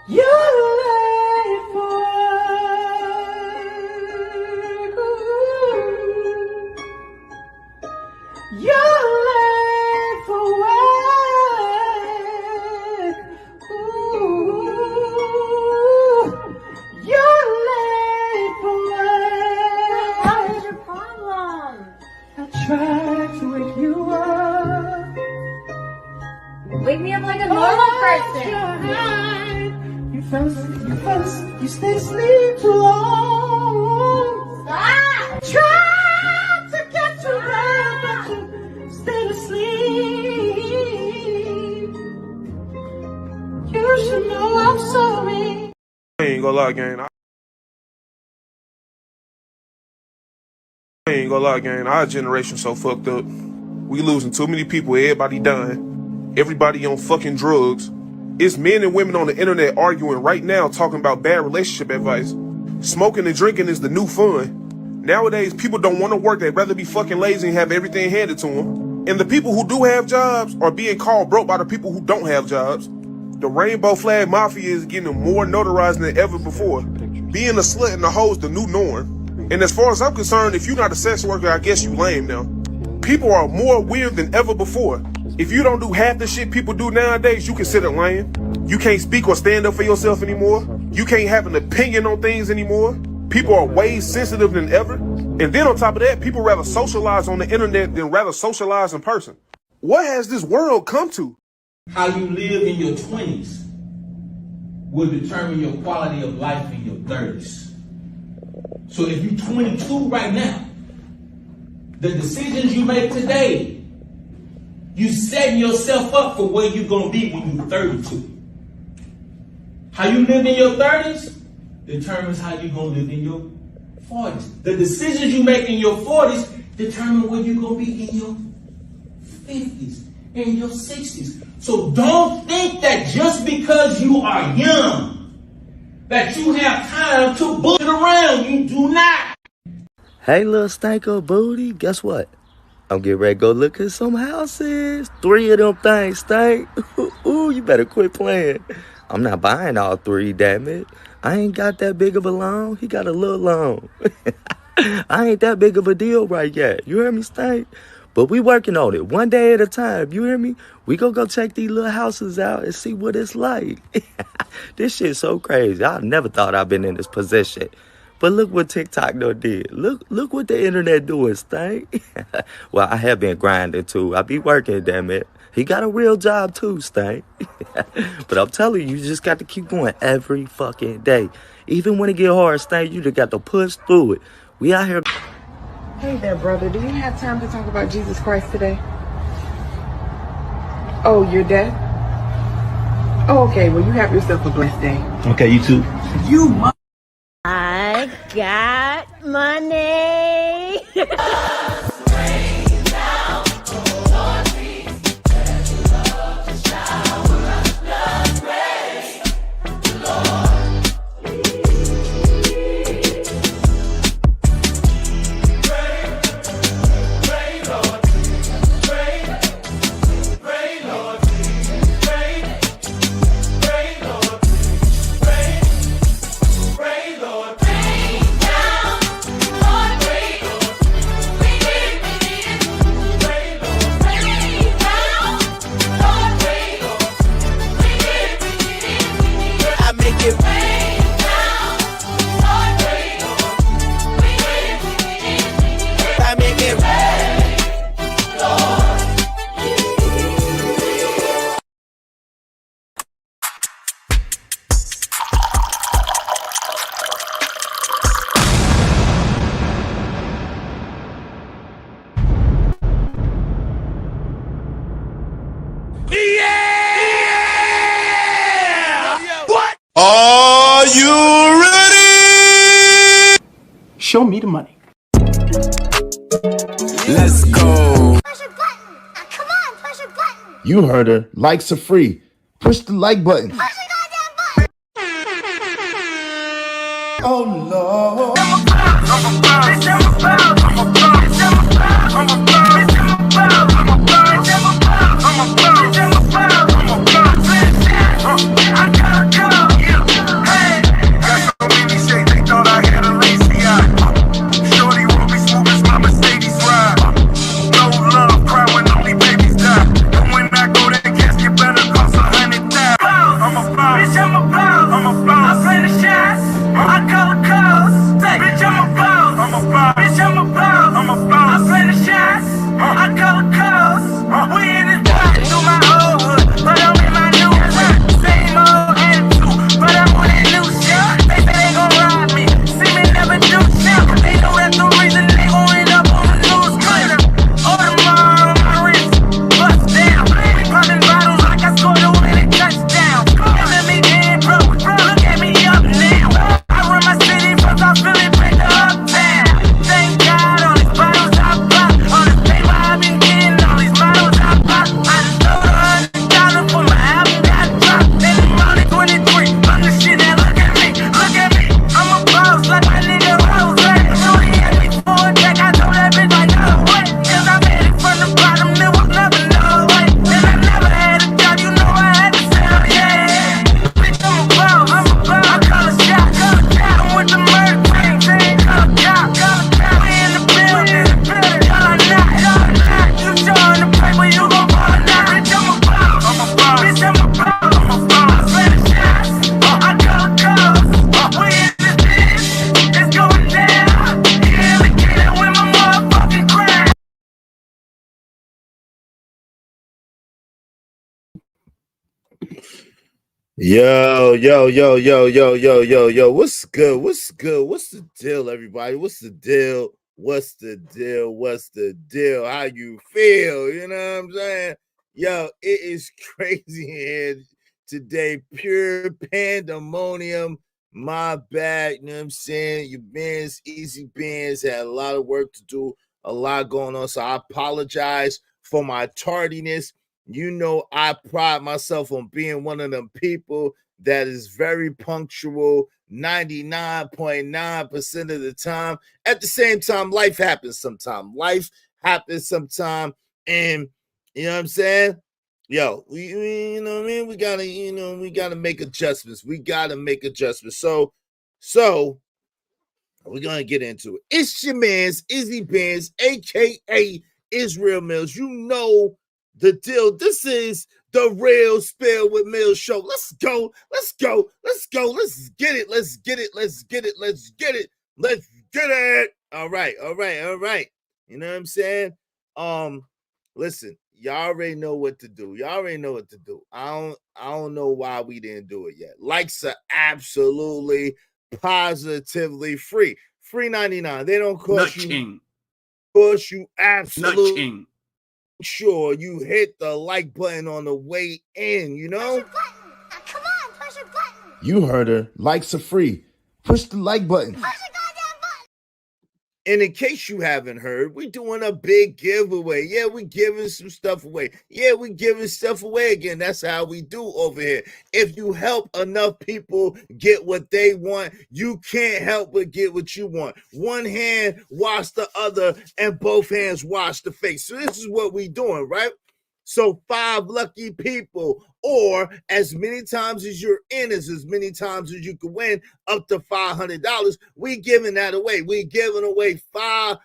You're late for work. You're late for work. You're late for work. What is your problem? I tried to wake you up. Wake me up like a normal person. You stay asleep too long. Stop! Tried to get you back, but you stayed asleep. You should know I'm sorry. I ain't gonna lie, gang. Our generation so fucked up. We losing too many people. Everybody dying. Everybody on fucking drugs. It's men and women on the internet arguing right now, talking about bad relationship advice. Smoking and drinking is the new fun. Nowadays, people don't want to work. They'd rather be fucking lazy and have everything handed to them. And the people who do have jobs are being called broke by the people who don't have jobs. The rainbow flag mafia is getting more notarized than ever before. Being a slut and a hoe is the new norm. And as far as I'm concerned, if you're not a sex worker, I guess you lame now. People are more weird than ever before. If you don't do half the shit people do nowadays, you consider lame. You can't speak or stand up for yourself anymore. You can't have an opinion on things anymore. People are way sensitive than ever. And then on top of that, people rather socialize on the internet than rather socialize in person. What has this world come to? How you live in your 20s will determine your quality of life in your 30s. So if you're 22 right now, the decisions you make today, you setting yourself up for where you're going to be when you're 32. How you live in your 30s determines how you're going to live in your 40s. The decisions you make in your 40s determine where you're going to be in your 50s, in your 60s. So don't think that just because you are young, that you have time to bullshit around. You do not. Hey, little stanko booty, guess what? I'm getting ready to go look at some houses. 3 of them things stink. Ooh, you better quit playing. I'm not buying all 3, damn it. I ain't got that big of a loan. He got a little loan. I ain't that big of a deal right yet. You hear me, Stank? But we working on it, one day at a time. You hear me? We gonna go check these little houses out and see what it's like. This shit's so crazy. I never thought I'd been in this position. But look what TikTok did. Look what the internet doing, Stank. Well, I have been grinding too. I be working, damn it. He got a real job too, Stank. But I'm telling you, you just got to keep going every fucking day. Even when it get hard, Stank, you just got to push through it. We out here. Hey there, brother. Do you have time to talk about Jesus Christ today? Oh, you're dead? Oh, okay. Well, you have yourself a blessed day. Okay, you too. I got money. Are you ready? Show me the money. Let's go. Push a button. Come on, push a button. You heard her. Likes are free. Push the like button. Push the goddamn button. Oh Lord. I gotta go, yeah. Yo. What's good? What's good? What's the deal, everybody? What's the deal? What's the deal? What's the deal? How you feel? You know what I'm saying? Yo, it is crazy here today. Pure pandemonium. My bad. You know what I'm saying? Your bands, easy bands, had a lot of work to do, a lot going on. So I apologize for my tardiness. You know, I pride myself on being one of them people that is very punctual 99.9% of the time. At the same time, life happens sometime. Life happens sometime. And you know what I'm saying? Yo, we you know what I mean? We gotta make adjustments. We gotta make adjustments. So we're gonna get into it. It's your man's Izzy Bands, aka Israel Mills. You know the deal. This is the Real Spill with Mills show. Let's go. Let's get it. Let's get it. All right. You know what I'm saying? Listen, y'all already know what to do. I don't know why we didn't do it yet. Likes are absolutely positively free. Free 99. They don't cost you. Cost you absolutely. Sure you hit the like button on the way in, you know? Come on, push a button. You heard her. Likes are free. Push the like button. Push a goddamn button. And in case you haven't heard, we're doing a big giveaway. Yeah, we're giving some stuff away. Yeah, we're giving stuff away again. That's how we do over here. If you help enough people get what they want, you can't help but get what you want. One hand wash the other, and both hands wash the face. So this is what we're doing, right? So 5 lucky people, or as many times as you're in, is as many times as you can win, up to $500. We giving that away. We giving away $500.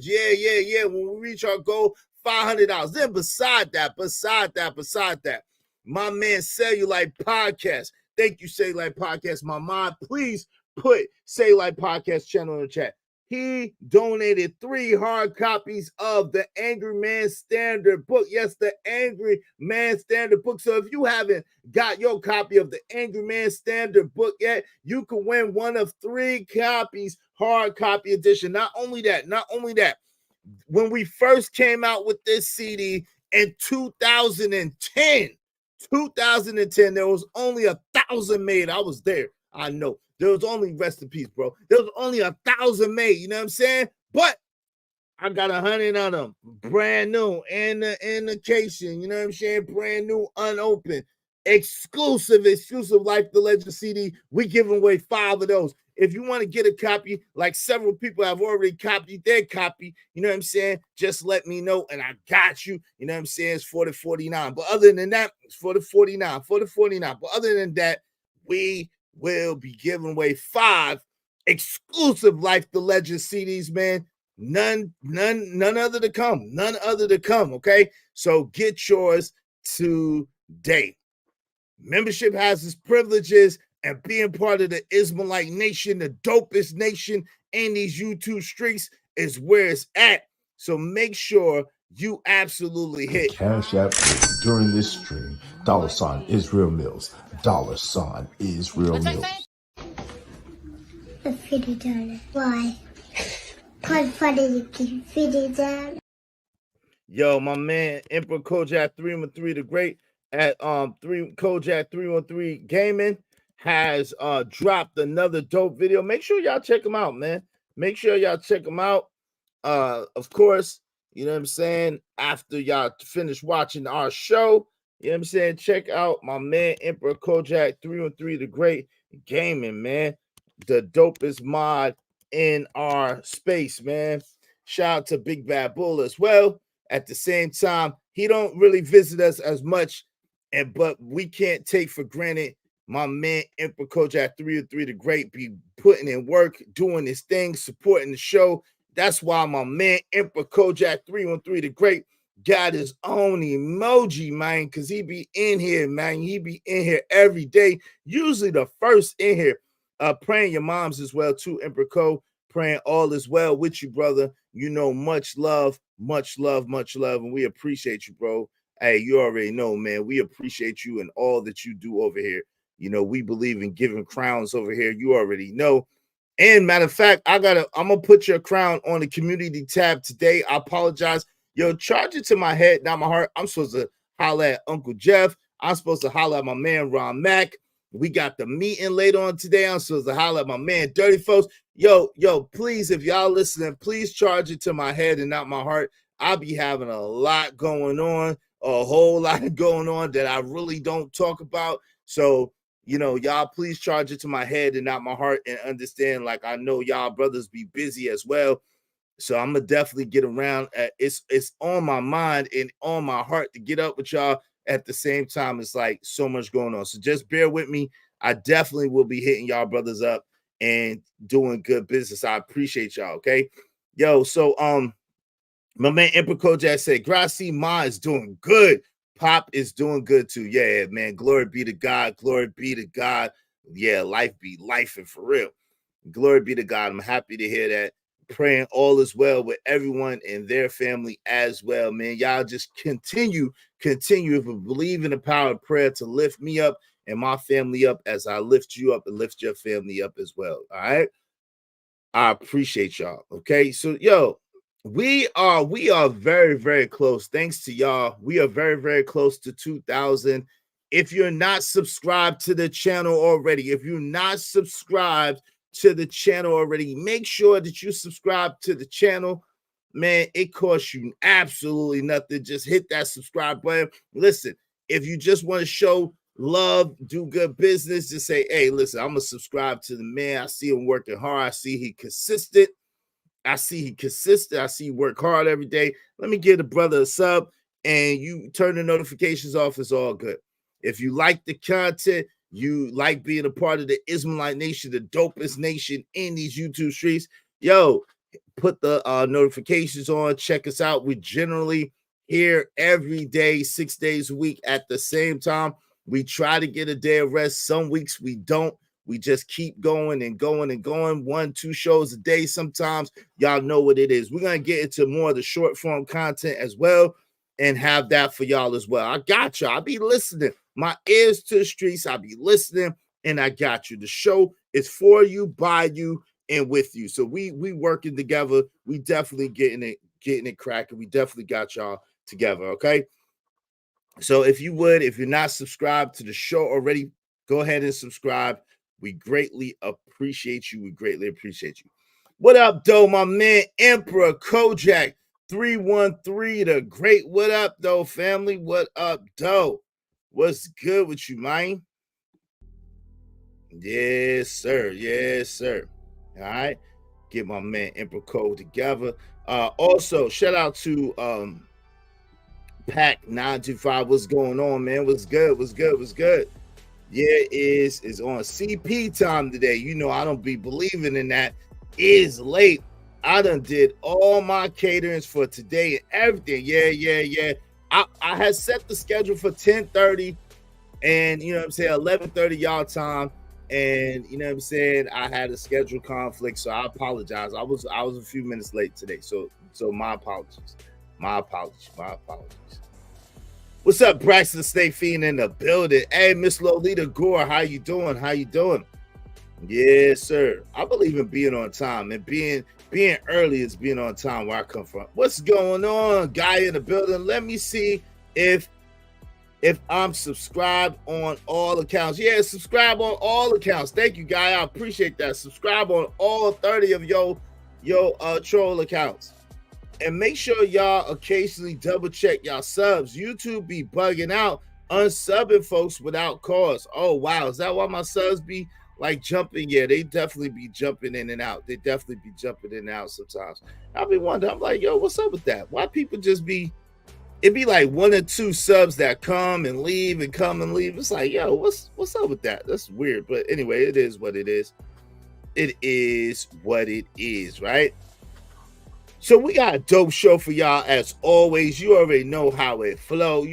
Yeah. When we reach our goal, $500. Then beside that, my man Cellulite Podcast. Thank you, Cellulite Podcast. My mom, please put Cellulite Podcast channel in the chat. He donated 3 hard copies of the Angry Man Standard book. Yes, the Angry Man Standard book. So if you haven't got your copy of the Angry Man Standard book yet, you can win one of 3 copies, hard copy edition. Not only that, when we first came out with this CD in 2010, there was only 1,000 made. I was there. I know. There was only, rest in peace, bro. There was only 1,000 made, you know what I'm saying? But I got 100 of them, brand new, in the indication, you know what I'm saying? Brand new, unopened, exclusive Life the Legend CD. We giving away 5 of those. If you want to get a copy, like several people have already copied their copy, you know what I'm saying? Just let me know, and I got you. You know what I'm saying? It's for the 49. But other than that, it's for the 49. But other than that, we will be giving away 5 exclusive Life the Legend CDs, man. None other to come. Okay, so get yours today. Membership has its privileges, and being part of the Ismailite nation, the dopest nation in these YouTube streets, is where it's at. So make sure you absolutely hit Cash App during this stream. $ Israel Mills. $ Israel Mills. $50. Why? Quite funny you can $50. Yo, my man Emperor Kojak 313 the Great at Kojak 313 Gaming has dropped another dope video. Make sure y'all check him out, man. Of course, you know what I'm saying, after y'all finish watching our show, you know what I'm saying, check out my man Emperor Kojak 313 the Great Gaming, man. The dopest mod in our space, man. Shout out to Big Bad Bull as well. At the same time, he don't really visit us as much, but we can't take for granted my man Emperor Kojak 303 the Great be putting in work, doing his thing, supporting the show. That's why my man Emperor Kojak 313 the Great got his own emoji, man, because he be in here, man. He be in here every day, usually the first in here. Praying your moms as well, too, Emperor Co. Praying all is well with you, brother. You know, much love, and we appreciate you, bro. Hey, you already know, man. We appreciate you and all that you do over here. You know, we believe in giving crowns over here. You already know. And matter of fact, I'm gonna put your crown on the community tab today. I apologize. Yo, charge it to my head, not my heart. I'm supposed to holler at Uncle Jeff. I'm supposed to holler at my man Ron Mack. We got the meeting later on today. I'm supposed to holler at my man Dirty Folks. Yo, please, if y'all listening, please charge it to my head and not my heart. I'll be having a lot going on, a whole lot going on that I really don't talk about. So, you know, y'all please charge it to my head and not my heart, and understand, like, I know y'all brothers be busy as well. So I'm gonna definitely get around. It's on my mind and on my heart to get up with y'all. At the same time, it's like so much going on. So just bear with me. I definitely will be hitting y'all brothers up and doing good business. I appreciate y'all. Okay. Yo, so my man Emperor Kojak said, Gracie Ma is doing good. Pop is doing good too. Yeah, man. Glory be to God. Glory be to God. Yeah, life be life, and for real. Glory be to God. I'm happy to hear that. Praying all is well with everyone and their family as well, man. Y'all just continue to believe in the power of prayer to lift me up and my family up as I lift you up and lift your family up as well. All right. I appreciate y'all. Okay. So, yo, we are very, very close. Thanks to y'all. We are very, very close to 2,000. If you're not subscribed to the channel already, make sure that you subscribe to the channel. Man, it costs you absolutely nothing. Just hit that subscribe button. Listen, if you just want to show love, do good business, just say, hey, listen, I'm going to subscribe to the man. I see him working hard. I see he consistent. I see he work hard every day. Let me give the brother a sub, and you turn the notifications off. It's all good. If you like the content, you like being a part of the Ismailite Nation, the dopest nation in these YouTube streets, yo, put the notifications on. Check us out. We generally here every day, 6 days a week at the same time. We try to get a day of rest. Some weeks we don't. We just keep going and going and going. 1-2 shows a day sometimes. Y'all know what it is. We're going to get into more of the short form content as well and have that for y'all as well. I got y'all. I'll be listening. My ears to the streets. I'll be listening, and I got you. The show is for you, by you, and with you. So we working together. We definitely getting it cracking. We definitely got y'all together, okay? So if you're not subscribed to the show already, go ahead and subscribe. We greatly appreciate you. What up, though, my man Emperor Kojak 313, the great. What up, though, family? What up, though? What's good with you, man? Yes, sir. All right. Get my man Emperor Code together. Also, shout out to Pack 925. What's going on, man? What's good? Yeah, it's on CP time today. You know, I don't be believing in that. It's late. I done did all my caterings for today and everything. Yeah. I had set the schedule for 10:30 and, you know what I'm saying, 11:30 y'all time. And, you know what I'm saying, I had a schedule conflict, so I apologize. I was a few minutes late today. So my apologies. What's up, Braxton State Fiend in the building? Hey, Miss Lolita Gore, how you doing? Yes, sir. I believe in being on time, and being early is being on time where I come from. What's going on, guy in the building? Let me see if I'm subscribed on all accounts. Yeah, subscribe on all accounts. Thank you, guy. I appreciate that. Subscribe on all 30 of your troll accounts. And make sure y'all occasionally double check y'all subs. YouTube be bugging out, unsubbing folks without cause. Oh, wow. Is that why my subs be like jumping? Yeah, they definitely be jumping in and out. Sometimes. I be wondering, I'm like, yo, what's up with that? Why people just be, it be like 1 or 2 subs that come and leave. It's like, yo, what's up with that? That's weird. But anyway, it is what it is. Right? So we got a dope show for y'all as always. You already know how it flow.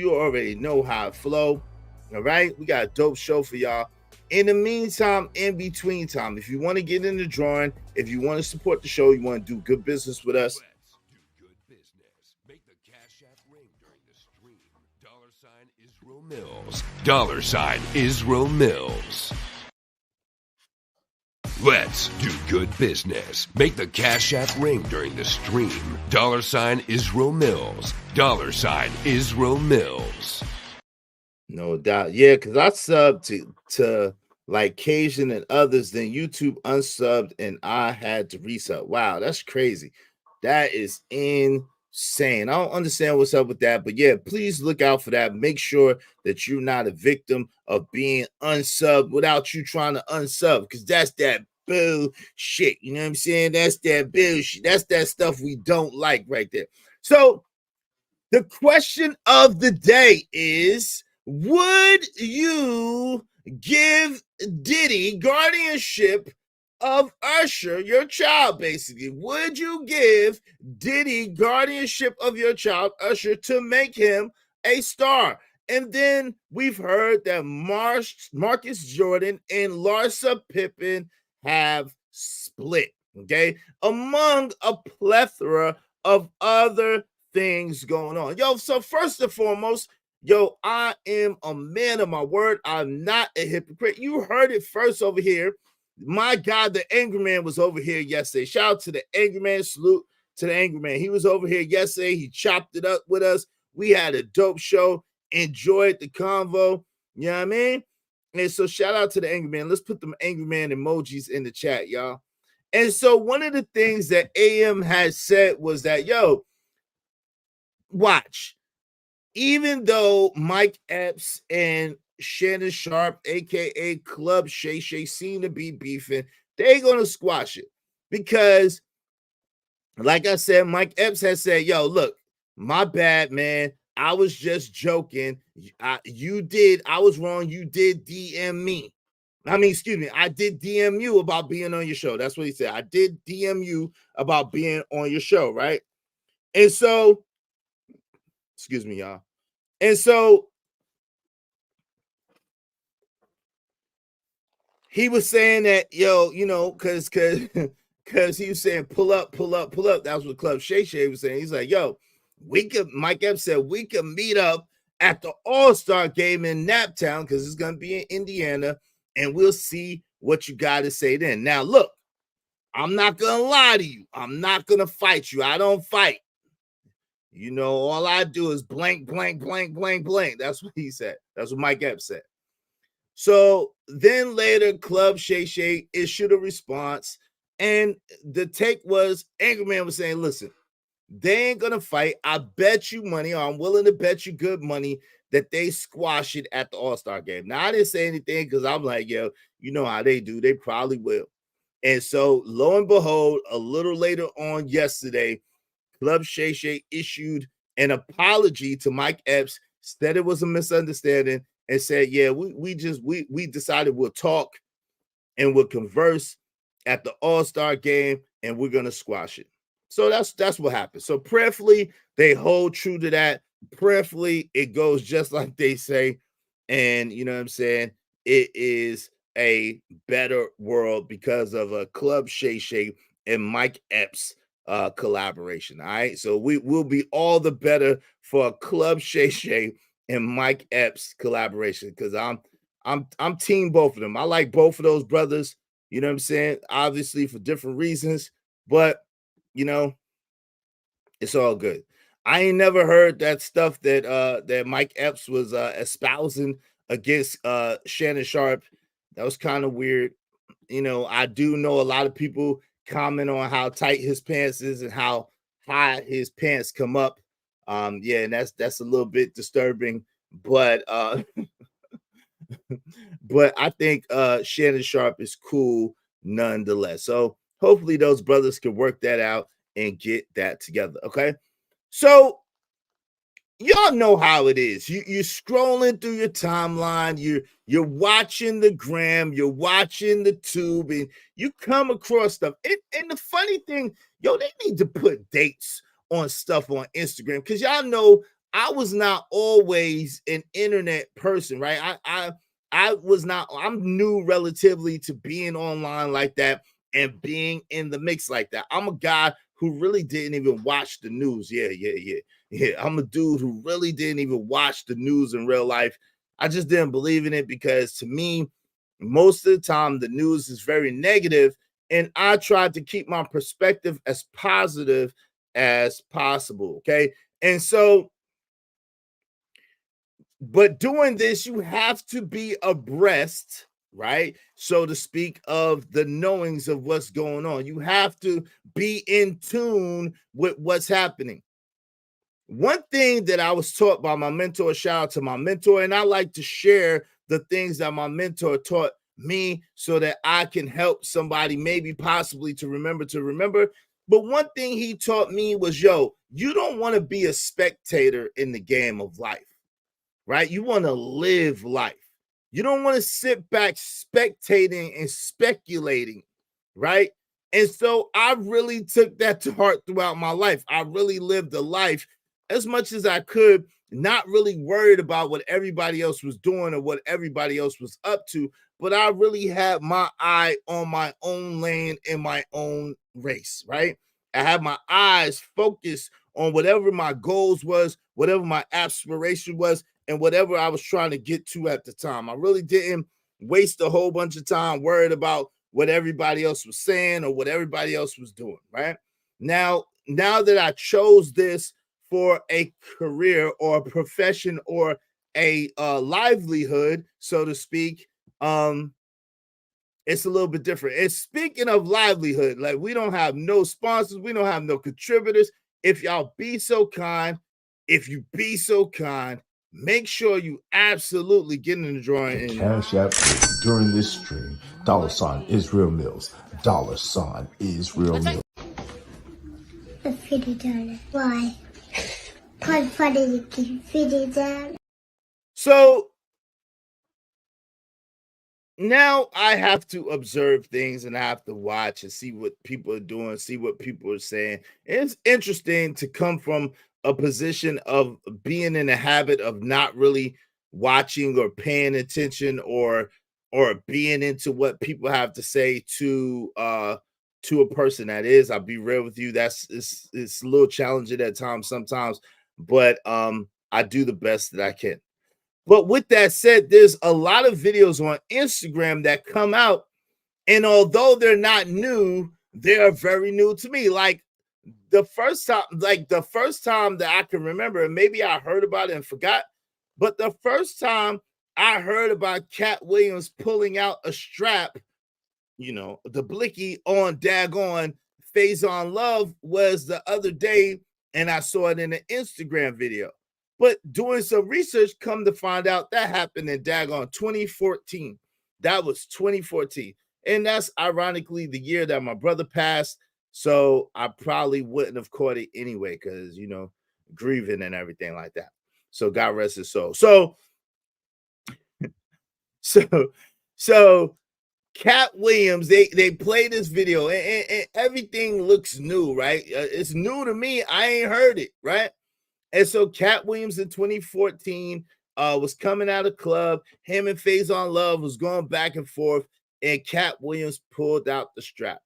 All right? We got a dope show for y'all. In the meantime, in between time, if you want to get in the drawing, if you want to support the show, you want to do good business with us, Mills. $Israel Mills. Let's do good business. Make the Cash App ring during the stream. $Israel Mills. $Israel Mills. No doubt. Yeah, because I subbed to like Cajun and others, then YouTube unsubbed and I had to resub. Wow, that's crazy. That is insane. I don't understand what's up with that, but yeah, please look out for that. Make sure that you're not a victim of being unsubbed without you trying to unsub, because that's that bullshit. You know what I'm saying? That's that bullshit. That's that stuff we don't like right there. So the question of the day is, would you give Diddy guardianship of Usher, your child, basically? Would you give Diddy guardianship of your child, Usher, to make him a star? And then we've heard that Marcus Jordan and Larsa Pippen have split, okay, among a plethora of other things going on. Yo, so first and foremost, yo, I am a man of my word. I'm not a hypocrite. You heard it first over here. My God, the Angry Man was over here yesterday. Shout out to the Angry Man. Salute to the Angry Man. He was over here yesterday. He chopped it up with us. We had a dope show. Enjoyed the convo. You know what I mean? And so shout out to the Angry Man. Let's put them Angry Man emojis in the chat, y'all. And so one of the things that AM had said was that, yo, watch, even though Mike Epps and Shannon Sharp, aka Club Shay Shay, seem to be beefing, they're gonna squash it. Because, like I said, Mike Epps has said, yo, look, my bad, man. I was just joking. I was wrong. You did DM me. I did DM you about being on your show. That's what he said. I did DM you about being on your show, right? And so, excuse me, y'all. And so he was saying that, yo, you know, because he was saying pull up, pull up, pull up. That was what Club Shay Shay was saying. He's like, yo, Mike Epps said we could meet up at the All-Star game in Naptown, because it's gonna be in Indiana, and we'll see what you got to say then. Now, look, I'm not gonna lie to you. I'm not gonna fight you. I don't fight. You know, all I do is blank, blank, blank, blank, blank. That's what he said. That's what Mike Epps said. So then later, Club Shay Shay issued a response, and the take was, Angry Man was saying, listen, they ain't gonna fight. I bet you money, or I'm willing to bet you good money, that they squash it at the All-Star game. Now, I didn't say anything because I'm like, yo, you know how they do. They probably will. And so, lo and behold, a little later on yesterday, Club Shay Shay issued an apology to Mike Epps, said it was a misunderstanding, and said, yeah, we decided we'll talk and we'll converse at the All-Star game, and we're gonna squash it. So that's what happened. So prayerfully, they hold true to that. Prayerfully, it goes just like they say. And you know what I'm saying? It is a better world because of a Club Shay Shay and Mike Epps collaboration. All right. So we will be all the better for a Club Shay Shay and Mike Epps collaboration, because I'm team both of them. I like both of those brothers, you know what I'm saying? Obviously for different reasons, but you know, it's all good. I ain't never heard that stuff that Mike Epps was espousing against Shannon Sharp. That was kind of weird. You know, I do know a lot of people comment on how tight his pants is and how high his pants come up. Yeah, and that's a little bit disturbing, but but I think Shannon Sharp is cool nonetheless. So hopefully those brothers can work that out and get that together. Okay. So y'all know how it is. You're scrolling through your timeline, you're watching the gram, you're watching the tube, and you come across stuff. And the funny thing, yo, they need to put dates on stuff on Instagram, because y'all know I was not always an internet person, right? I'm new relatively to being online like that and being in the mix like that. I'm a guy who really didn't even watch the news. Yeah. I'm a dude who really didn't even watch the news in real life I just didn't believe in it because to me, most of the time the news is very negative, and I tried to keep my perspective as positive as possible. Okay. And so, but doing this, you have to be abreast, right? So to speak, of the knowings of what's going on. You have to be in tune with what's happening. One thing that I was taught by my mentor, shout out to my mentor, and I like to share the things that my mentor taught me so that I can help somebody maybe possibly to remember. But one thing he taught me was, yo, you don't want to be a spectator in the game of life, right? You want to live life. You don't want to sit back spectating and speculating, right? And so I really took that to heart throughout my life. I really lived a life as much as I could, not really worried about what everybody else was doing or what everybody else was up to, but I really had my eye on my own lane in my own race, right? I had my eyes focused on whatever my goals was, whatever my aspiration was, and whatever I was trying to get to at the time. I really didn't waste a whole bunch of time worried about what everybody else was saying or what everybody else was doing, right? Now that I chose this for a career or a profession or a livelihood, so to speak, it's a little bit different. And speaking of livelihood, like we don't have no sponsors, we don't have no contributors. If y'all be so kind, make sure you absolutely get in the drawing. The Cash App during this stream, $ Israel Mills, $ Israel Mills. $50. Why? Quite funny, you can $50. So now I have to observe things and I have to watch and see what people are doing, see what people are saying. It's interesting to come from a position of being in a habit of not really watching or paying attention or being into what people have to say to a person that is. I'll be real with you. It's a little challenging at times sometimes, but I do the best that I can. But with that said, there's a lot of videos on Instagram that come out, and although they're not new, they are very new to me. Like the first time that I can remember, and maybe I heard about it and forgot, but the first time I heard about Cat Williams pulling out a strap, the blicky on daggone Faison Love was the other day, and I saw it in an Instagram video. But doing some research, come to find out that happened in daggone 2014. That was 2014. And that's ironically the year that my brother passed. So I probably wouldn't have caught it anyway, because, grieving and everything like that. So God rest his soul. So Cat Williams, they play this video and everything looks new, right? It's new to me. I ain't heard it, right? And so Cat Williams in 2014 was coming out of club. Him and Faison Love was going back and forth, and Cat Williams pulled out the strap.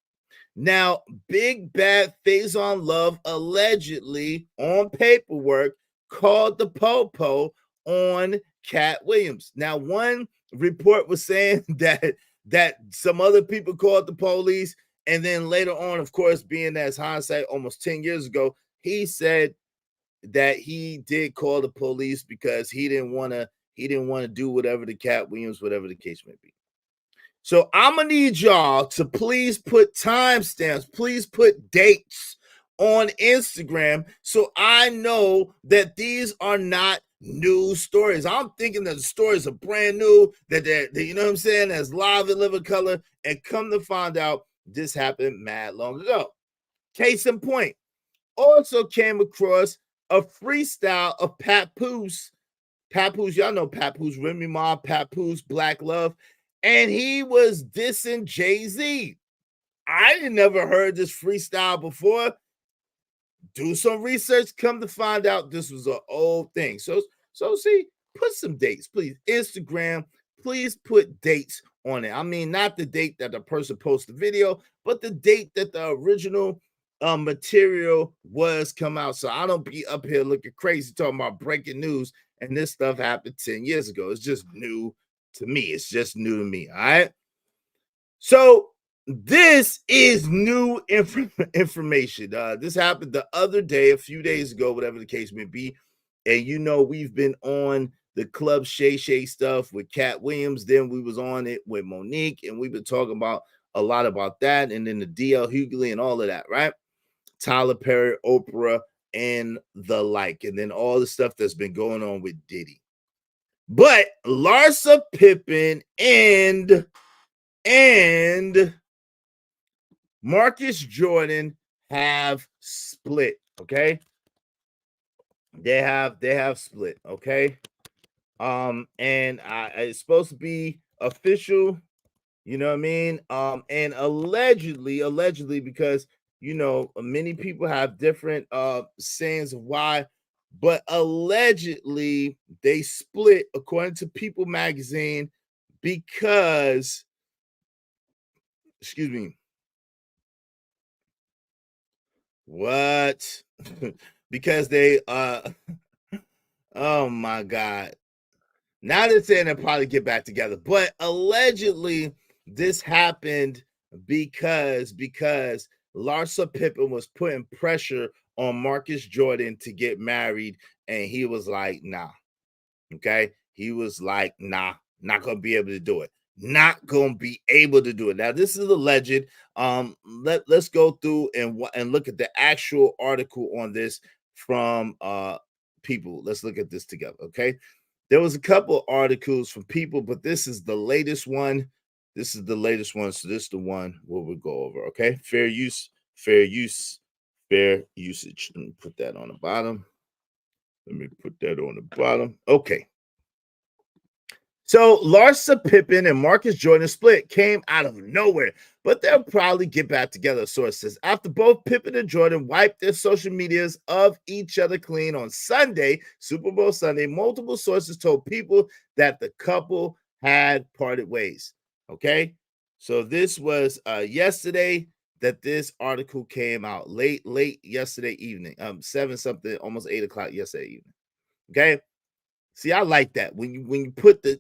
Now, big bad Faison Love allegedly on paperwork called the po-po on Cat Williams. Now, one report was saying that some other people called the police, and then later on, of course, being as hindsight almost 10 years ago, he said that he did call the police because he didn't want to do whatever the Cat Williams, whatever the case may be. So I'm gonna need y'all to please put timestamps, please put dates on Instagram so I know that these are not new stories. I'm thinking that the stories are brand new, that you know what I'm saying, that's live and living color, and come to find out this happened mad long ago. Case in point, also came across a freestyle of Papoose. Papoose, y'all know Papoose, Remy Ma, Papoose, Black Love, and he was dissing Jay-Z. I had never heard this freestyle before. Do some research, come to find out this was an old thing. So see, put some dates, please. Instagram, please put dates on it. I mean, not the date that the person posted the video, but the date that the original material was come out. So I don't be up here looking crazy talking about breaking news And this stuff happened 10 years ago. It's just new to me. It's just new to me. All right. So this is new information. This happened the other day, a few days ago, whatever the case may be. And you know, we've been on the Club Shay Shay stuff with Cat Williams. Then we was on it with Monique, and we've been talking about a lot about that. And then the DL Hughley and all of that, right? Tyler Perry, Oprah, and the like. And then all the stuff that's been going on with Diddy. But Larsa Pippen and Marcus Jordan have split. Okay. They have split. Okay. And it's supposed to be official, you know what I mean? And allegedly, because you know, many people have different sayings of why, but allegedly they split according to People magazine because, excuse me, what? Because they oh my god. Now they're saying they'll probably get back together, but allegedly this happened because Larsa Pippen was putting pressure on Marcus Jordan to get married, and he was like, nah. Okay, he was like, nah, not gonna be able to do it. Not gonna be able to do it. Now this is alleged. Let's go through and look at the actual article on this from People. Let's look at this together. Okay. There was a couple articles from People, but this is the latest one. This is the latest one. So this is the one where we'll go over. Okay. Fair use, fair use, fair usage. Let me put that on the bottom. Okay. So Larsa Pippen and Marcus Jordan split came out of nowhere, but they'll probably get back together, source says. After both Pippen and Jordan wiped their social medias of each other clean on Sunday, Super Bowl Sunday, multiple sources told People that the couple had parted ways. Okay, so this was yesterday that this article came out late yesterday evening, 7 something, almost 8 o'clock yesterday evening. Okay. See, I like that. When you put the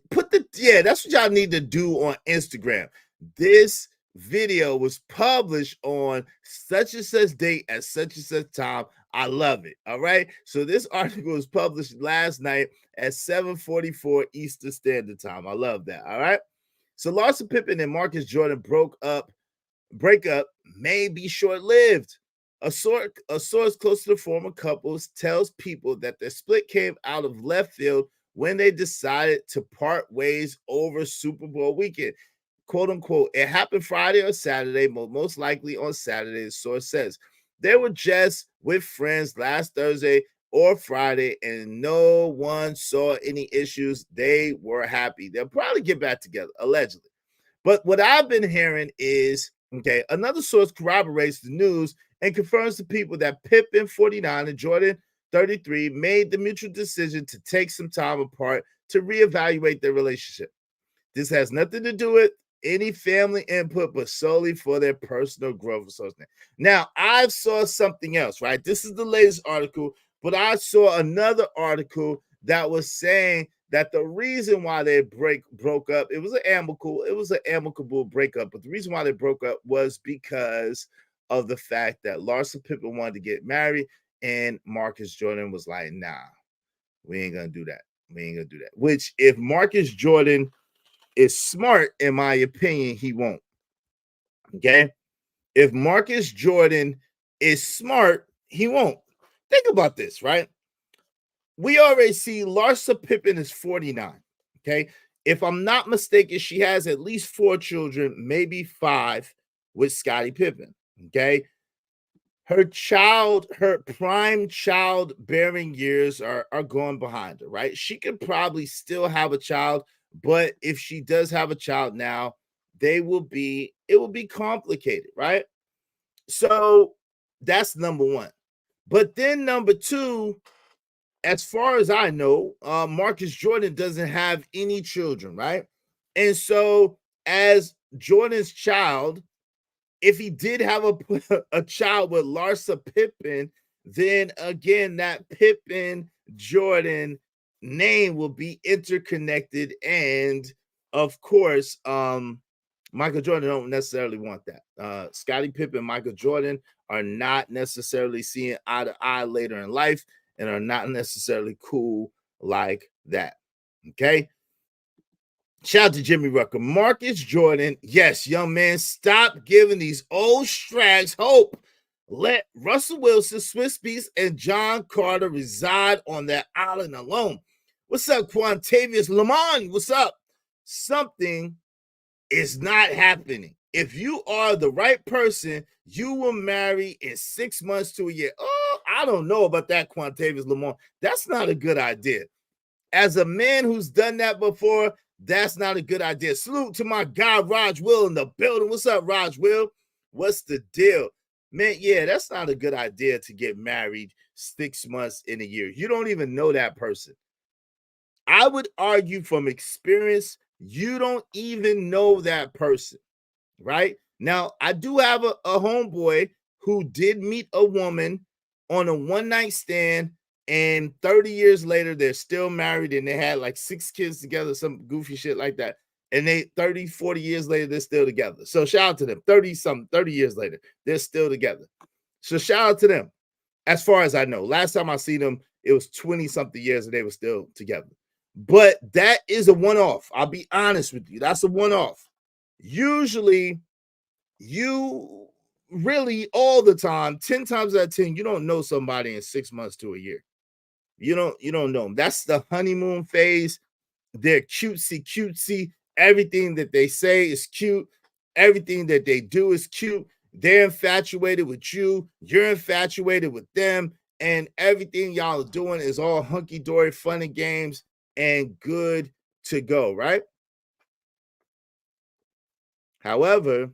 yeah, that's what y'all need to do on Instagram. This video was published on such and such date at such and such time. I love it. All right. So this article was published last night at 7:44 Eastern Standard Time. I love that. All right. So Larsa Pippen and Marcus Jordan breakup may be short-lived. A source close to the former couples tells People that their split came out of left field when they decided to part ways over Super Bowl weekend. Quote unquote, it happened Friday or Saturday, most likely on Saturday, the source says. They were just with friends last Thursday or Friday, and no one saw any issues. They were happy. They'll probably get back together, allegedly. But what I've been hearing is, okay, another source corroborates the news and confirms to People that Pippen, 49, and Jordan, 33, made the mutual decision to take some time apart to reevaluate their relationship. This has nothing to do with any family input, but solely for their personal growth. Now, I saw something else, right? This is the latest article, but I saw another article that was saying that the reason why they broke up, it was an amicable breakup, but the reason why they broke up was because of the fact that Larsa Pippen wanted to get married and Marcus Jordan was like, nah, we ain't gonna do that. Which, if Marcus Jordan is smart, in my opinion, he won't. Okay? If Marcus Jordan is smart, he won't. Think about this, right? We already see Larsa Pippen is 49. Okay. If I'm not mistaken, she has at least 4 children, maybe 5 with Scottie Pippen. Okay. Her prime childbearing years are going behind her, right? She could probably still have a child, but if she does have a child now, it will be complicated, right? So that's number one. But then number two, as far as I know, Marcus Jordan doesn't have any children, right? And so, as Jordan's child, if he did have a child with Larsa Pippen, then again, that Pippen Jordan name will be interconnected, and of course, Michael Jordan don't necessarily want that. Scottie Pippen and Michael Jordan are not necessarily seeing eye to eye later in life and are not necessarily cool like that. Okay. Shout out to Jimmy Rucker. Marcus Jordan, yes, young man, stop giving these old strags hope. Let Russell Wilson, Swiss Beats, and John Carter reside on that island alone. What's up, Quantavious Lamont? What's up? Something is not happening. If you are the right person, you will marry in 6 months to a year. Oh, I don't know about that, Quantavious Lamont. That's not a good idea. As a man who's done that before, that's not a good idea. Salute to my guy, Raj Will, in the building. What's up, Raj Will? What's the deal? Man, yeah, that's not a good idea to get married 6 months in a year. You don't even know that person. I would argue from experience, you don't even know that person, right? Now, I do have a homeboy who did meet a woman on a one-night stand, and 30 years later, they're still married, and they had like 6 kids together, some goofy shit like that. And they 30, 40 years later, they're still together. So shout out to them. 30 years later, they're still together. So shout out to them. As far as I know, last time I seen them, it was 20-something years and they were still together. But that is a one-off. I'll be honest with you. That's a one-off. Usually, you really all the time, 10 times out of 10, you don't know somebody in 6 months to a year. You don't know them. That's the honeymoon phase. They're cutesy. Everything that they say is cute. Everything that they do is cute. They're infatuated with you. You're infatuated with them. And everything y'all are doing is all hunky-dory, fun and games, and good to go, right? However,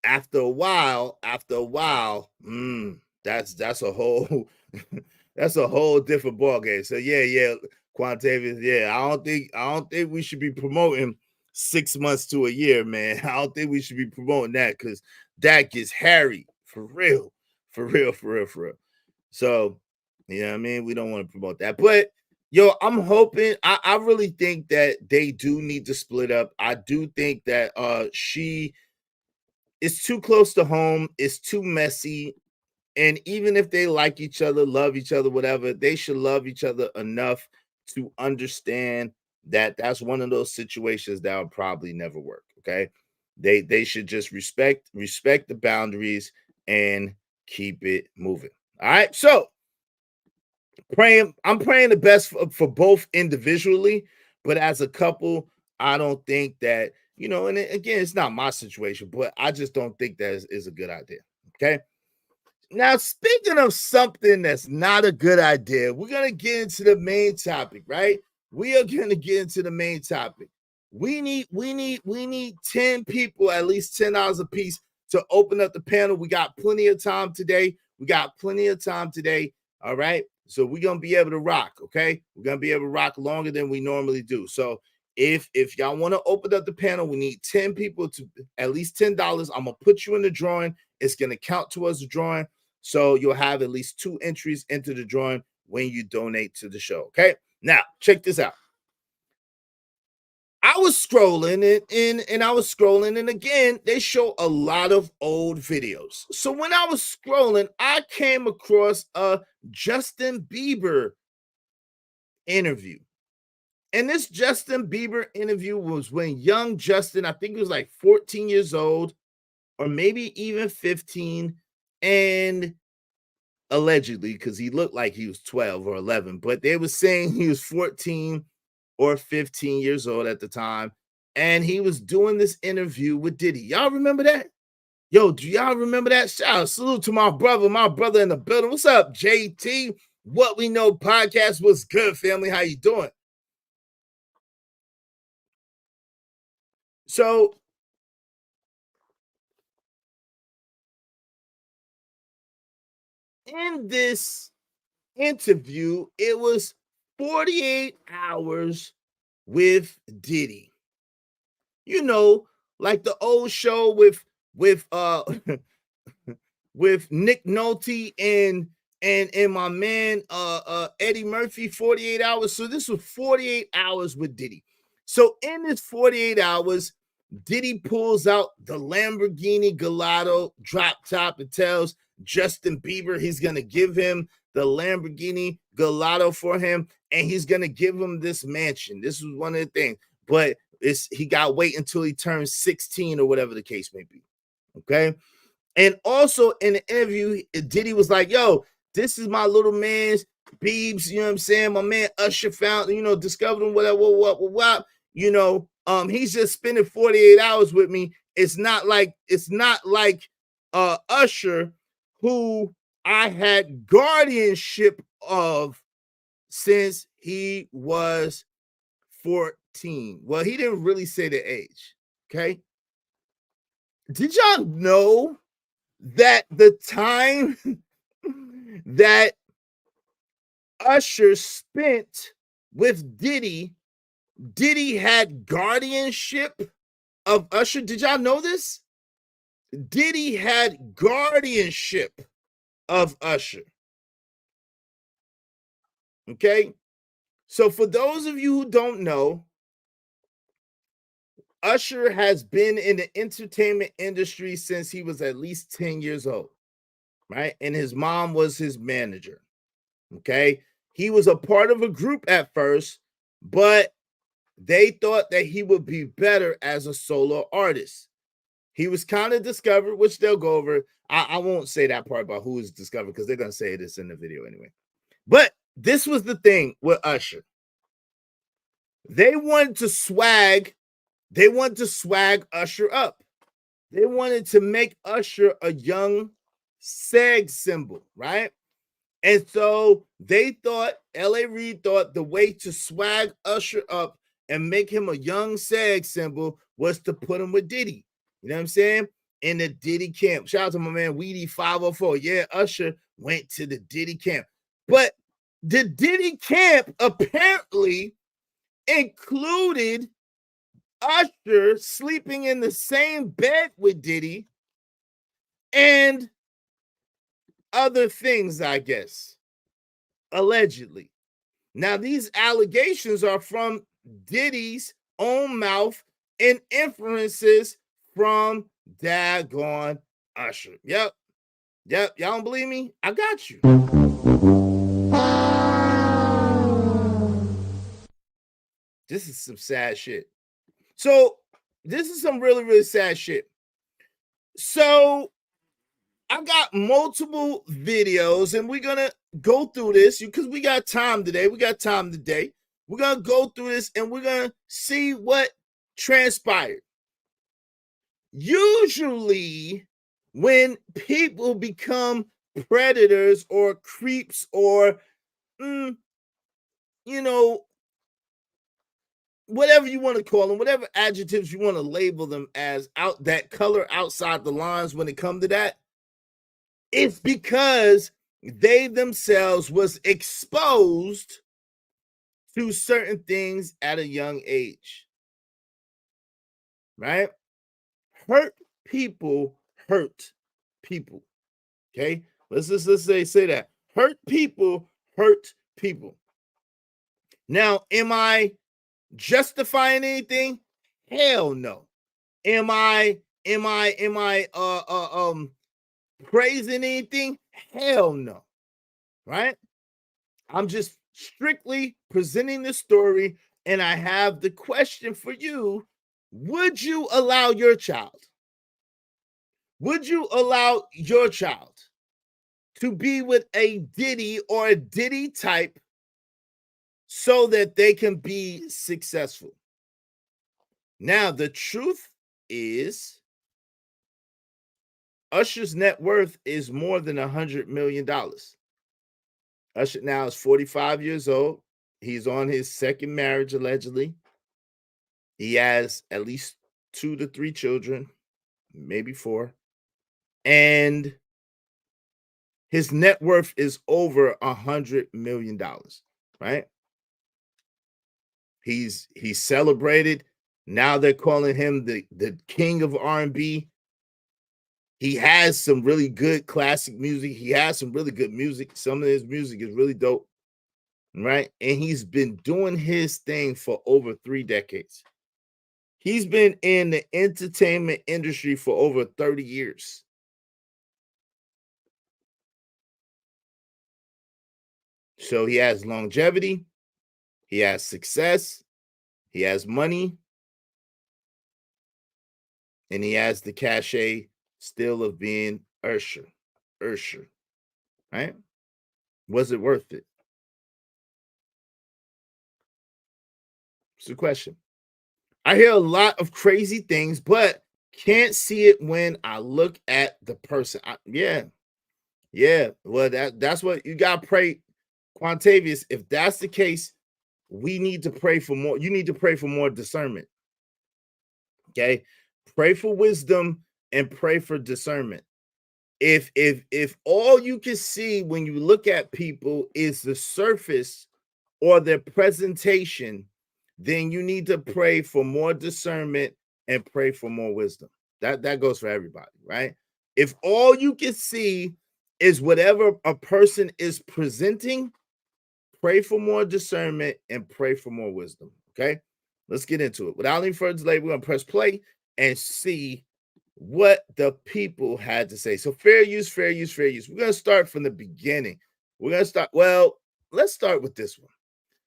after a while, that's a whole that's a whole different ballgame. So yeah, Quantavious, yeah, I don't think we should be promoting 6 months to a year, man. I don't think we should be promoting that because that gets hairy for real. So, you know what I mean? We don't want to promote that. But yo, I'm hoping, I really think that they do need to split up. I do think that she is too close to home, it's too messy. And even if they like each other, love each other, whatever, they should love each other enough to understand that that's one of those situations that will probably never work. Okay. They should just respect the boundaries and keep it moving. All right. So I'm praying the best for both individually, but as a couple, I don't think that, and again, it's not my situation, but I just don't think that is a good idea. Okay. Now, speaking of something that's not a good idea, we're going to get into the main topic, right? We are going to get into the main topic. We need 10 people, at least $10 a piece, to open up the panel. We got plenty of time today. All right. So we're going to be able to rock. Okay. We're going to be able to rock longer than we normally do. So if y'all want to open up the panel, we need 10 people to at least $10. I'm going to put you in the drawing. It's going to count towards the drawing. So you'll have at least 2 entries into the drawing when you donate to the show. Okay. Now check this out. I was scrolling and again, they show a lot of old videos. So when I was scrolling, I came across a Justin Bieber interview. And this Justin Bieber interview was when young Justin, I think he was like 14 years old or maybe even 15. And allegedly, because he looked like he was 12 or 11, but they were saying he was 14 or 15 years old at the time. And he was doing this interview with Diddy. Y'all remember that? Yo, do y'all remember that? Shout out, salute to my brother in the building. What's up, JT? What We Know podcast. What's good, family? How you doing? So in this interview, it was 48 hours with Diddy. Like the old show with with Nick Nolte and my man Eddie Murphy, 48 hours. So this was 48 hours with Diddy. So in this 48 hours, Diddy pulls out the Lamborghini Gallardo drop top and tells Justin Bieber he's gonna give him the Lamborghini Gallardo for him, and he's gonna give him this mansion. This was one of the things, but he got to wait until he turns 16 or whatever the case may be. Okay. And also in the interview, Diddy was like, yo, this is my little man's Biebs, you know what I'm saying? My man Usher found, discovered him, whatever, what, he's just spending 48 hours with me. It's not like Usher, who I had guardianship of since he was 14. Well, he didn't really say the age. Okay. Did y'all know that the time that Usher spent with Diddy had guardianship of Usher? Did y'all know this? Diddy had guardianship of Usher. Okay? So for those of you who don't know, Usher has been in the entertainment industry since he was at least 10 years old, right? And his mom was his manager. Okay? He was a part of a group at first, but they thought that he would be better as a solo artist. He was kind of discovered, which they'll go over. I won't say that part about who was discovered because they're going to say this in the video anyway. But this was the thing with Usher. They wanted to swag Usher up. They wanted to make Usher a young sex symbol, right? And so they thought, L.A. Reid thought the way to swag Usher up and make him a young sex symbol was to put him with Diddy. You know what I'm saying? In the Diddy camp. Shout out to my man Weedy 504. Yeah, Usher went to the Diddy camp. But the Diddy camp apparently included Usher sleeping in the same bed with Diddy and other things, I guess, allegedly. Now, these allegations are from Diddy's own mouth and inferences from daggone Usher. Yep. Y'all don't believe me? I got you. This is some sad shit. So, this is some really, really sad shit. So, I got multiple videos, and we're going to go through this because we got time today. We're going to go through this, and we're going to see what transpired. Usually, when people become predators or creeps or, whatever you want to call them, whatever adjectives you want to label them as, out that color outside the lines when it comes to that, it's because they themselves was exposed to certain things at a young age, right? Hurt people hurt people. Okay, let's say that. Hurt people hurt people. Now, am I justifying anything? Hell no. Am I praising anything? Hell no. Right? I'm just strictly presenting the story, and I have the question for you. Would you allow your child? Would you allow your child to be with a Diddy or a Diddy type so that they can be successful? Now, the truth is, Usher's net worth is more than $100 million. Usher now is 45 years old. He's on his second marriage, allegedly. He has at least 2 to 3 children, maybe 4. And his net worth is over $100 million, right? He's celebrated. Now they're calling him the king of R&B. He has some really good classic music. He has some really good music. Some of his music is really dope, right? And he's been doing his thing for over 3 decades. He's been in the entertainment industry for over 30 years. So he has longevity, he has success, he has money, and he has the cachet still of being Usher, right? Was it worth it? It's the question. I hear a lot of crazy things, but can't see it when I look at the person. Yeah. Well, that's what you gotta pray, Quantavious. If that's the case, we need to pray for more. You need to pray for more discernment. Okay, pray for wisdom and pray for discernment. If all you can see when you look at people is the surface or their presentation, then you need to pray for more discernment and pray for more wisdom. That goes for everybody, right? If all you can see is whatever a person is presenting, pray for more discernment and pray for more wisdom. Okay, let's get into it. Without any further delay, we're gonna press play and see what the people had to say. So fair use, fair use, fair use. We're gonna start from the beginning. We're gonna start. Well, let's start with this one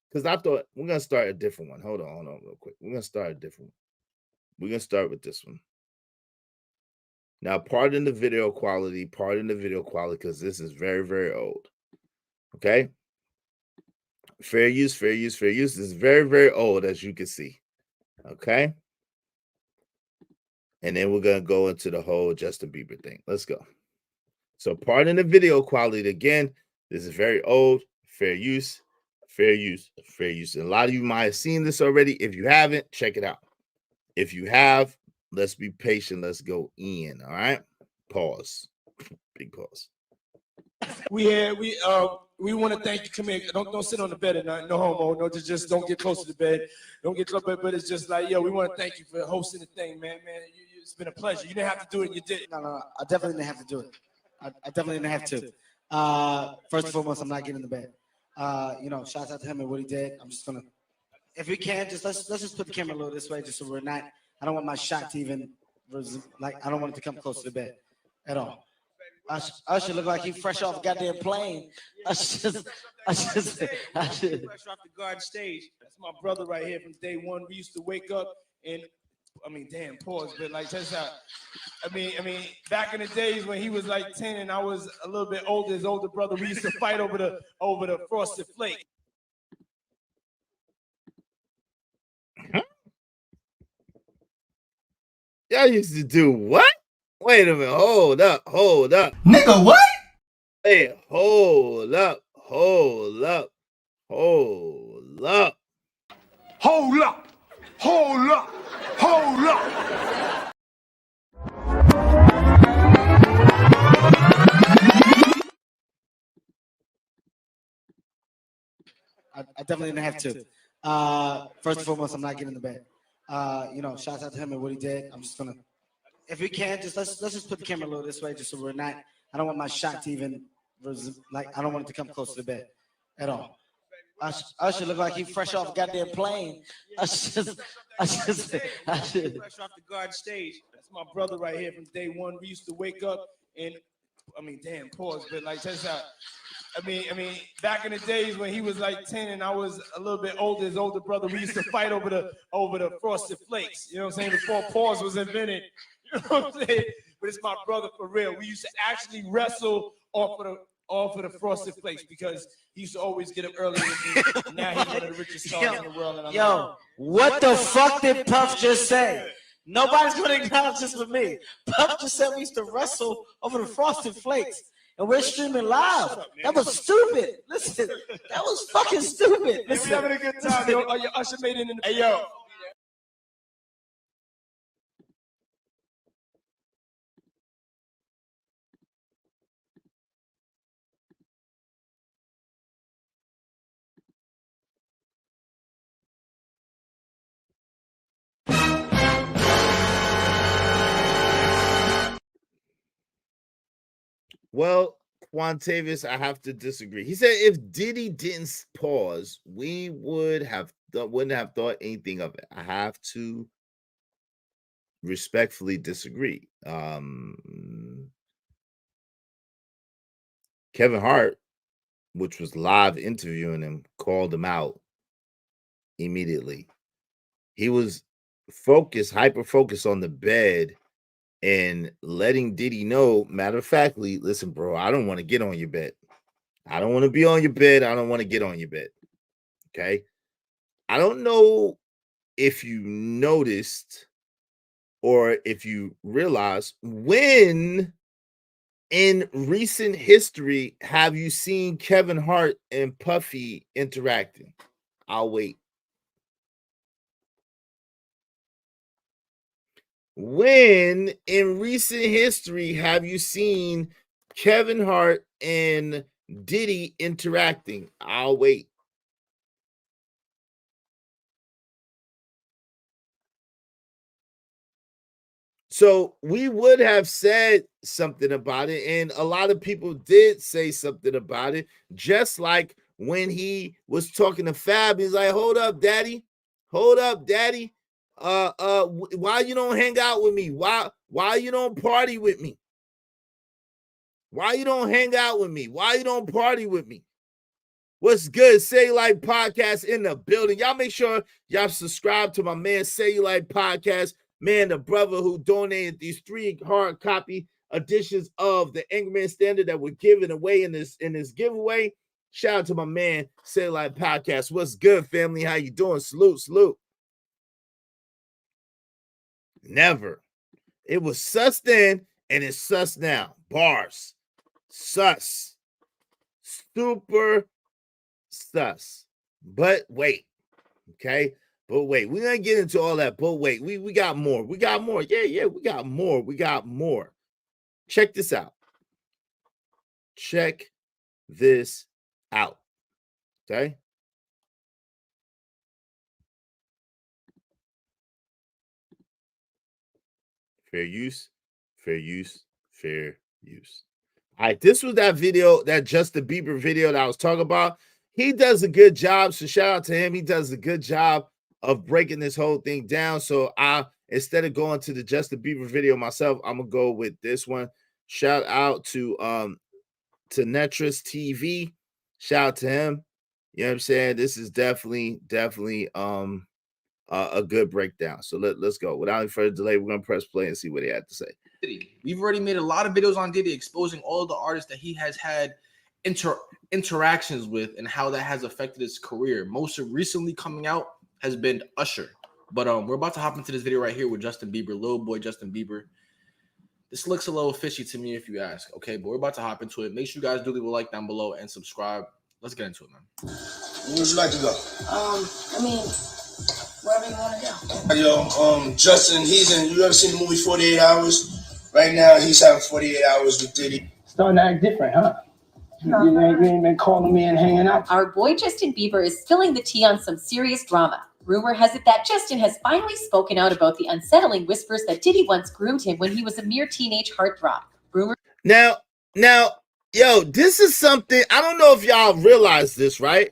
because I thought we're gonna start a different one. Hold on, real quick. We're gonna start a different one. We're gonna start with this one. Now, pardon the video quality, because this is very, very old. Okay. Fair use, fair use, fair use. This is very, very old, as you can see. Okay. And then we're going to go into the whole Justin Bieber thing. Let's go. So, pardon the video quality again. This is very old. Fair use, fair use, fair use. And a lot of you might have seen this already. If you haven't, check it out. If you have, let's be patient. Let's go in. All right. Pause. Big pause. We want to thank you. Come here. Don't sit on the bed at night. No homo. No, just don't get close to the bed. Don't get close. But it's just like, yo, we want to thank you for hosting the thing, man. It's been a pleasure. You didn't have to do it. And you did it. No. I definitely didn't have to do it. I definitely didn't have to. First and foremost, I'm not getting in the bed. Shouts out to him and what he did. I'm just gonna, if we can, let's just put the camera a little this way, just so we're not. I don't want my shot to even I don't want it to come close to the bed at all. Usher look like he fresh off a goddamn plane. Usher fresh off the Garden stage. That's my brother right here from day one. We used to wake up and pause, but like that's how. Back in the days when he was like 10 and I was a little bit older, his older brother, we used to fight over the frosted flake. Y'all used to do what? Wait a minute. Hold up. Nigga, what? Hey, hold up. I definitely didn't have to. First and foremost, I'm not getting in the bed. Shouts out to him and what he did. I'm just gonna, if we can, let's just put the camera a little this way, just so we're not. I don't want my shot to even I don't want it to come close to the bed at all. Usher look like he fresh off a goddamn plane. Usher fresh off the Garden stage. That's my brother right here from day one. We used to wake up and pause, but like that's how. Back in the days when he was like 10 and I was a little bit older, his older brother, we used to fight over the frosted flakes. You know what I'm saying? Before pause was invented. You know what I'm saying? But it's my brother for real. We used to actually wrestle off of the frosted flakes because he used to always get up early with me. Now he's one of the richest stars in the world. And what the fuck did Puff just say? Nobody's going to acknowledge this with me. Puff just said we used to wrestle over the frosted flakes. And we're streaming live. That was stupid. Listen, that was fucking stupid. Listen. We're having a good time. Yo, Usher made it in the... Hey, yo. Well, Quantavius, I have to disagree. He said if Diddy didn't pause, we wouldn't have thought anything of it. I have to respectfully disagree. Kevin Hart, which was live interviewing him, called him out immediately. He was hyper focused on the bed and letting Diddy know, matter of factly, listen, bro, I don't want to get on your bed. I don't want to be on your bed. I don't want to get on your bed. Okay. I don't know if you noticed or if you realize, when in recent history have you seen Kevin Hart and Puffy interacting? I'll wait. When in recent history have you seen Kevin Hart and Diddy interacting? I'll wait. So we would have said something about it, and a lot of people did say something about it, just like when he was talking to Fab. He's like, hold up, daddy. Hold up, daddy. Why you don't hang out with me? Why you don't party with me? Why you don't hang out with me? Why you don't party with me? What's good? Say You Like Podcast in the building. Y'all make sure y'all subscribe to my man Say You Like Podcast. Man, the brother who donated these 3 hard copy editions of the Angry Man Standard that we're giving away in this giveaway. Shout out to my man Say You Like Podcast. What's good, family? How you doing? Salute, salute. Never. It was sus then, and it's sus now. Bars. Sus. Super sus. But wait. Okay. But wait, we're gonna get into all that. But wait, we got more. We got more. Yeah, we got more. We got more. Check this out. Check this out. Okay. Fair use, fair use, fair use. All right, this was that video, that Justin Bieber video that I was talking about. He does a good job, so shout out to him. He does a good job of breaking this whole thing down. So instead of going to the Justin Bieber video myself, I'm gonna go with this one. Shout out to Netris TV. Shout out to him. You know what I'm saying? This is definitely a good breakdown. So let's go. Without any further delay, we're gonna press play and see what he had to say. Diddy. We've already made a lot of videos on Diddy exposing all the artists that he has had interactions with and how that has affected his career. Most recently coming out has been Usher. But we're about to hop into this video right here with Justin Bieber, little boy Justin Bieber. This looks a little fishy to me if you ask, okay? But we're about to hop into it. Make sure you guys do leave a like down below and subscribe. Let's get into it, man. Where would you like to go? I mean, wherever you want to go. Yo, Justin, you ever seen the movie 48 Hours? Right now, he's having 48 hours with Diddy. Starting to act different, huh? You ain't been calling me and hanging out. Our boy Justin Bieber is spilling the tea on some serious drama. Rumor has it that Justin has finally spoken out about the unsettling whispers that Diddy once groomed him when he was a mere teenage heartthrob. Now, yo, this is something, I don't know if y'all realize this, right?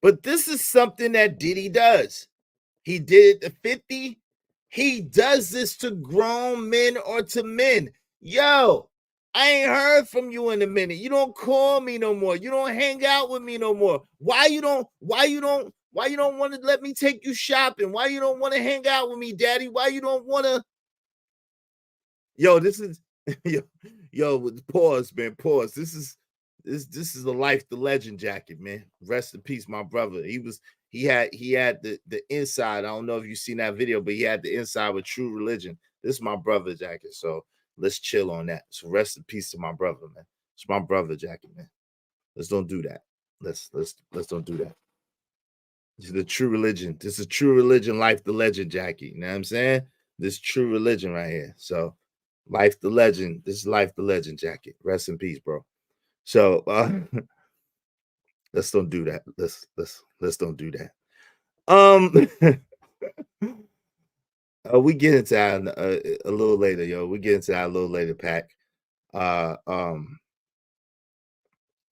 But this is something that Diddy does. He did it to 50. He does this to grown men or to men. Yo, I ain't heard from you in a minute. You don't call me no more. You don't hang out with me no more. Why you don't want to let me take you shopping? Why you don't want to hang out with me, daddy? Why you don't want to? Yo, this is yo, pause, man. Pause. This is a Life the Legend jacket, man. Rest in peace, my brother. He had the inside. I don't know if you've seen that video, but he had the inside with True Religion. This is my brother jacket. So let's chill on that. So rest in peace to my brother, man. It's my brother jacket, man. Let's don't do that. Let's don't do that. This is the True Religion. This is True Religion, Life the Legend jacket. You know what I'm saying? This True Religion right here. So Life the Legend. This is Life the Legend jacket. Rest in peace, bro. So let's don't do that. Let's don't do that. We get into that a little later, yo. We get into that a little later, Pack.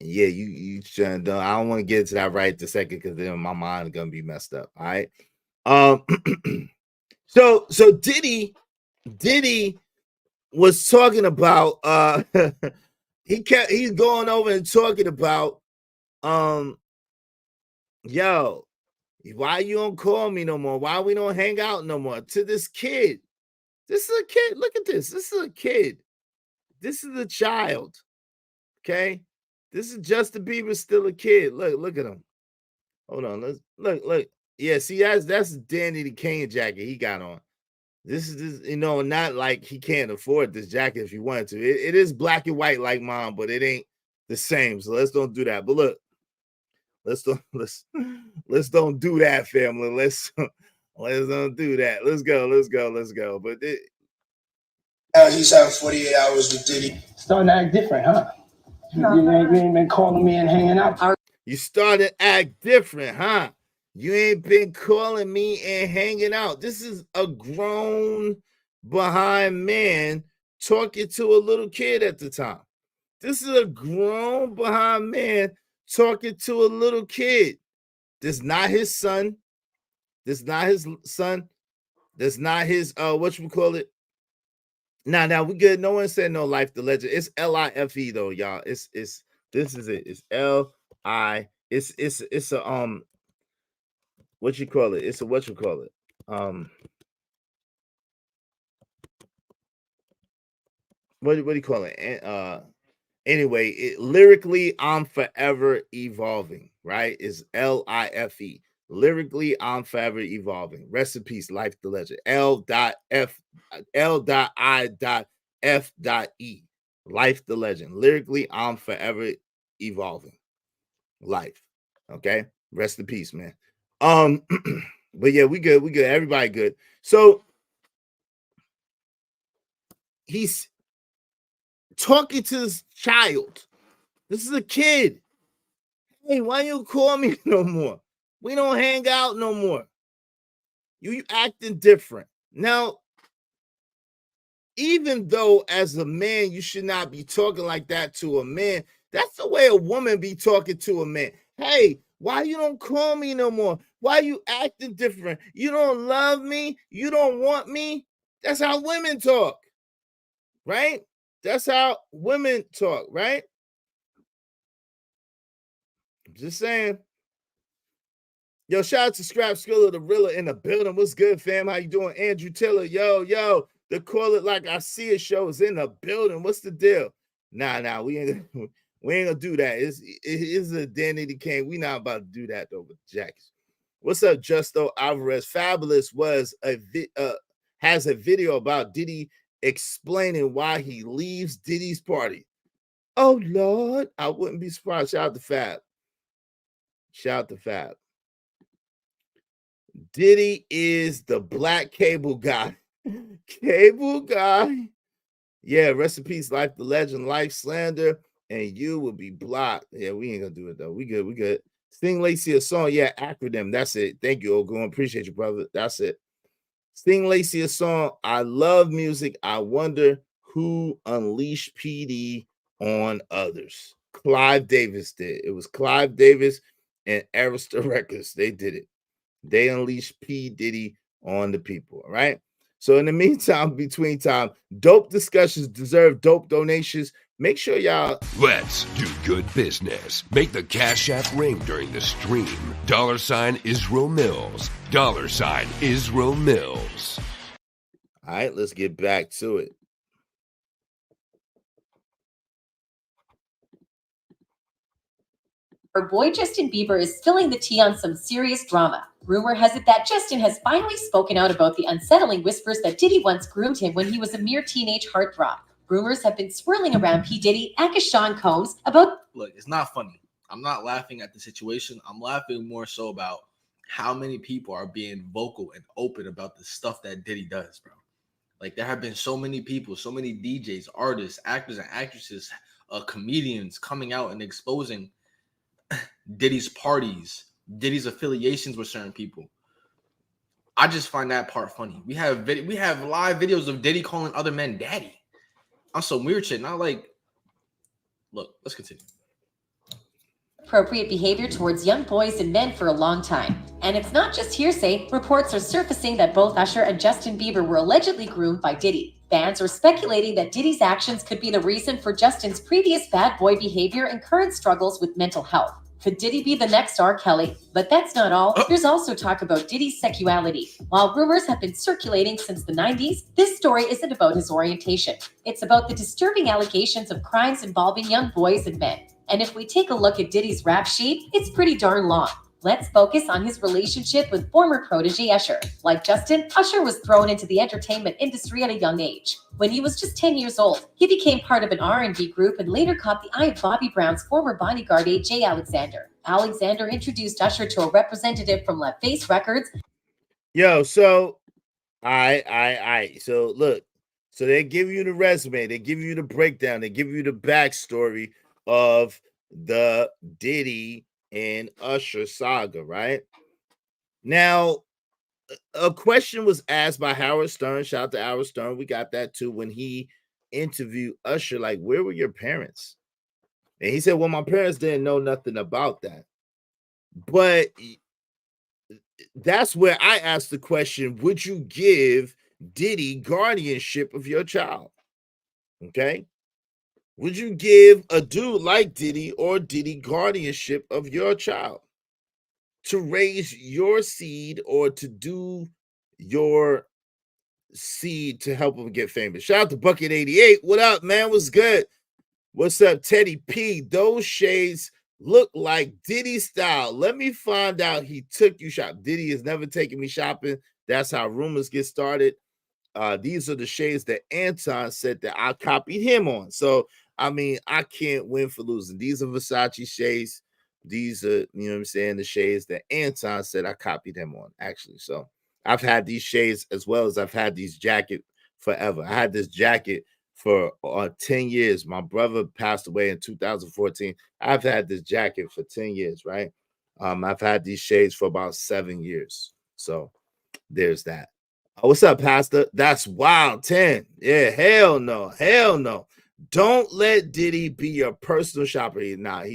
Yeah, you shouldn't. I don't want to get to that right this second because then my mind is gonna be messed up. All right. So Diddy was talking about he's going over and talking about yo, why you don't call me no more? Why we don't hang out no more? To this kid. This is a kid. Look at this. This is a kid. This is a child. Okay. This is Justin Bieber still a kid. Look at him. Hold on. Let's look. Yeah, see, that's Danny the Kane jacket he got on. This is not like he can't afford this jacket if he wanted to. It is black and white like mine, but it ain't the same. So let's don't do that. But look, let's don't do that, family. Let's don't do that. Let's go. But he's having 48 hours with Diddy. Starting to act different, huh? You ain't been calling me and hanging out. You started to act different, huh? You ain't been calling me and hanging out. This is a grown behind man talking to a little kid at the time. This is a grown behind man talking to a little kid. This not his son. This not his son. That's not his whatchamacallit. Now we good. No one said no Life the Legend. It's L-I-F-E though, y'all. It's this is it. It's L-I. It's a what you call it? It's a what you call it? What do you call it? Anyway, lyrically, I'm forever evolving, right? Is L-I-F-E. Lyrically, I'm forever evolving. Rest in peace, Life the Legend. L.I.F.E. Life the Legend. Lyrically, I'm forever evolving. Life. Okay. Rest in peace, man. But yeah, we good. Everybody good. So he's talking to this child. This is a kid. Hey, why you call me no more? We don't hang out no more. You acting different. Now, even though as a man, you should not be talking like that to a man, that's the way a woman be talking to a man. Hey, why you don't call me no more? Why you acting different? You don't love me? You don't want me? That's how women talk, right? That's how women talk, right? Just saying. Yo, shout out to Scrap Skrilla, the Rilla in the building. What's good, fam? How you doing? Andrew Taylor, yo. The Call It Like I See It show is in the building. What's the deal? Nah, we ain't gonna do that. It is a Danny Kane. We not about to do that though with Jacks. What's up, Justo Alvarez? Fabulous has a video about Diddy explaining why he leaves Diddy's party. Oh Lord, I wouldn't be surprised. Shout out to Fab. Diddy is the black cable guy. Yeah, rest in peace, Life the Legend, Life Slander, and you will be blocked. Yeah, we ain't gonna do it though. We good. Sting Lacey a song. Yeah, acronym. That's it. Thank you, Ogun. Appreciate you, brother. That's it. Sting Lacey a song. I love music. I wonder who unleashed PD on others. Clive Davis did. It was Clive Davis and Arista Records. They did it. They unleashed P. Diddy on the people. All right. So in the meantime, between time, dope discussions deserve dope donations. Make sure y'all. Let's do good business. Make the Cash App ring during the stream. $ Israel Mills. $ Israel Mills. All right, let's get back to it. Our boy Justin Bieber is spilling the tea on some serious drama. Rumor has it that Justin has finally spoken out about the unsettling whispers that Diddy once groomed him when he was a mere teenage heartthrob. Rumors have been swirling around P. Diddy and Sean Combs about... Look, it's not funny. I'm not laughing at the situation. I'm laughing more so about how many people are being vocal and open about the stuff that Diddy does, bro. Like, there have been so many people, so many DJs, artists, actors, and actresses, comedians coming out and exposing Diddy's parties, Diddy's affiliations with certain people. I just find that part funny. We have live videos of Diddy calling other men daddy on some weird shit. Not like, look, let's continue. Appropriate behavior towards young boys and men for a long time. And it's not just hearsay, reports are surfacing that both Usher and Justin Bieber were allegedly groomed by Diddy. Fans are speculating that Diddy's actions could be the reason for Justin's previous bad boy behavior and current struggles with mental health. Could Diddy be the next R. Kelly? But that's not all. There's also talk about Diddy's sexuality. While rumors have been circulating since the 90s, this story isn't about his orientation. It's about the disturbing allegations of crimes involving young boys and men. And if we take a look at Diddy's rap sheet, it's pretty darn long. Let's focus on his relationship with former protege Usher. Like Justin, Usher was thrown into the entertainment industry at a young age. When he was just 10 years old, he became part of an R&B group and later caught the eye of Bobby Brown's former bodyguard A.J. Alexander. Alexander introduced Usher to a representative from LaFace Records. Yo, so, so look, so they give you the resume, they give you the breakdown, they give you the backstory of the Diddy and Usher saga, right? Now, a question was asked by Howard Stern. Shout out to Howard Stern. We got that too when he interviewed Usher, like, where were your parents? And he said, well, my parents didn't know nothing about that. But that's where I asked the question, would you give Diddy guardianship of your child? Okay. Would you give a dude like Diddy or Diddy guardianship of your child to raise your seed or to do your seed to help him get famous? Shout out to Bucket 88. What up, man? What's good? What's up, Teddy P? Those shades look like Diddy style. Let me find out he took you shopping. Diddy has never taken me shopping. That's how rumors get started. These are the shades that Anton said that I copied him on. So, I mean, I can't win for losing. These are Versace shades. These are, you know what I'm saying, the shades that Anton said I copied him on, actually. So, I've had these shades as well as I've had these jacket forever. I had this jacket for 10 years. My brother passed away in 2014. I've had this jacket for 10 years, right? I've had these shades for about 7 years. So, there's that. What's up, Pastor? That's wild. 10. Yeah, hell no. Hell no. Don't let Diddy be your personal shopper. He's not.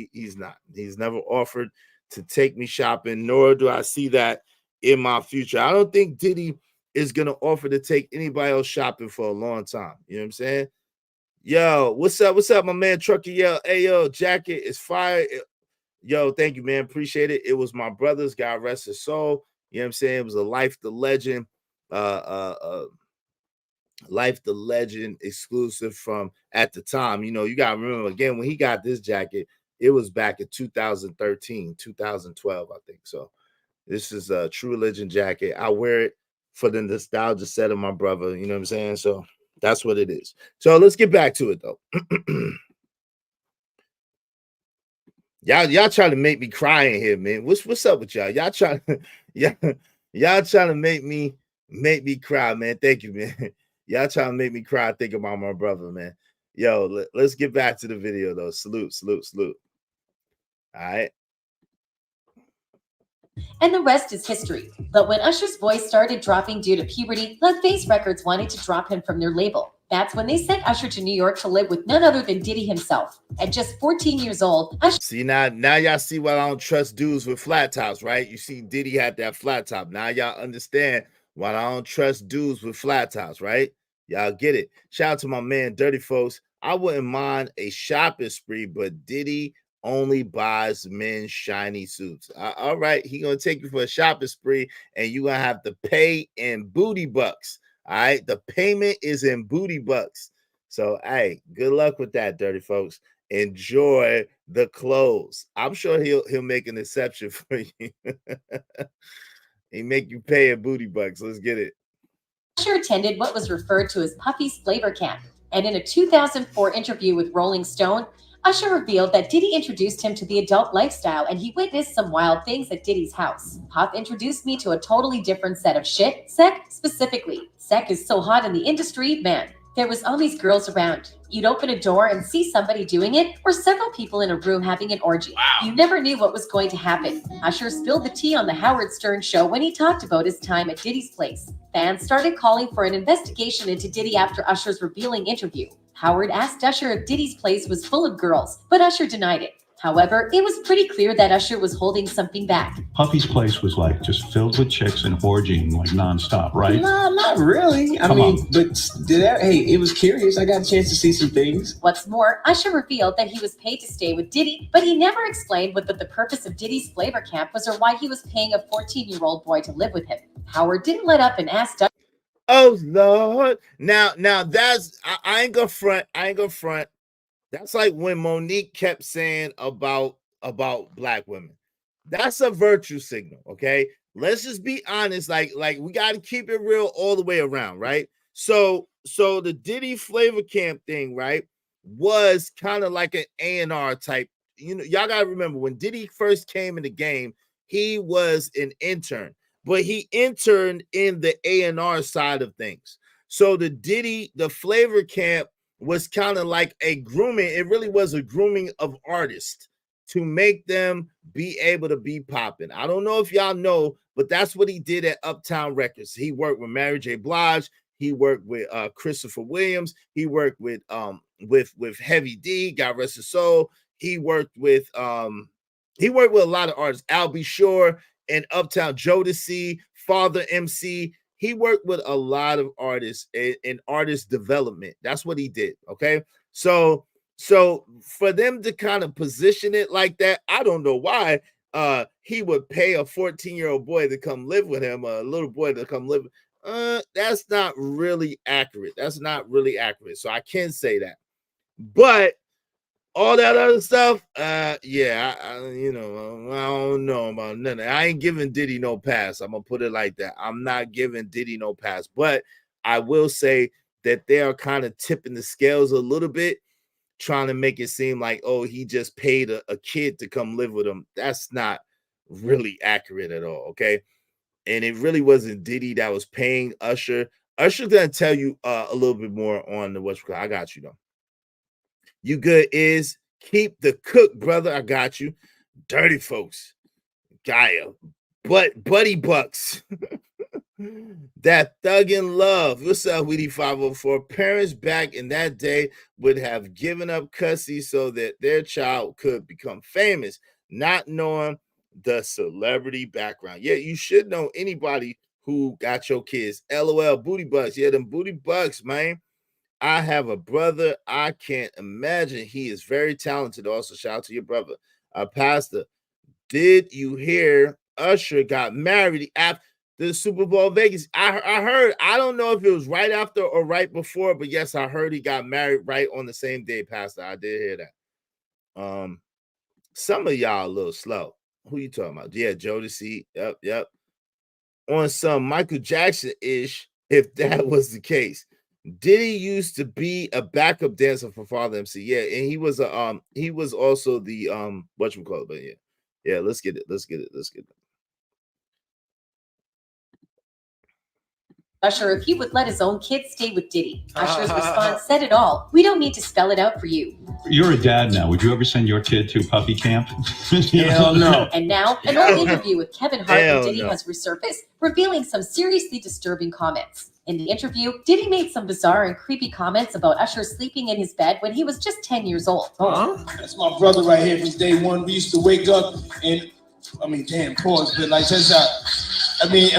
He's never offered to take me shopping, nor do I see that in my future. I don't think Diddy is going to offer to take anybody else shopping for a long time. You know what I'm saying? Yo, what's up? What's up, my man? Trucker, yo, hey, yo, jacket is fire. Yo, thank you, man. Appreciate it. It was my brother's. God rest his soul. You know what I'm saying? It was a Life the Legend. Life the Legend exclusive from at the time. You know, you gotta remember again when he got this jacket, it was back in 2013, 2012, I think. So this is a True Religion jacket. I wear it for the nostalgia set of my brother, you know what I'm saying? So that's what it is. So let's get back to it though. Y'all trying to make me cry in here, man. What's up with y'all? Y'all trying to make me cry, man. Thank you, man. Y'all trying to make me cry. Think about my brother, man. Yo, let's get back to the video though. Salute. All right. And the rest is history. But when Usher's voice started dropping due to puberty, LaFace Records wanted to drop him from their label. That's when they sent Usher to New York to live with none other than Diddy himself. At just 14 years old, Usher... See, now y'all see why I don't trust dudes with flat tops, right? You see Diddy had that flat top. Now y'all understand why I don't trust dudes with flat tops, right? Y'all get it. Shout out to my man, Dirty Folks. I wouldn't mind a shopping spree, but Diddy only buys men's shiny suits. All right, he gonna take you for a shopping spree, and you gonna have to pay in booty bucks. All right, the payment is in booty bucks. So, hey, good luck with that, Dirty Folks. Enjoy the clothes. I'm sure he'll make an exception for you. He make you pay in booty bucks. Let's get it. Usher attended what was referred to as Puffy's Flavor Camp, and in a 2004 interview with Rolling Stone, Usher revealed that Diddy introduced him to the adult lifestyle and he witnessed some wild things at Diddy's house. Puff introduced me to a totally different set of shit. Sec, specifically. Sec is so hot in the industry, man. There was all these girls around. You'd open a door and see somebody doing it, or several people in a room having an orgy. You never knew what was going to happen. Usher spilled the tea on the Howard Stern show when he talked about his time at Diddy's place. Fans started calling for an investigation into Diddy after Usher's revealing interview. Howard asked Usher if Diddy's place was full of girls, but Usher denied it. However, it was pretty clear that Usher was holding something back. Puffy's place was like just filled with chicks and orgying like nonstop, right? No, not really. I mean, but hey, it was curious. I got a chance to see some things. What's more, Usher revealed that he was paid to stay with Diddy, but he never explained what the purpose of Diddy's flavor camp was or why he was paying a 14-year-old boy to live with him. Howard didn't let up and asked Usher. Oh Lord. Now that's I ain't gonna front. That's like when Monique kept saying about black women. That's a virtue signal, okay? Let's just be honest. Like we got to keep it real all the way around, right? So the Diddy flavor camp thing, right, was kind of like an A&R type. You know, y'all got to remember when Diddy first came in the game, he was an intern, but he interned in the A&R side of things. So the flavor camp was kind of like a grooming. It really was a grooming of artists to make them be able to be popping. I don't know if y'all know, but that's what he did at Uptown Records. He worked with Mary J. Blige. He worked with Christopher Williams. He worked with Heavy D, God rest his soul. He worked with a lot of artists. Al B. Shore and Uptown Jodeci, Father MC. He worked with a lot of artists in artist development. That's what he did. Okay. So for them to kind of position it like that, I don't know why he would pay a 14-year-old boy to come live with him, a little boy to come live. That's not really accurate. So I can't say that. But all that other stuff, I don't know about none of that. I ain't giving Diddy no pass. I'm gonna put it like that. I'm not giving Diddy no pass, but I will say that they are kind of tipping the scales a little bit, trying to make it seem like, oh, he just paid a kid to come live with him. That's not really accurate at all, okay? And it really wasn't Diddy that was paying Usher. Usher's gonna tell you a little bit more on the what's called. I got you though. You good is keep the cook, brother. I got you. Dirty folks. Gaia. Buddy Bucks. That thuggin' love. What's up, Weedy 504? Parents back in that day would have given up custody so that their child could become famous, not knowing the celebrity background. Yeah, you should know anybody who got your kids. LOL, Booty Bucks. Yeah, them Booty Bucks, man. I have a brother. I can't imagine. He is very talented. Also, shout out to your brother. Pastor, did you hear Usher got married after the Super Bowl Vegas? I heard. I don't know if it was right after or right before, but yes, I heard he got married right on the same day, Pastor. I did hear that. Some of y'all a little slow. Who you talking about? Yeah, Jodeci. Yep. On some Michael Jackson-ish, if that was the case. Diddy used to be a backup dancer for Father MC. Yeah, and he was also the whatchamacallit, but yeah, let's get it. Usher if he would let his own kids stay with Diddy. Usher's response said it all. We don't need to spell it out for you. You're a dad now. Would you ever send your kid to puppy camp? Hell no. And now, an old interview with Kevin Hart and Diddy has resurfaced, revealing some seriously disturbing comments. In the interview, Diddy made some bizarre and creepy comments about Usher sleeping in his bed when he was just 10 years old. That's my brother right here from day one. We used to wake up and, pause, but like, check this out. I mean,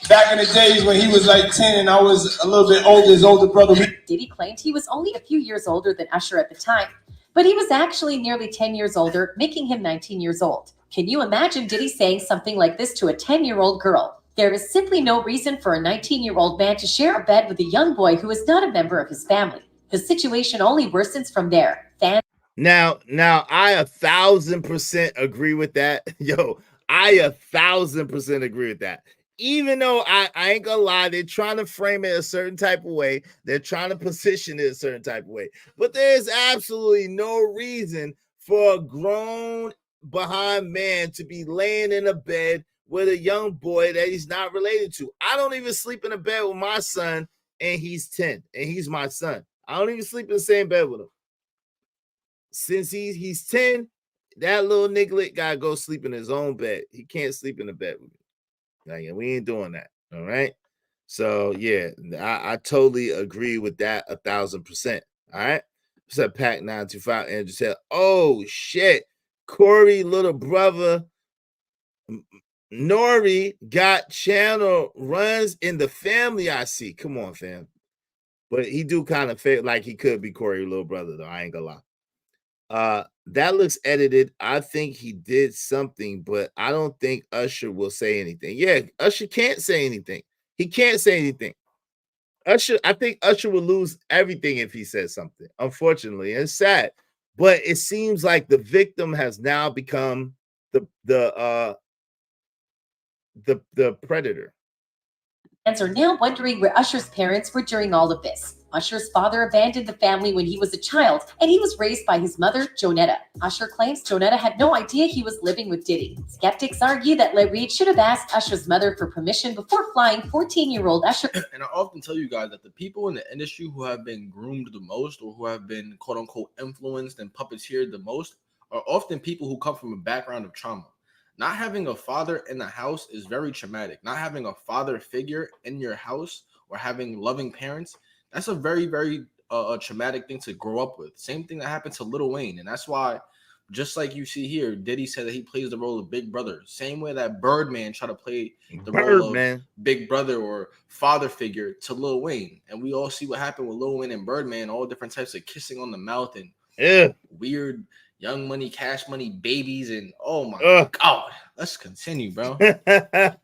back in the days when he was like 10 and I was a little bit older, his older brother. Diddy claimed he was only a few years older than Usher at the time, but he was actually nearly 10 years older, making him 19 years old. Can you imagine Diddy saying something like this to a 10-year-old girl? There is simply no reason for a 19-year-old man to share a bed with a young boy who is not a member of his family. The situation only worsens from there. Now, I 1,000% agree with that. Yo, I 1,000% agree with that. Even though I ain't gonna lie, they're trying to frame it a certain type of way. They're trying to position it a certain type of way. But there's absolutely no reason for a grown behind man to be laying in a bed with a young boy that he's not related to. I don't even sleep in a bed with my son, and he's 10, and he's my son. I don't even sleep in the same bed with him. Since he's 10, that little niglet gotta go sleep in his own bed. He can't sleep in the bed with me. Like, we ain't doing that. All right. So yeah, I totally agree with that 1,000%. All right. What's up, Pack 925? Andrew said, oh shit. Corey, little brother, Nori got channel runs in the family. I see. Come on, fam. But he do kind of feel like he could be Corey, little brother, though. I ain't gonna lie. That looks edited. I think he did something, but I don't think Usher will say anything. Yeah, Usher can't say anything. He can't say anything. I think Usher will lose everything if he says something, unfortunately. And it's sad. But it seems like the victim has now become the predator. Fans are now wondering where Usher's parents were during all of this. Usher's father abandoned the family when he was a child, and he was raised by his mother, Jonetta. Usher claims Jonetta had no idea he was living with Diddy. Skeptics argue that Le Reed should have asked Usher's mother for permission before flying 14-year-old Usher. And I often tell you guys that the people in the industry who have been groomed the most, or who have been quote-unquote influenced and puppeteered the most, are often people who come from a background of trauma. Not having a father in the house is very traumatic. Not having a father figure in your house or having loving parents, that's a very, very traumatic thing to grow up with. Same thing that happened to Lil Wayne. And that's why, just like you see here, Diddy said that he plays the role of Big Brother. Same way that Birdman tried to play the role of Big Brother or father figure to Lil Wayne. And we all see what happened with Lil Wayne and Birdman, all different types of kissing on the mouth and weird Young Money, Cash Money, babies, and oh my God. Let's continue, bro. To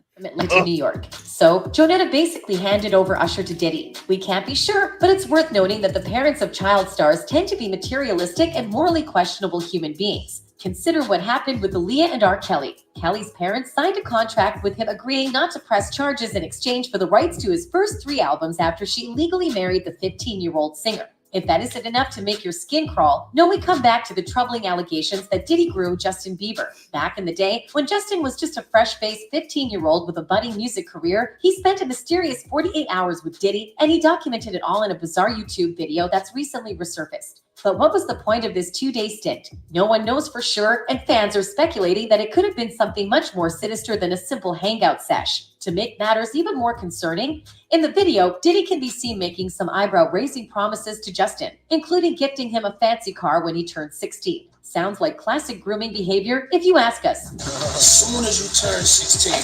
New York. So Jonetta basically handed over Usher to Diddy. We can't be sure, but it's worth noting that the parents of child stars tend to be materialistic and morally questionable human beings. Consider what happened with Aaliyah and R. Kelly. Kelly's parents signed a contract with him agreeing not to press charges in exchange for the rights to his first 3 albums after she legally married the 15-year-old singer. If that isn't enough to make your skin crawl, no, we come back to the troubling allegations that Diddy groomed Justin Bieber. Back in the day, when Justin was just a fresh-faced 15-year-old with a budding music career, he spent a mysterious 48 hours with Diddy, and he documented it all in a bizarre YouTube video that's recently resurfaced. But what was the point of this 2-day stint? No one knows for sure, and fans are speculating that it could have been something much more sinister than a simple hangout sesh. To make matters even more concerning, in the video, Diddy can be seen making some eyebrow-raising promises to Justin, including gifting him a fancy car when he turned 16. Sounds like classic grooming behavior, if you ask us. As soon as you turn 16, you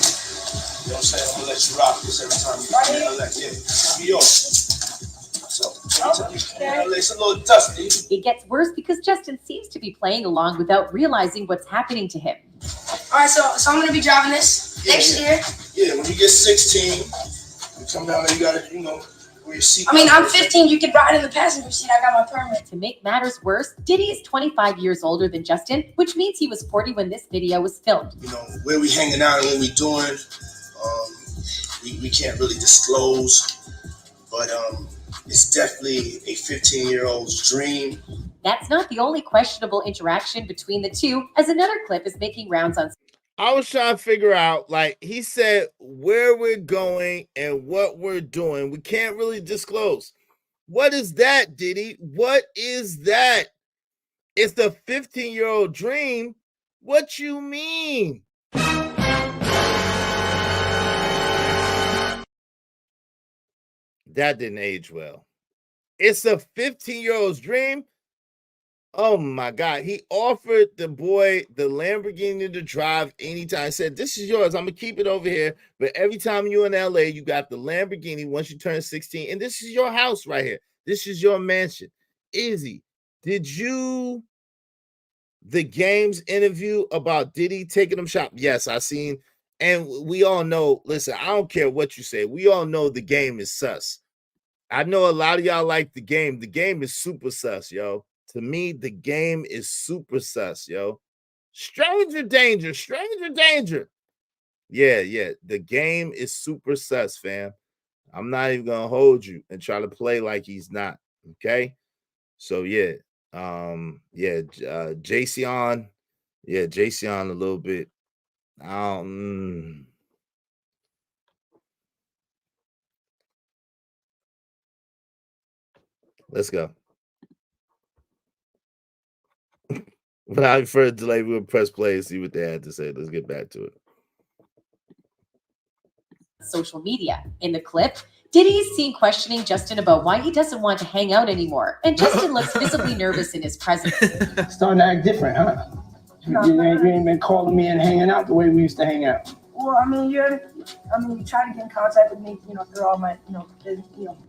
know what I'm saying? I'm gonna let you rock this every time you it's a little dusty. It gets worse because Justin seems to be playing along without realizing what's happening to him. All right, so I'm gonna be driving this next year. Yeah, when you get 16, you come down there, you gotta, wear your seat. I mean, I'm 15. You can ride in the passenger seat. I got my permit. To make matters worse, Diddy is 25 years older than Justin, which means he was 40 when this video was filmed. Where we hanging out and what we doing, we can't really disclose, but it's definitely a 15-year-old's dream. That's not the only questionable interaction between the two, as another clip is making rounds on. I was trying to figure out, like he said, where we're going and what we're doing. We can't really disclose. What is that, Diddy? What is that? It's the 15-year-old dream. What you mean? That didn't age well. It's a 15-year-old's dream. Oh my God. He offered the boy the Lamborghini to drive anytime. He said, this is yours. I'm going to keep it over here. But every time you're in LA, you got the Lamborghini once you turn 16. And this is your house right here. This is your mansion. Izzy, did you the Game's interview about Diddy taking him shop? Yes, I seen. And we all know, listen, I don't care what you say. We all know the Game is sus. I know a lot of y'all like the Game. The Game is super sus, yo. To me, the Game is super sus, yo. Stranger danger, stranger danger. Yeah. The Game is super sus, fam. I'm not even gonna hold you and try to play like he's not. Okay. So yeah. Jayceon. Yeah, Jayceon a little bit. Let's go. Without further delay, we'll press play and see what they had to say. Let's get back to it. Social media. In the clip, Diddy is seen questioning Justin about why he doesn't want to hang out anymore, and Justin looks visibly nervous in his presence. Starting to act different, huh? You ain't been calling me and hanging out the way we used to hang out. Well, I mean, you try to get in contact with me, through all my,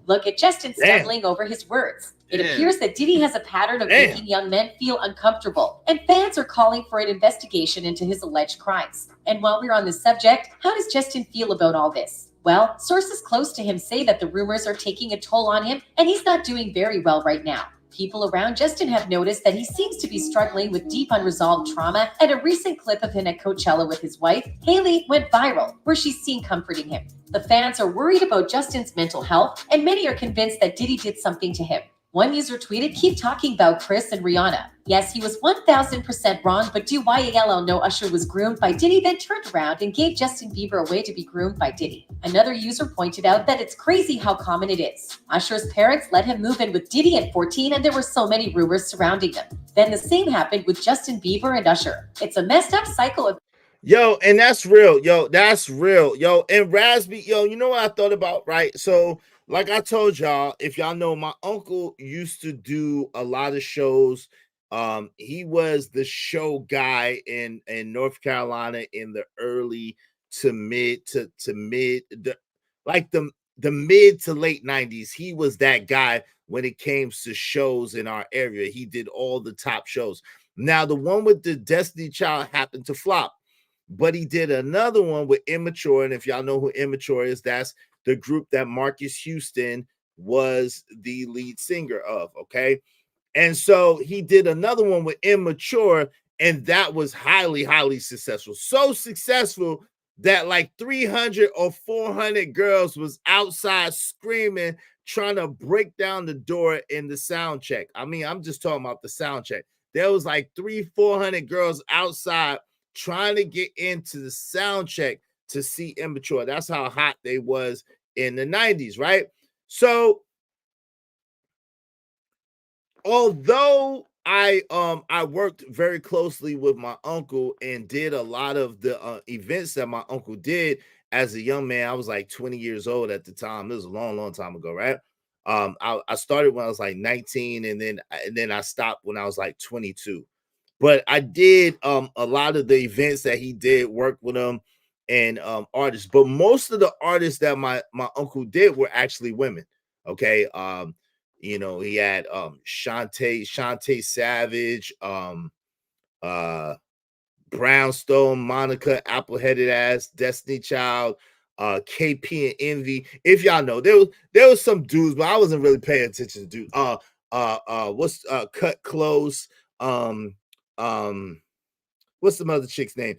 Look at Justin stumbling over his words. It appears that Diddy has a pattern of making young men feel uncomfortable, and fans are calling for an investigation into his alleged crimes. And while we're on this subject, how does Justin feel about all this? Well, sources close to him say that the rumors are taking a toll on him, and he's not doing very well right now. People around Justin have noticed that he seems to be struggling with deep unresolved trauma, and a recent clip of him at Coachella with his wife, Haley, went viral, where she's seen comforting him. The fans are worried about Justin's mental health, and many are convinced that Diddy did something to him. One user tweeted, "Keep talking about Chris and Rihanna. Yes, he was 1000% wrong, but do YALL know Usher was groomed by Diddy, then turned around and gave Justin Bieber a way to be groomed by Diddy?" Another user pointed out that it's crazy how common it is. Usher's parents let him move in with Diddy at 14, and there were so many rumors surrounding them. Then the same happened with Justin Bieber and Usher. It's a messed up cycle of Yo, and that's real. Yo, that's real. Yo, and Raspy, yo, you know what I thought about, right? So, like I told y'all, if y'all know, my uncle used to do a lot of shows. He was the show guy in North Carolina in the early to mid the mid to late 90s. He was that guy when it came to shows in our area. He did all the top shows. Now, the one with the Destiny Child happened to flop, but he did another one with Immature. And if y'all know who Immature is, that's the group that Marcus Houston was the lead singer of. Okay. And so he did another one with Immature, and that was highly, highly successful. So successful that like 300 or 400 girls was outside screaming, trying to break down the door in the sound check. I mean, I'm just talking about the sound check. There was like 300-400 girls outside trying to get into the sound check to see Immature. That's how hot they was in the 90s, right? So although I worked very closely with my uncle and did a lot of the events that my uncle did as a young man. I was like 20 years old at the time. This was a long, long time ago, right? I started when I was like 19, and then I stopped when I was like 22. But I did a lot of the events that he did, work with him and artists. But most of the artists that my uncle did were actually women. Okay. You know, he had Shantae Savage, Brownstone, Monica, Apple-Headed Ass, Destiny Child, KP and Envy. If y'all know, there was some dudes, but I wasn't really paying attention to dudes. What's Cut Close? What's the mother chick's name?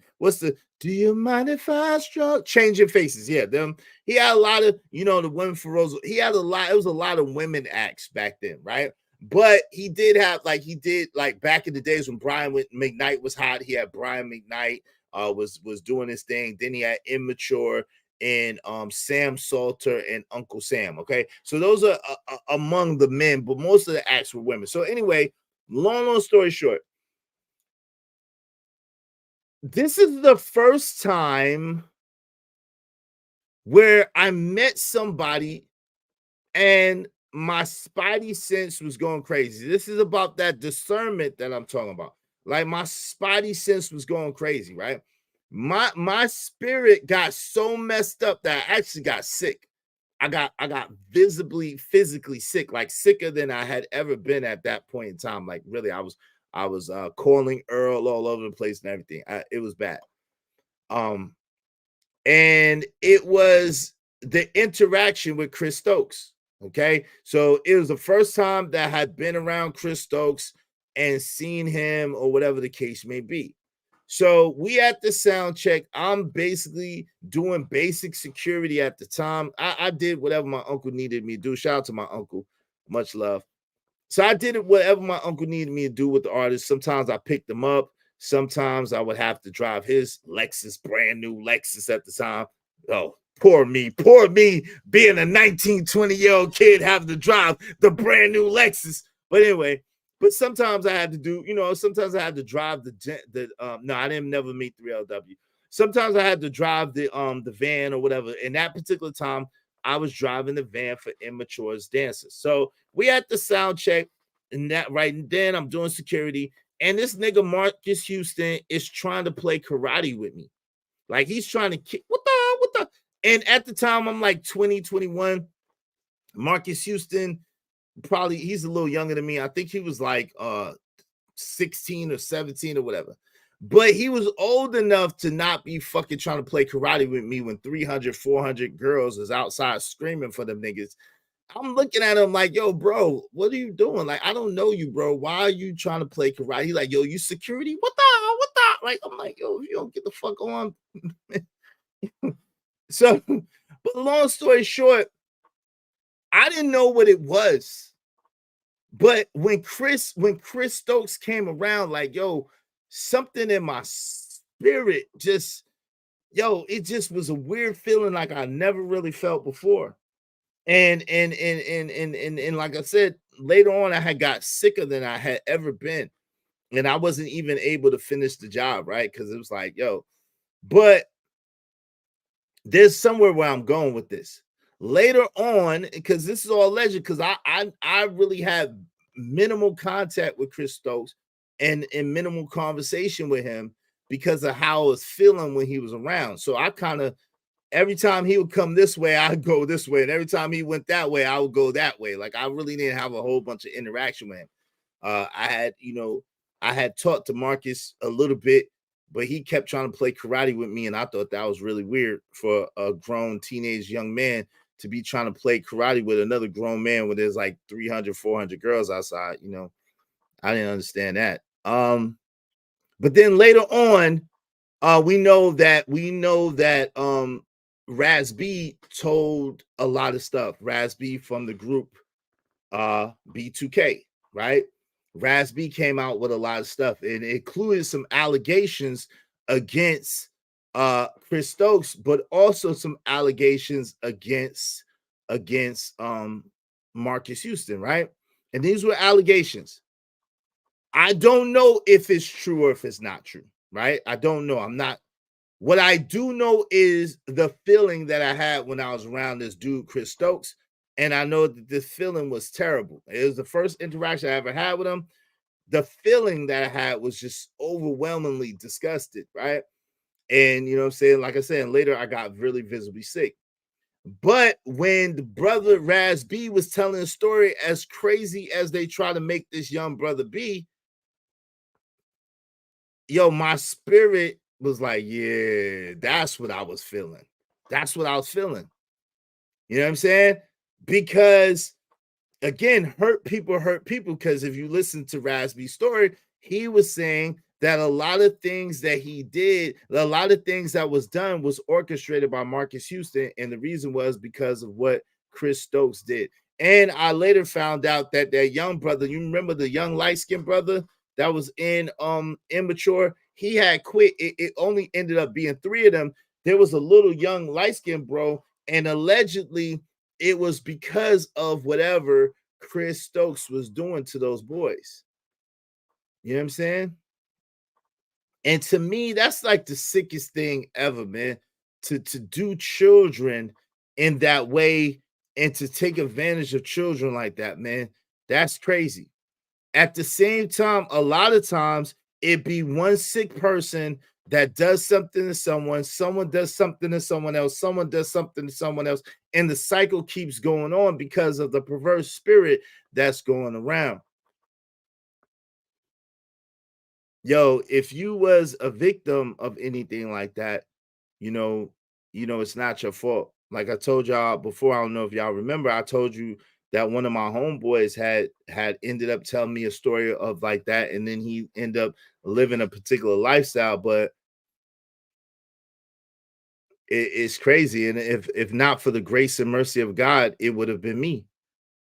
Do you mind if I stroke? Changing Faces. Yeah, them. He had a lot of, the women for Rose. He had a lot. It was a lot of women acts back then, right? But he did back in the days when Brian McKnight was hot. He had Brian McKnight was doing his thing. Then he had Immature and Sam Salter and Uncle Sam. Okay, so those are among the men, but most of the acts were women. So anyway, long story short, this is the first time where I met somebody and my spidey sense was going crazy. This is about that discernment that I'm talking about. Like my spidey sense was going crazy, right? My spirit got so messed up that I actually got sick. I got visibly, physically sick, like sicker than I had ever been at that point in time. Like really, I was calling Earl all over the place and everything. It was bad. And it was the interaction with Chris Stokes. Okay, so it was the first time that I had been around Chris Stokes and seen him or whatever the case may be. So we at the sound check. I'm basically doing basic security at the time. I did whatever my uncle needed me to do. Shout out to my uncle, much love. So I did it whatever my uncle needed me to do with the artist. Sometimes I picked them up. Sometimes I would have to drive his Lexus, brand new Lexus at the time. Oh, poor me being a 19, 20-year-old kid having to drive the brand new Lexus. But anyway, but sometimes I had to do, sometimes I had to drive no, I didn't never meet 3LW. Sometimes I had to drive the van or whatever. In that particular time, I was driving the van for Immature's dancers. So we had the sound check, and that right then I'm doing security, And this nigga Marcus Houston is trying to play karate with me. Like he's trying to kick what the. And at the time, I'm like 20, 21. Marcus Houston, probably he's a little younger than me. I think he was like 16 or 17 or whatever. But he was old enough to not be fucking trying to play karate with me when 300, 400 girls is outside screaming for them niggas. I'm looking at him like, yo, bro, what are you doing? Like, I don't know you, bro. Why are you trying to play karate? He's like, yo, you security? What the? Like, I'm like, yo, if you don't get the fuck on. So, but long story short, I didn't know what it was. But when Chris Stokes came around, like, yo, something in my spirit just, it just was a weird feeling like I never really felt before. And like I said, later on, I had got sicker than I had ever been. And I wasn't even able to finish the job, right? Because it was like, but there's somewhere where I'm going with this. Later on, because this is all alleged, because I really had minimal contact with Chris Stokes and minimal conversation with him because of how I was feeling when he was around. So I kind of, every time he would come this way, I'd go this way. And every time he went that way, I would go that way. Like I really didn't have a whole bunch of interaction with him. I had talked to Marcus a little bit, but he kept trying to play karate with me. And I thought that was really weird for a grown teenage young man to be trying to play karate with another grown man when there's like 300, 400 girls outside. I didn't understand that. But then later on, we know that Raz B told a lot of stuff. Raz B from the group B2K, right? Raz B came out with a lot of stuff, and it included some allegations against Chris Stokes, but also some allegations against Marcus Houston, right? And these were allegations. I don't know if it's true or if it's not true, right? I don't know. What I do know is the feeling that I had when I was around this dude, Chris Stokes. And I know that this feeling was terrible. It was the first interaction I ever had with him. The feeling that I had was just overwhelmingly disgusted, right? And you know what I'm saying? Like I said, later I got really visibly sick. But when the brother Raz B was telling a story, as crazy as they try to make this young brother be, my spirit was like, yeah, that's what I was feeling. That's what I was feeling. You know what I'm saying? Because again, hurt people. Because if you listen to Raz B's story, he was saying that a lot of things that he did, a lot of things that was done was orchestrated by Marcus Houston. And the reason was because of what Chris Stokes did. And I later found out that young brother, you remember the young light-skinned brother that was in Immature? He had quit. It only ended up being 3 of them. There was a little young light-skinned bro, and allegedly it was because of whatever Chris Stokes was doing to those boys. You know what I'm saying? And to me, that's like the sickest thing ever, man. To do children in that way and to take advantage of children like that, man. That's crazy. At the same time, a lot of times it be one sick person that does something to someone does something to someone else, someone does something to someone else, and the cycle keeps going on because of the perverse spirit that's going around. If you was a victim of anything like that, it's not your fault. Like I told y'all before, I don't know if y'all remember, I told you that one of my homeboys had ended up telling me a story of like that, and then he ended up living a particular lifestyle, but it's crazy. And if not for the grace and mercy of God, it would have been me,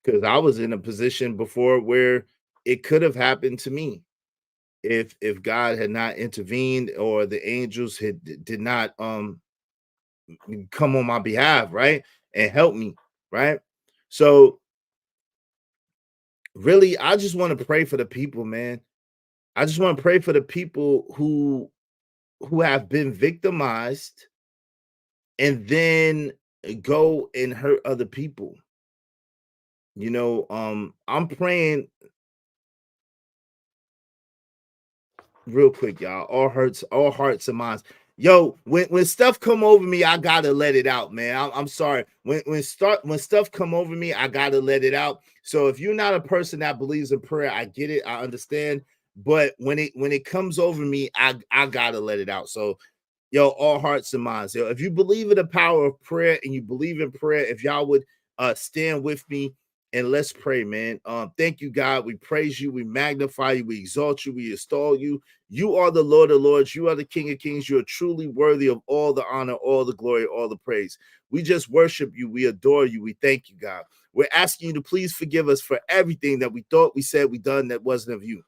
because I was in a position before where it could have happened to me if God had not intervened or the angels did not come on my behalf, right, and help me, right? So really, I just want to pray for the people, man. I just want to pray for the people who have been victimized and then go and hurt other people. I'm praying real quick, y'all. All hearts and minds. Yo, when stuff come over me, I gotta let it out, man. I'm sorry. When stuff come over me, I gotta let it out. So if you're not a person that believes in prayer, I get it, I understand. But when it comes over me, I gotta let it out. So yo, all hearts and minds. Yo, if you believe in the power of prayer and you believe in prayer, if y'all would stand with me and let's pray, man. Thank you, God. We praise you, we magnify you, we exalt you, we extol you. You are the Lord of Lords, you are the King of Kings. You are truly worthy of all the honor, all the glory, all the praise. We just worship you, we adore you, we thank you, God. We're asking you to please forgive us for everything that we thought, we said, we done that wasn't of you.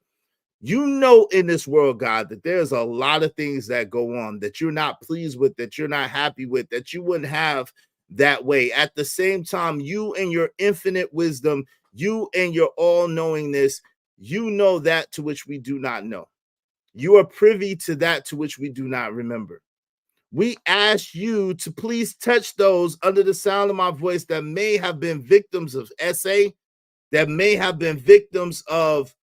You know, in this world, God, that there's a lot of things that go on that you're not pleased with, that you're not happy with, that you wouldn't have that way. At the same time, you and your infinite wisdom, you and your all-knowingness, you know that to which we do not know. You are privy to that to which we do not remember. We ask you to please touch those under the sound of my voice that may have been victims of SA, that may have been victims of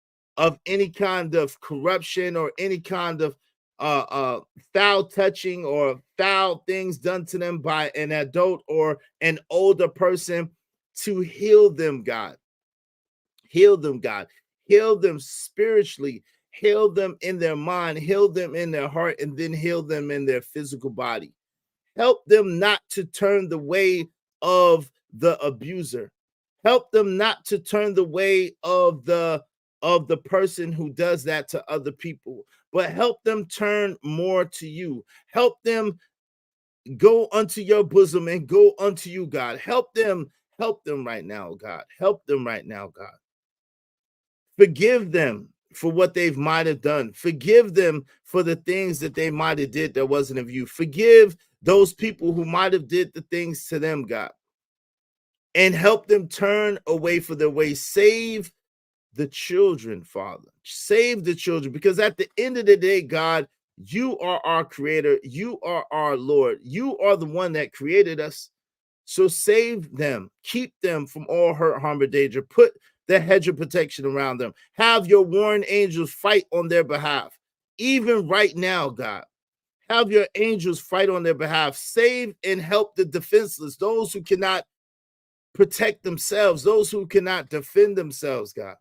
any kind of corruption or any kind of foul touching or foul things done to them by an adult or an older person, to heal them, God. Heal them, God. Heal them spiritually. Heal them in their mind. Heal them in their heart, and then heal them in their physical body. Help them not to turn the way of the abuser. Help them not to turn the way of the person who does that to other people, but help them turn more to you. Help them go unto your bosom and go unto you, God. Help them right now, God. Help them right now, God. Forgive them for what they might have done. Forgive them for the things that they might have did that wasn't of you. Forgive those people who might have did the things to them, God, and help them turn away from their ways. Save the children, Father. Save the children, because at the end of the day, God, you are our creator. You are our Lord. You are the one that created us. So save them. Keep them from all hurt, harm, or danger. Put the hedge of protection around them. Have your warring angels fight on their behalf. Even right now, God, have your angels fight on their behalf. Save and help the defenseless, those who cannot protect themselves, those who cannot defend themselves, God.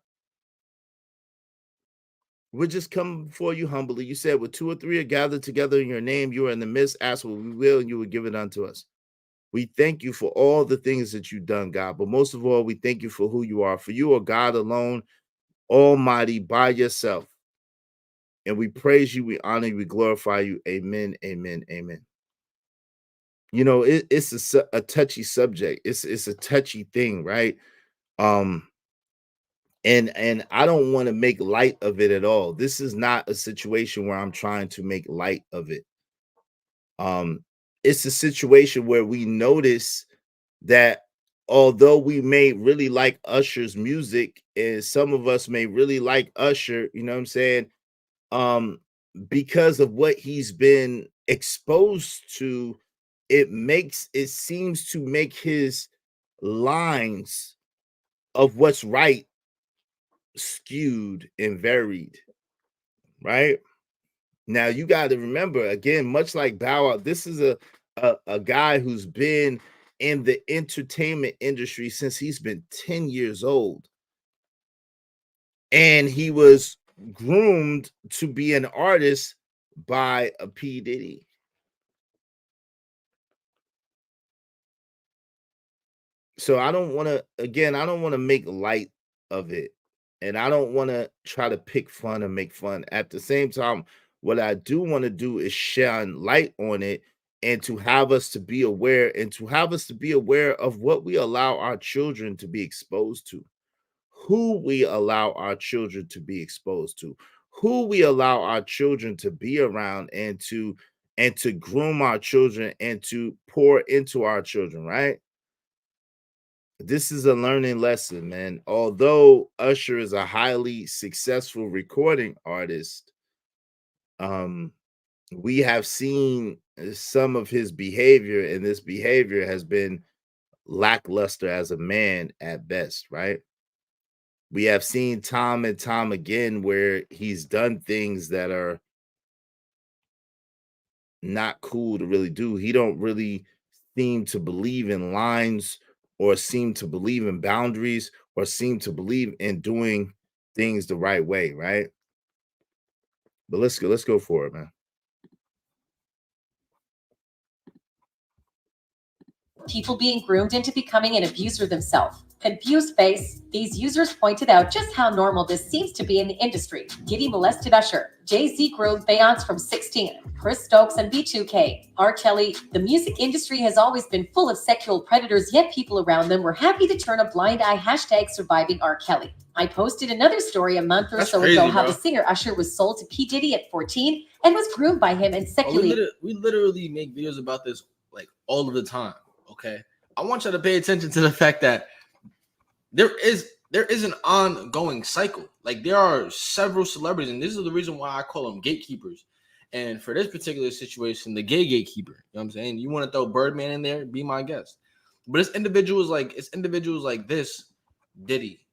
We're just coming before you humbly. You said, with 2 or 3 are gathered together in your name, you are in the midst. Ask what we will, and you will give it unto us. We thank you for all the things that you've done, God. But most of all, we thank you for who you are. For you are God alone, almighty, by yourself. And we praise you, we honor you, we glorify you. Amen, amen, amen. You know, it's a touchy subject. It's a touchy thing, right? And I don't want to make light of it at all. This is not a situation where I'm trying to make light of it. It's a situation where we notice that although we may really like Usher's music, and some of us may really like Usher, you know what I'm saying? Because of what he's been exposed to, it seems to make his lines of what's right skewed and varied, right? Now you got to remember, again, much like Bow Wow, this is a guy who's been in the entertainment industry since he's been 10 years old. And he was groomed to be an artist by a P. Diddy. So I don't want to make light of it. And I don't want to try to pick fun and make fun. At the same time, what I do want to do is shine light on it, and to have us to be aware, and to have us to be aware of what we allow our children to be exposed to, who we allow our children to be exposed to, who we allow our children to be around, and to groom our children and to pour into our children, right? This is a learning lesson, man. Although Usher is a highly successful recording artist, we have seen some of his behavior, and this behavior has been lackluster as a man at best, right? We have seen time and time again where he's done things that are not cool to really do. He don't really seem to believe in lines or seem to believe in boundaries or seem to believe in doing things the right way, right? But let's go for it, man. People being groomed into becoming an abuser themselves. Confused face, these users pointed out just how normal this seems to be in the industry. Diddy molested Usher. Jay-Z groomed Beyonce from 16. Chris Stokes and B2K. R. Kelly. The music industry has always been full of sexual predators, yet people around them were happy to turn a blind eye. #surviving R. Kelly. I posted another story a month or That's so crazy, ago how bro. the singer Usher was sold to P. Diddy at 14 and was groomed by him and Bro, sexually. we literally make videos about this like all of the time. Okay, I want you to pay attention to the fact that there is an ongoing cycle. Like there are several celebrities, and this is the reason why I call them gatekeepers. And for this particular situation, the gay gatekeeper, you know what I'm saying? You want to throw Birdman in there, be my guest. But it's individuals like this, Diddy,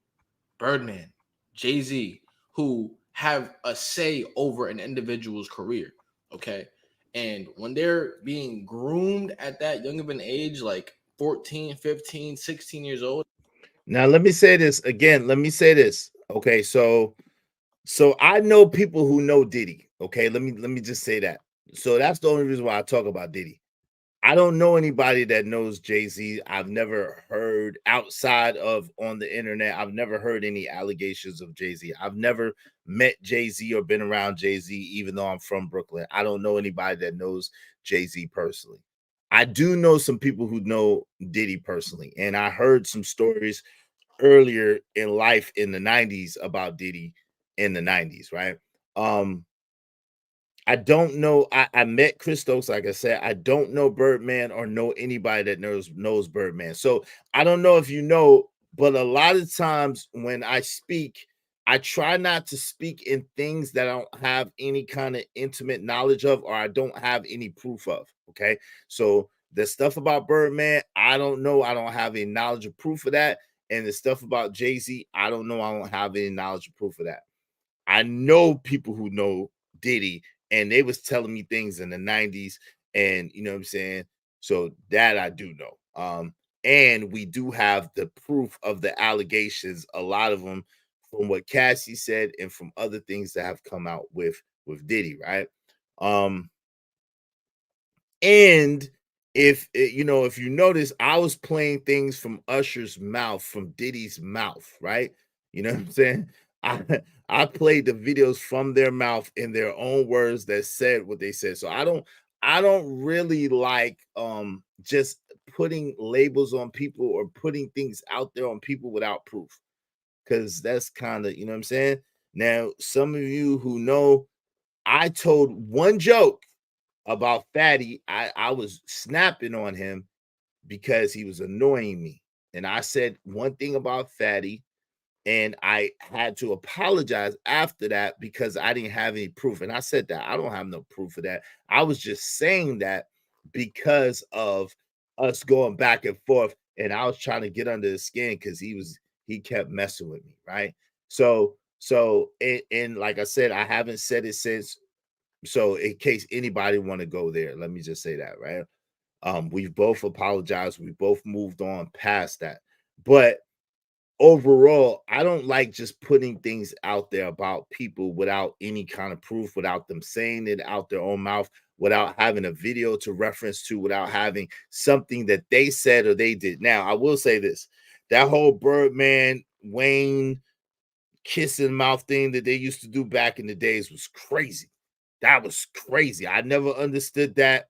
Birdman, Jay-Z, who have a say over an individual's career. Okay. And when they're being groomed at that young of an age, like 14, 15, 16 years old. Now let me say this again. Let me say this. Okay, so I know people who know Diddy. Okay, let me just say that. So that's the only reason why I talk about Diddy. I don't know anybody that knows Jay-Z. I've never heard outside of on the internet. I've never heard any allegations of Jay-Z. I've never met Jay-Z or been around Jay-Z, even though I'm from Brooklyn. I don't know anybody that knows Jay-Z personally. I do know some people who know Diddy personally, and I heard some stories earlier in life in the 90s about Diddy in the 90s, right? I don't know. I met Chris Stokes, like I said. I don't know Birdman or know anybody that knows Birdman. So I don't know if you know, but a lot of times when I speak, I try not to speak in things that I don't have any kind of intimate knowledge of or I don't have any proof of. Okay. So the stuff about Birdman, I don't know. I don't have any knowledge or proof of that. And the stuff about Jay-Z, I don't know. I don't have any knowledge or proof of that. I know people who know Diddy, and they was telling me things in the 90s, and you know what I'm saying? So that I do know. And we do have the proof of the allegations, a lot of them from what Cassie said and from other things that have come out with Diddy, right? And if if you notice, I was playing things from Usher's mouth, from Diddy's mouth, right? You know what I'm saying? I played the videos from their mouth in their own words that said what they said. So I don't really like just putting labels on people or putting things out there on people without proof. Because that's kind of, you know what I'm saying? Now, some of you who know, I told one joke about Fatty. I was snapping on him because he was annoying me. And I said one thing about Fatty, and I had to apologize after that because I didn't have any proof. And I said that I don't have no proof of that. I was just saying that because of us going back and forth, and I was trying to get under his skin because he kept messing with me, right? So and like I said, I haven't said it since. So in case anybody want to go there, let me just say that, right? We've both apologized. We both moved on past that. But overall, I don't like just putting things out there about people without any kind of proof, without them saying it out their own mouth, without having a video to reference to, without having something that they said or they did. Now, I will say this, that whole Birdman, Wayne kissing mouth thing that they used to do back in the days was crazy. That was crazy. I never understood that.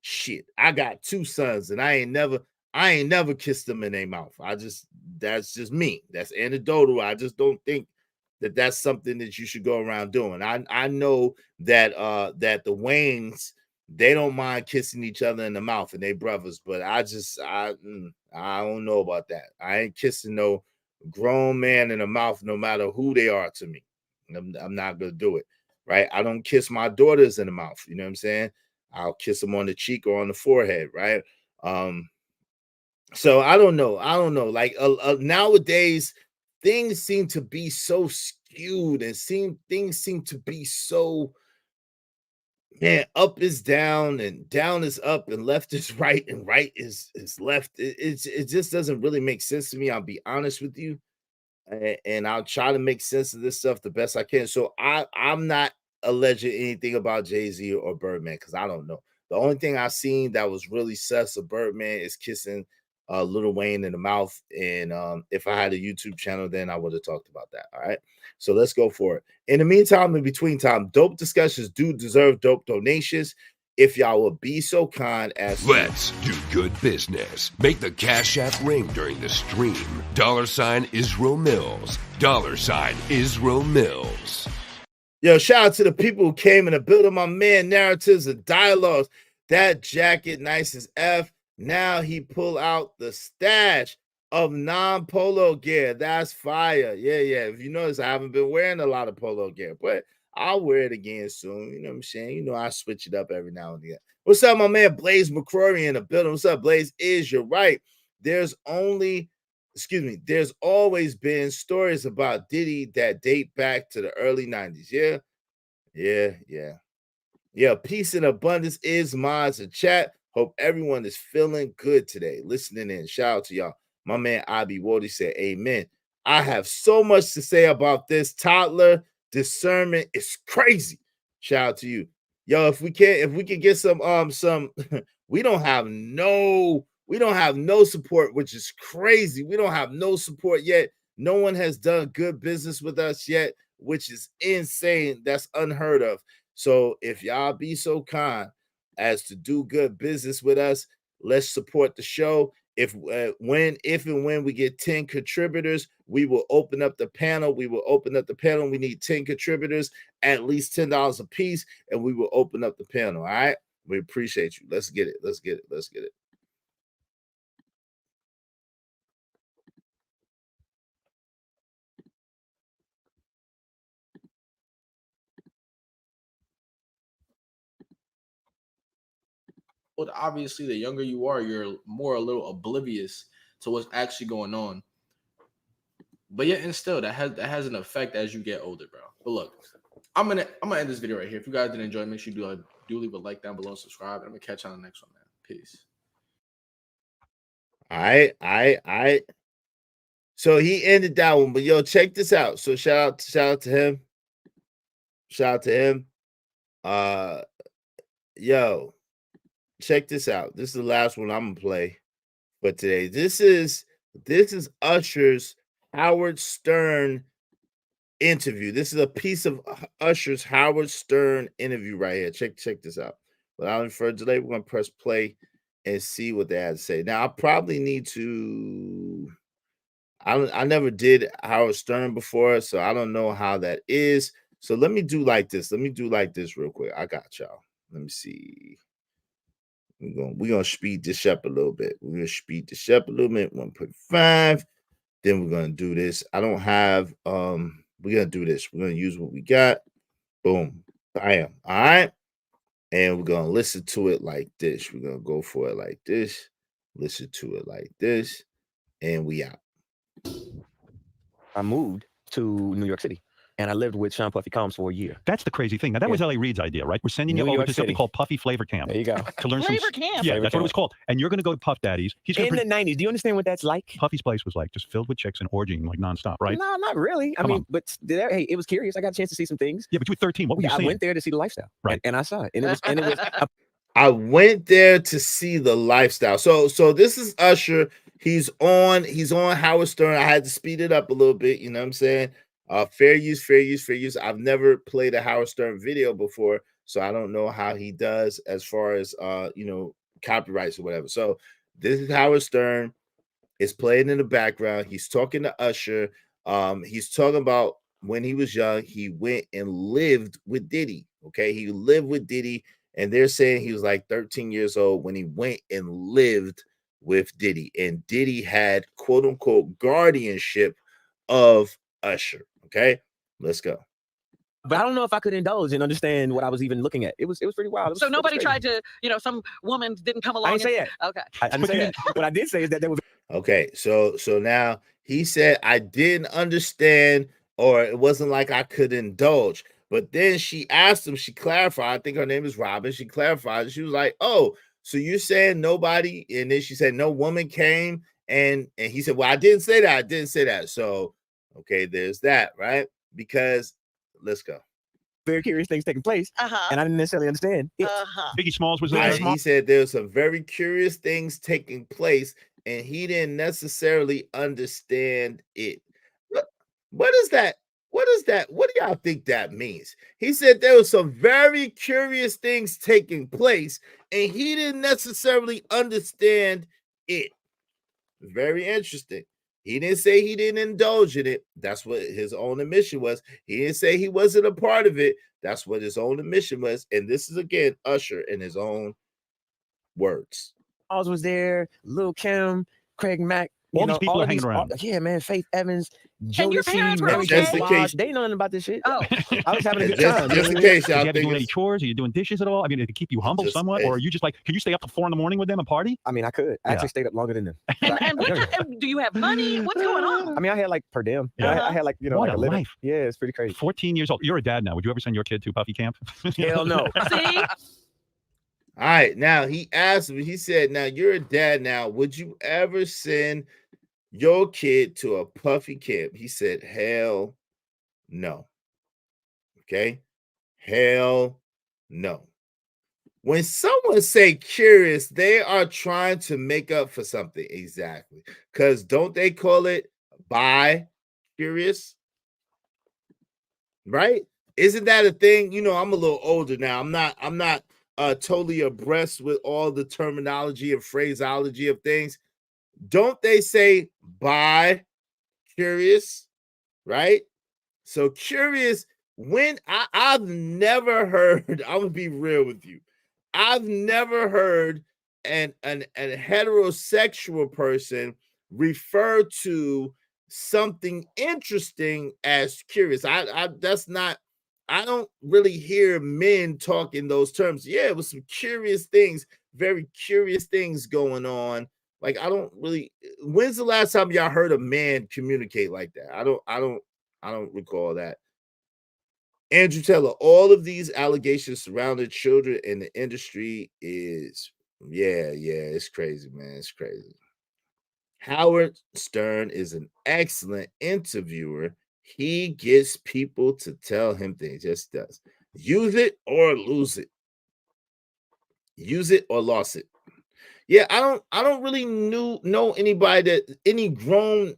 Shit, I got 2 sons and I ain't never kissed them in their mouth. That's just me. That's anecdotal. I just don't think that that's something that you should go around doing. I know that that the Waynes, they don't mind kissing each other in the mouth and they brothers, but I don't know about that. I ain't kissing no grown man in the mouth, no matter who they are to me. I'm not gonna do it, right? I don't kiss my daughters in the mouth. You know what I'm saying? I'll kiss them on the cheek or on the forehead, right? So I don't know. Like nowadays, things seem to be so skewed, and things seem to be so man, up is down and down is up and left is right and right is left. It just doesn't really make sense to me. I'll be honest with you. And I'll try to make sense of this stuff the best I can. So I'm not alleging anything about Jay-Z or Birdman because I don't know. The only thing I've seen that was really sus of Birdman is kissing Lil Wayne in the mouth. And if I had a YouTube channel, then I would have talked about that. All right. So let's go for it. In the meantime, in between time, dope discussions do deserve dope donations. If y'all would be so kind as Let's do good business. Make the Cash App ring during the stream. $ Israel Mills. $ Israel Mills. Yo, shout out to the people who came in the building. My man, Narratives and Dialogues. That jacket, nice as F. Now he pull out the stash of non-polo gear. That's fire. Yeah. If you notice, I haven't been wearing a lot of polo gear, but I'll wear it again soon. You know what I'm saying? You know, I switch it up every now and then. What's up, my man Blaze McCrory in the building? What's up, Blaze? You're right. There's always been stories about Diddy that date back to the early 90s. Yeah. Peace and abundance is mods and chat. Hope everyone is feeling good today. Listening in. Shout out to y'all. My man Abi Wardy said, amen. I have so much to say about this. Toddler discernment is crazy. Shout out to you. Yo, if we can get some we don't have no support, which is crazy. We don't have no support yet. No one has done good business with us yet, which is insane. That's unheard of. So if y'all be so kind as to do good business with us, let's support the show. If and when we get 10 contributors, we will open up the panel. We need 10 contributors, at least $10 a piece, and we will open up the panel. All right. We appreciate you. Let's get it. Well, obviously, the younger you are, you're more a little oblivious to what's actually going on. But yet, and still, that has an effect as you get older, bro. But look, I'm gonna end this video right here. If you guys did enjoy, make sure you do leave a like down below and subscribe. And I'm gonna catch you on the next one, man. Peace. All right. So he ended that one, but yo, check this out. So shout out to him. Yo, check this out. This is the last one I'm gonna play for today. This is Usher's Howard Stern interview. This is a piece of Usher's Howard Stern interview right here. Check this out. Without any further delay, we're gonna press play and see what they have to say. Now, I probably need to. I never did Howard Stern before, so I don't know how that is. So let me do like this. Real quick. I got y'all. Let me see. We're gonna speed this up a little bit. 1.5. Then we're gonna do this. I don't have we're gonna do this. We're gonna use what we got. Boom. Bam. All right. And we're gonna listen to it like this. We're gonna go for it like this. Listen to it like this. And we out. I moved to New York City, and I lived with Sean Puffy Combs for a year. That's the crazy thing. Now, that was L.A. Reid's idea, right? We're sending you New over York to something City. called Puffy Flavor Camp. There you go. To learn Flavor some. Camp. Yeah, Flavor that's what it Camp. was called. And you're going to go to Puff Daddy's. He's In the 90s. Do you understand what that's like? Puffy's place was like just filled with chicks and orgying like nonstop, right? No, not really. I mean, but hey, it was curious. I got a chance to see some things. Yeah, but you were 13. What were you I seeing? went there to see the lifestyle, right? And I saw it, and it was I went there to see the lifestyle. So this is Usher. He's on Howard Stern. I had to speed it up a little bit. You know what I'm saying? Fair use. I've never played a Howard Stern video before, so I don't know how he does as far as copyrights or whatever. So this is Howard Stern. It's playing in the background. He's talking to Usher. He's talking about when he was young, he went and lived with Diddy. Okay, he lived with Diddy, and they're saying he was like 13 years old when he went and lived with Diddy, and Diddy had quote unquote guardianship of Usher. Okay, let's go. But I don't know if I could indulge and understand what I was even looking at. It was pretty wild. So nobody tried to, some woman didn't come along. I didn't say that. Okay. I didn't say that. What I did say is that there was. Okay, so now he said I didn't understand, or it wasn't like I could indulge. But then she asked him, she clarified, I think her name is Robin. She clarified, she was like, oh, so you're saying nobody, and then she said no woman came, and he said, well, I didn't say that. I didn't say that. So, okay, there's that, right? Because let's go. Very curious things taking place, and I didn't necessarily understand it. Biggie Smalls was Right, there. he said there's some very curious things taking place, and he didn't necessarily understand it. What is that? What is that? What do y'all think that means? He said there was some very curious things taking place, and he didn't necessarily understand it. Very interesting. He didn't say he didn't indulge in it. That's what his own admission was. He didn't say he wasn't a part of it. That's what his own admission was. And this is again Usher in his own words. Oz was there, Lil Kim, Craig Mack. All these people are hanging around. Yeah, man. Faith Evans, And your Jodeci, parents were Mary okay? J. Blige. They know nothing about this shit. Oh, I was having a good Just- time. just in you know? case y'all Did you have to think do any it's- chores? Are you doing dishes at all? I mean, to keep you humble Just- somewhat, or are you just like, can you stay up to 4 a.m. with them and party? I mean, I could. I actually stayed up longer than them. and do you have money? What's going on? I mean, I had like per diem. Yeah. I had like, you know, What like a living. life. Yeah, it's pretty crazy. 14 years old. You're a dad now. Would you ever send your kid to Puffy camp? Hell no. See? All right, now he asked me, he said, now you're a dad now. Would you ever send your kid to a Puffy camp? He said, hell no. Okay? Hell no. When someone say curious, they are trying to make up for something. Exactly. Because don't they call it bi-curious? Right? Isn't that a thing? You know, I'm a little older now. I'm not totally abreast with all the terminology and phraseology of things. Don't they say bi-curious? Right? So curious, when I've never heard, I'm gonna be real with you. I've never heard a heterosexual person refer to something interesting as curious. I don't really hear men talk in those terms. Yeah, it was some curious things, very curious things going on. Like, I don't really. When's the last time y'all heard a man communicate like that? I don't recall that. Andrew Taylor, all of these allegations surrounding children in the industry is, it's crazy, man. It's crazy. Howard Stern is an excellent interviewer. He gets people to tell him things. Just does. Use it or lose it. Use it or lost it. Yeah, I don't really know anybody that any grown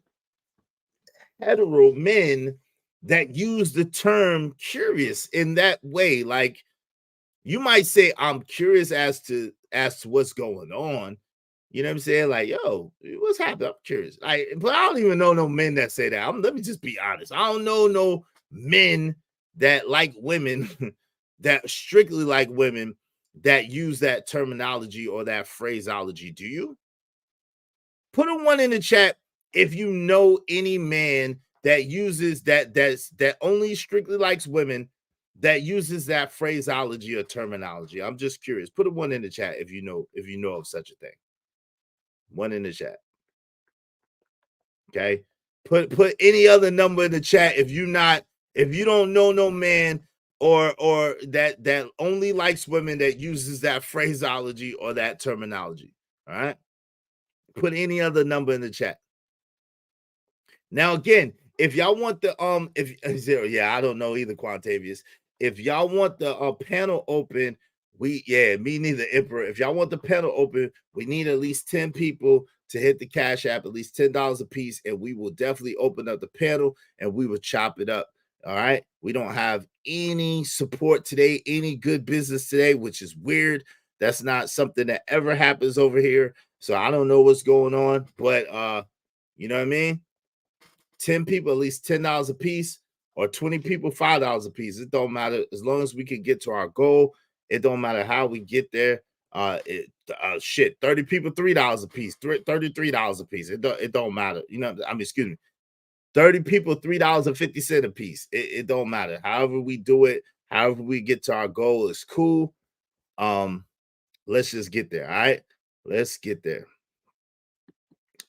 hetero men that use the term curious in that way. Like, you might say, I'm curious as to what's going on. You know what I'm saying? Like, yo, what's happening? I'm curious. But I don't even know no men that say that. Let me just be honest. I don't know no men that like women, that strictly like women, that use that terminology or that phraseology. Do you? Put a 1 in the chat if you know any man that uses that only strictly likes women, that uses that phraseology or terminology. I'm just curious. Put a 1 in the chat if you know of such a thing. 1 in the chat. Okay. Put any other number in the chat if you don't know no man or that only likes women that uses that phraseology or that terminology. All right. Put any other number in the chat. Now, again, if y'all want the I don't know either, Quantavious. If y'all want the panel open, me neither, Emperor. If y'all want the panel open, we need at least 10 people to hit the Cash App, at least $10 a piece, and we will definitely open up the panel and we will chop it up. All right. We don't have any support today, any good business today, which is weird. That's not something that ever happens over here. So I don't know what's going on, but you know what I mean? 10 people, at least $10 a piece, or 20 people, $5 a piece. It don't matter. As long as we can get to our goal, it don't matter how we get there. 30 people, $3 a piece, $33 a piece. It don't matter. You know, I mean, excuse me. 30 people, $3.50 a piece. It don't matter. However we do it, however we get to our goal is cool. Let's just get there. All right. Let's get there.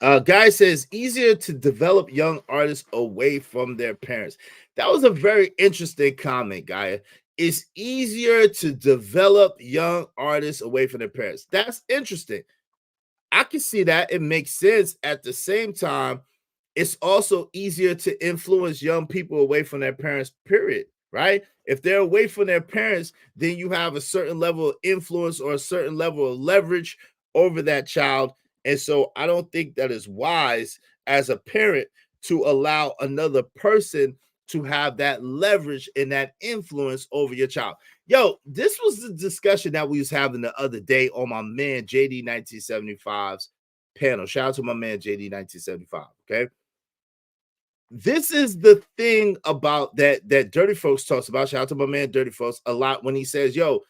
Guy says easier to develop young artists away from their parents. That was a very interesting comment, Guy. It's easier to develop young artists away from their parents. That's interesting. I can see that. It makes sense. At the same time, it's also easier to influence young people away from their parents, period. Right? If they're away from their parents, then you have a certain level of influence or a certain level of leverage over that child. And so I don't think that is wise as a parent to allow another person to have that leverage and that influence over your child. Yo, this was the discussion that we was having the other day on my man JD 1975's panel. Shout out to my man JD 1975. Okay. This is the thing about that Dirty Folks talks about. Shout out to my man Dirty Folks a lot when he says, yo,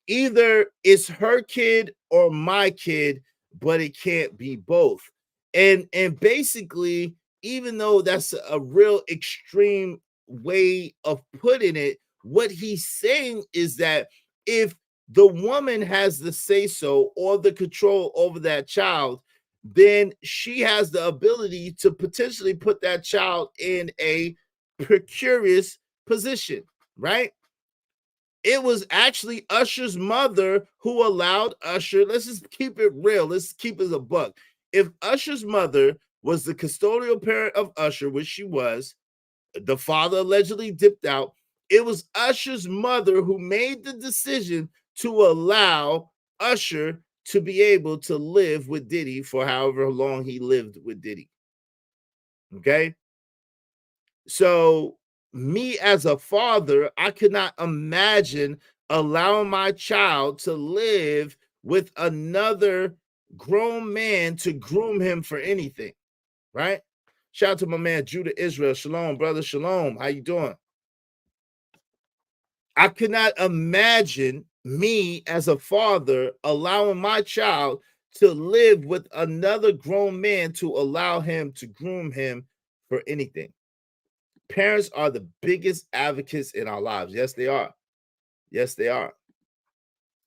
either it's her kid or my kid, but it can't be both. And basically, even though that's a real extreme way of putting it, what he's saying is that if the woman has the say so or the control over that child, then she has the ability to potentially put that child in a precarious position, right? It was actually Usher's mother who allowed Usher. Let's just keep it real. Let's keep it a buck. If Usher's mother was the custodial parent of Usher, which she was, the father allegedly dipped out. It was Usher's mother who made the decision to allow Usher to be able to live with Diddy for however long he lived with Diddy. Okay? So me as a father, I could not imagine allowing my child to live with another grown man to groom him for anything, right? Shout out to my man Judah Israel. Shalom, brother. Shalom. How you doing? I could not imagine me as a father allowing my child to live with another grown man to allow him to groom him for anything. Parents are the biggest advocates in our lives. Yes, they are. Yes, they are.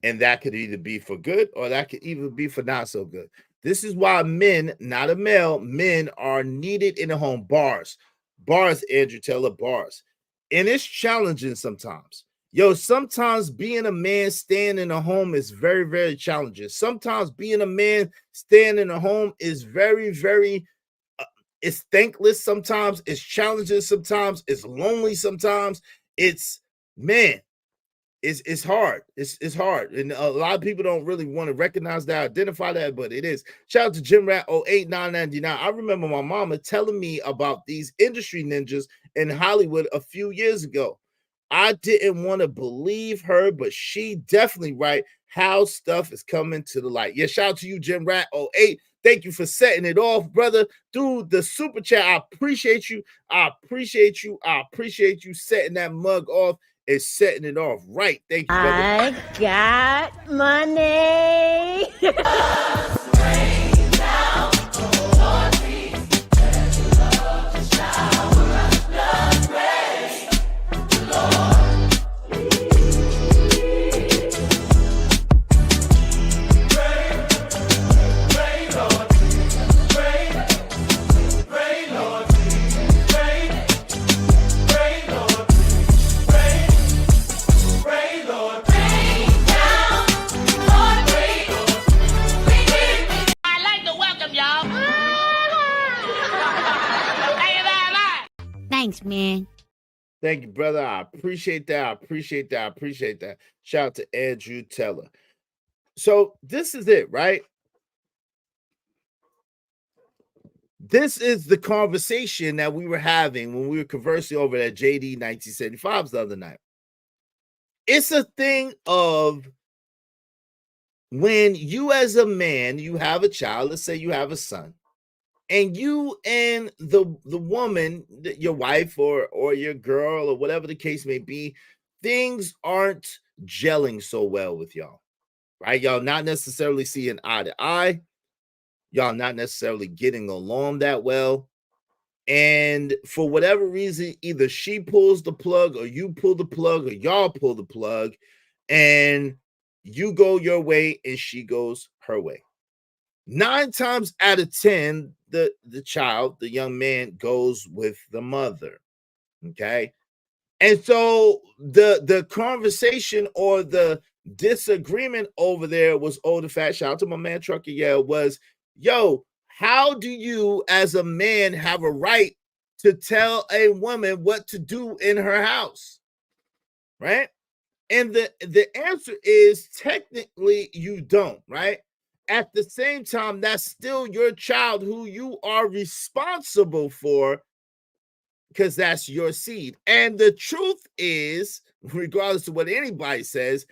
And that could either be for good or that could even be for not so good. This is why men, not a male, men are needed in the home. Bars, Andrew Taylor, bars. And it's challenging sometimes. Yo, sometimes being a man staying in a home is very, very challenging. Sometimes being a man staying in a home is very, very it's thankless sometimes, it's challenging sometimes, it's lonely sometimes. It's man, it's hard. It's hard. And a lot of people don't really want to recognize that, identify that, but it is. Shout out to Jim Rat 08999. I remember my mama telling me about these industry ninjas in Hollywood a few years ago. I didn't want to believe her, but she definitely right how stuff is coming to the light. Yeah, shout out to you, Jim Rat 08. Thank you for setting it off, brother. Dude, the super chat, I appreciate you. I appreciate you. I appreciate you setting that mug off and setting it off right. Thank you, brother. I got money. Thanks, man. Thank you, brother. I appreciate that. I appreciate that. I appreciate that. Shout out to Andrew Teller. So this is it, right? This is the conversation that we were having when we were conversing over at JD 1975's the other night. It's a thing of when you as a man, you have a child, let's say you have a son, and you and the woman, your wife or your girl or whatever the case may be, things aren't gelling so well with y'all, right? Y'all not necessarily seeing eye to eye. Y'all not necessarily getting along that well. And for whatever reason, either she pulls the plug or you pull the plug or y'all pull the plug and you go your way and she goes her way. 9 times out of 10, the child, the young man, goes with the mother. Okay. And so the conversation or the disagreement over there was the fat. Shout out to my man Trucker. Yeah, was, yo, how do you as a man have a right to tell a woman what to do in her house? Right? And the answer is technically you don't, right? At the same time, that's still your child who you are responsible for, because that's your seed. And the truth is, regardless of what anybody says,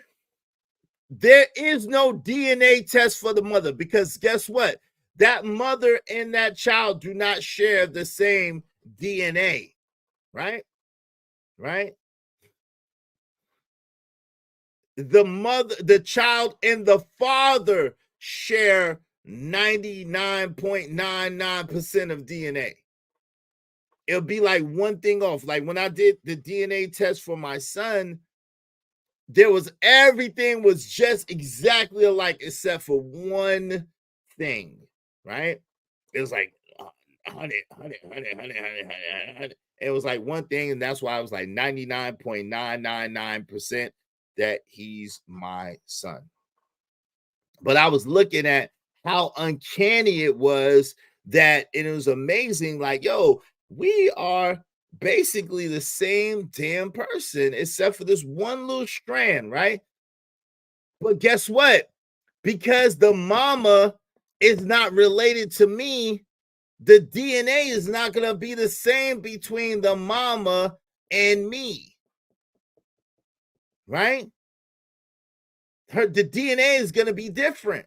there is no DNA test for the mother, because guess what? That mother and that child do not share the same DNA, right? Right? The mother, the child, and the father share 99.99% of DNA. It'll be like one thing off. Like when I did the DNA test for my son, everything was just exactly alike except for one thing, right? It was like 100. It was like one thing, and that's why I was like 99.999% that he's my son. But I was looking at how uncanny it was that it was amazing. Like, yo, we are basically the same damn person, except for this one little strand, right? But guess what? Because the mama is not related to me, the DNA is not going to be the same between the mama and me, right? The DNA is going to be different.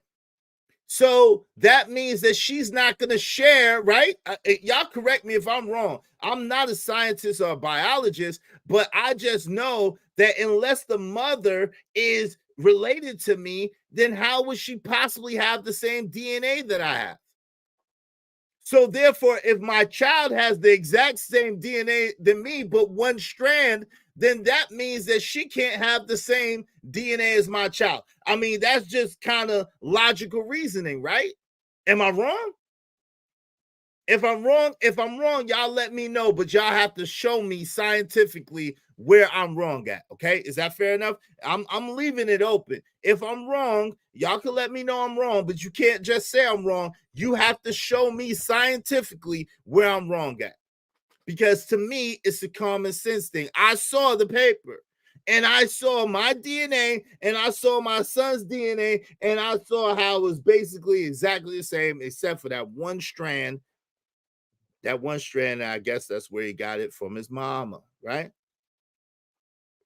So that means that she's not going to share, right? Y'all correct me if I'm wrong. I'm not a scientist or a biologist, but I just know that unless the mother is related to me, then how would she possibly have the same DNA that I have? So therefore, if my child has the exact same DNA than me, but one strand, then that means that she can't have the same DNA as my child. I mean, that's just kind of logical reasoning, right? Am I wrong? If I'm wrong, y'all let me know, but y'all have to show me scientifically where I'm wrong at. Okay, is that fair enough? I'm leaving it open. If I'm wrong, y'all can let me know I'm wrong, but you can't just say I'm wrong. You have to show me scientifically where I'm wrong at, because to me it's a common sense thing. I saw the paper, and I saw my DNA, and I saw my son's DNA, and I saw how it was basically exactly the same, except for that one strand. That one strand, I guess that's where he got it from his mama, right?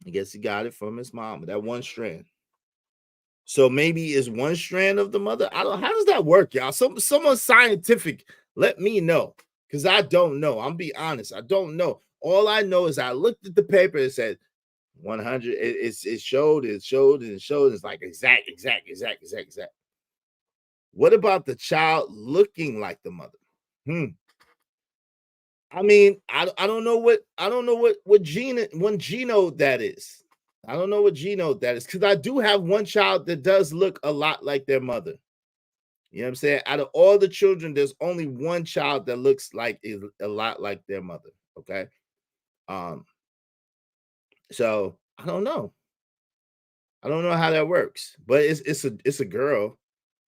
I guess he got it from his mama, that one strand. So maybe it's one strand of the mother. How does that work, y'all? Someone scientific, let me know, because I don't know. I'm be honest, I don't know. All I know is I looked at the paper, it said 100. It showed. It's like exact. What about the child looking like the mother? I mean, I don't know what genome that is. I don't know what genome that is, because I do have one child that does look a lot like their mother. You know what I'm saying? Out of all the children, there's only one child that looks like a lot like their mother. Okay. So I don't know. I don't know how that works, but it's a girl.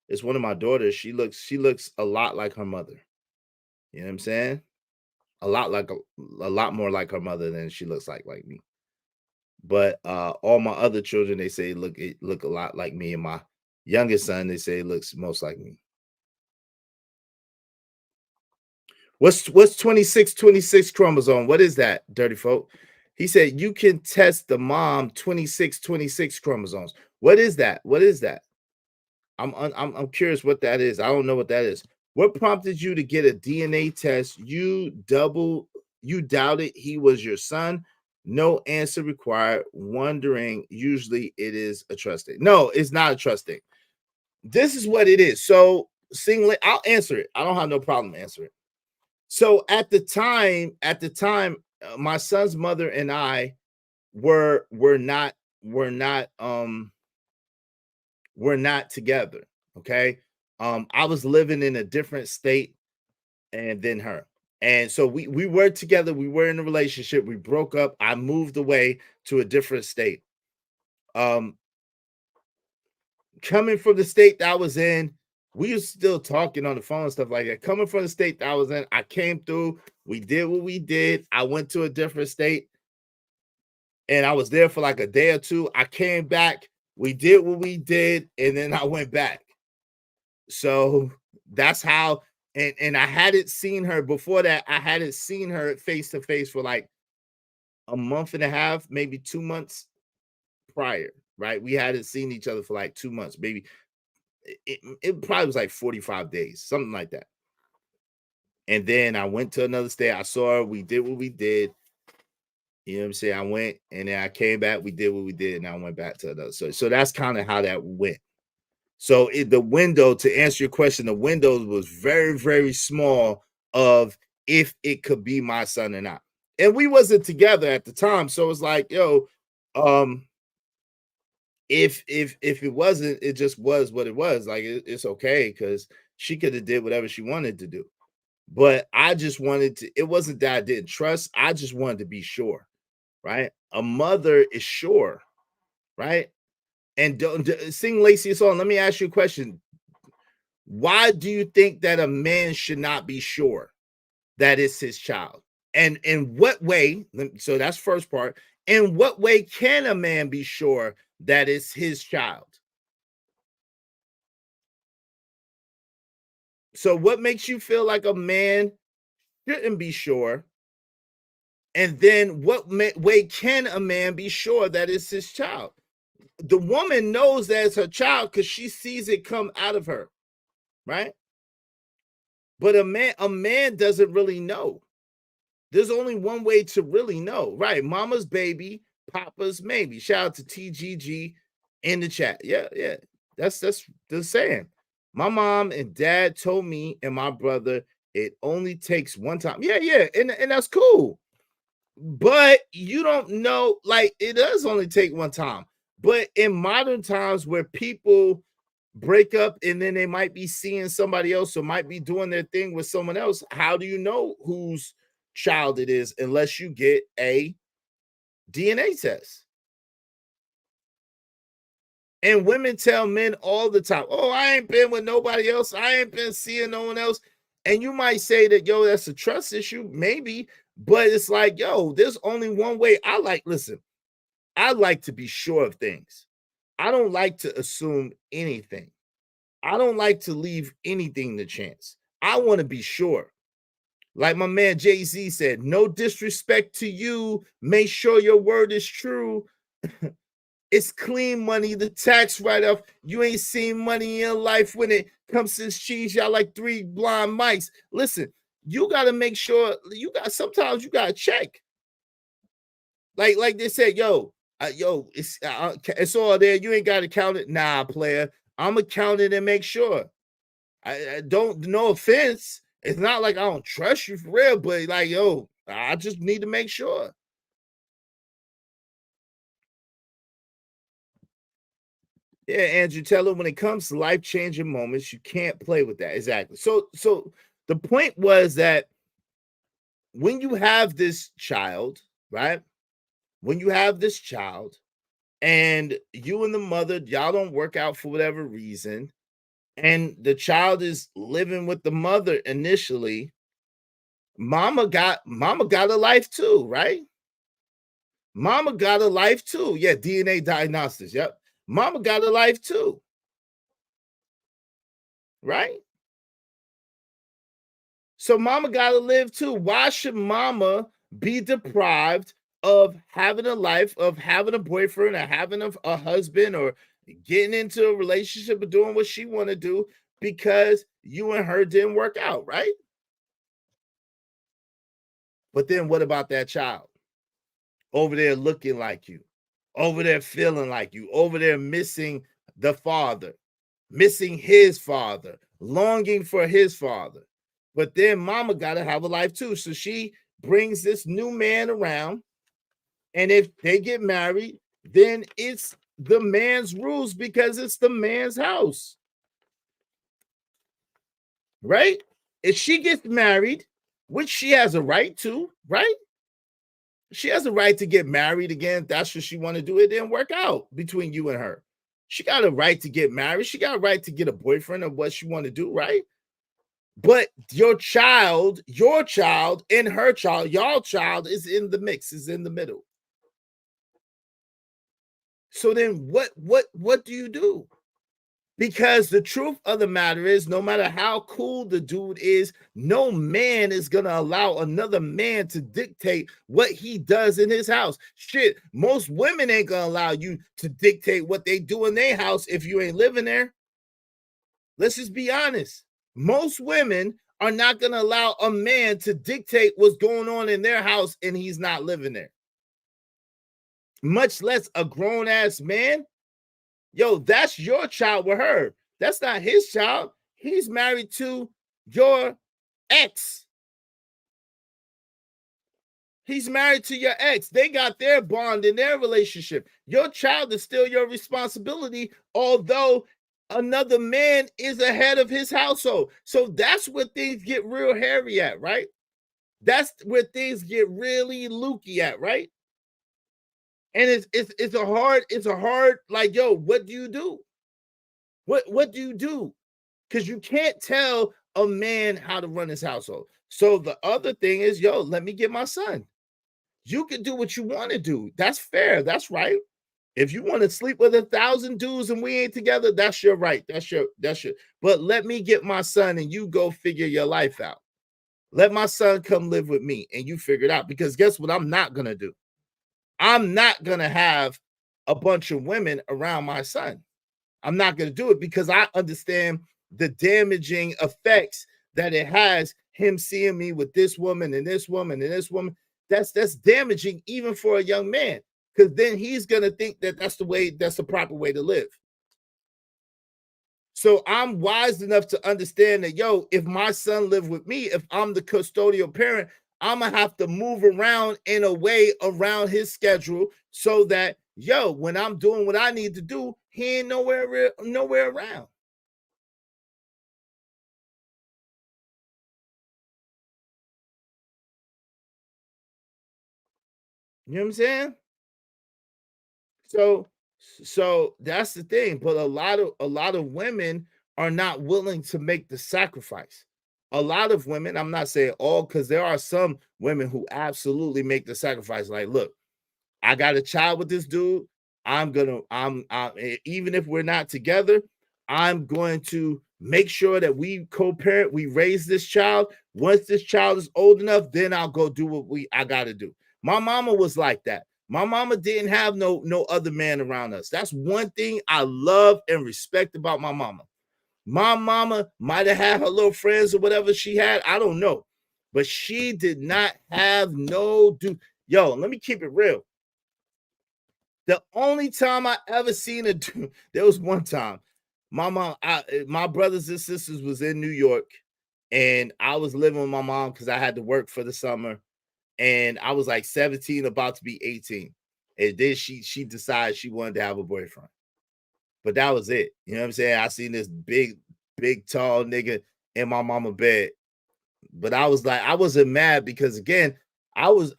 It's one of my daughters. She looks a lot like her mother. You know what I'm saying? A lot more like her mother than she looks like me. But all my other children, they say look a lot like me, and my youngest son, they say looks most like me. What's 26 chromosome? What is that, dirty folk? He said you can test the mom 26 chromosomes. What is that? What is that? I'm curious what that is. I don't know what that is. What prompted you to get a DNA test? You doubted he was your son. No answer required. Wondering, usually it is a trust thing. No, it's not a trust thing. This is what it is. So, I'll answer it. I don't have no problem answering it. So at the time, my son's mother and I were not together. Okay. I was living in a different state and than her. And so we were together, we were in a relationship, we broke up, I moved away to a different state. Coming from the state that I was in, we were still talking on the phone and stuff like that. Coming from the state that I was in, I came through, we did what we did. I went to a different state and I was there for like a day or two. I came back, we did what we did, and then I went back. So that's how, and I hadn't seen her before that. I hadn't seen her face to face for like a month and a half, maybe 2 months prior, right? We hadn't seen each other for like 2 months, maybe it probably was like 45 days, something like that. And then I went to another state. I saw her. We did what we did. You know what I'm saying? I went and then I came back. We did what we did, and I went back to another. So that's kind of how that went. So the window, to answer your question, the window was very, very small of if it could be my son or not. And we wasn't together at the time. So it's like, yo, if it wasn't, it just was what it was. Like it's okay because she could have did whatever she wanted to do. But I just wanted to, it wasn't that I didn't trust. I just wanted to be sure, right? A mother is sure, right? And don't sing Lacey a song. Let me ask you a question. Why do you think that a man should not be sure that it's his child? And in what way? So that's first part. In what way can a man be sure that it's his child? So what makes you feel like a man shouldn't be sure? And then what way can a man be sure that it's his child? The woman knows that it's her child because she sees it come out of her, right? But a man doesn't really know. There's only one way to really know, right? Mama's baby, papa's maybe. Shout out to TGG in the chat. Yeah. That's the saying. My mom and dad told me and my brother it only takes one time. Yeah, and that's cool. But you don't know, like it does only take one time. But in modern times where people break up and then they might be seeing somebody else or might be doing their thing with someone else, how do you know whose child it is unless you get a DNA test? And women tell men all the time, oh, I ain't been with nobody else. I ain't been seeing no one else. And you might say that, yo, that's a trust issue, maybe. But it's like, yo, there's only one way. I like to be sure of things. I don't like to assume anything. I don't like to leave anything to chance. I want to be sure. Like my man Jay-Z said, no disrespect to you. Make sure your word is true. It's clean money, the tax write-off. You ain't seen money in your life when it comes to cheese. Y'all like three blind mice. Listen, you got to make sure sometimes you got to check. Like they said, it's all there. You ain't got to count it. Nah, player. I'm going to count it and make sure. I don't, no offense. It's not like I don't trust you for real, but like, yo, I just need to make sure. Yeah, Andrew, tell her when it comes to life-changing moments, you can't play with that. Exactly. So the point was that when you have this child, right? When you have this child and you and the mother, y'all don't work out for whatever reason, and the child is living with the mother initially, mama got a life too, right? Mama got a life too. Yeah, DNA diagnostics. Yep. Mama got a life too. Right? So mama got to live too. Why should mama be deprived of having a life, of having a boyfriend, or having a husband, or getting into a relationship or doing what she want to do because you and her didn't work out, right? But then what about that child? Over there looking like you, over there feeling like you, over there missing the father, missing his father, longing for his father. But then mama got to have a life too. So she brings this new man around. And if they get married, then it's the man's rules because it's the man's house. right? If she gets married, which she has a right to, right? She has a right to get married again. That's what she want to do. It didn't work out between you and her. She got a right to get married. She got a right to get a boyfriend of what she want to do, right? But your child, and her child, y'all child is in the mix, is in the middle. So then what do you do? Because the truth of the matter is, no matter how cool the dude is, no man is going to allow another man to dictate what he does in his house. Shit, most women ain't going to allow you to dictate what they do in their house if you ain't living there. Let's just be honest. Most women are not going to allow a man to dictate what's going on in their house and he's not living there. Much less a grown-ass man. Yo, that's your child with her. That's not his child. He's married to your ex. He's married to your ex. They got their bond in their relationship. Your child is still your responsibility, although another man is ahead of his household. So that's where things get real hairy at, right? That's where things get really looky at, right? And it's a hard, like, yo, what do you do? What do you do? Because you can't tell a man how to run his household. So the other thing is, yo, let me get my son. You can do what you want to do. That's fair. That's right. If you want to sleep with 1,000 dudes and we ain't together, that's your right. That's your. But let me get my son and you go figure your life out. Let my son come live with me and you figure it out. Because guess what? I'm not gonna do. I'm not gonna have a bunch of women around my son. I'm not gonna do it because I understand the damaging effects that it has. Him seeing me with this woman and this woman and this woman. That's damaging even for a young man, because then he's gonna think that that's the proper way to live. So I'm wise enough to understand that, yo, if my son live with me, if I'm the custodial parent, I'm gonna have to move around in a way around his schedule so that, yo, when I'm doing what I need to do, he ain't nowhere around. You know what I'm saying? So that's the thing. But a lot of women are not willing to make the sacrifice. A lot of women, I'm not saying all, because there are some women who absolutely make the sacrifice. Like, look, I got a child with this dude. Even if we're not together, I'm going to make sure that we co-parent, we raise this child. Once this child is old enough, then I'll go do what I got to do. My mama was like that. My mama didn't have no other man around us. That's one thing I love and respect about my mama. My mama might have had her little friends or whatever she had. I don't know. But she did not have no dude. Yo, let me keep it real. The only time I ever seen a dude, there was one time. My mom, my brothers and sisters was in New York, and I was living with my mom because I had to work for the summer. And I was like 17, about to be 18. And then she decided she wanted to have a boyfriend. But that was it. You know what I'm saying? I seen this big, tall nigga in my mama bed. But I was like, I wasn't mad because, again, I was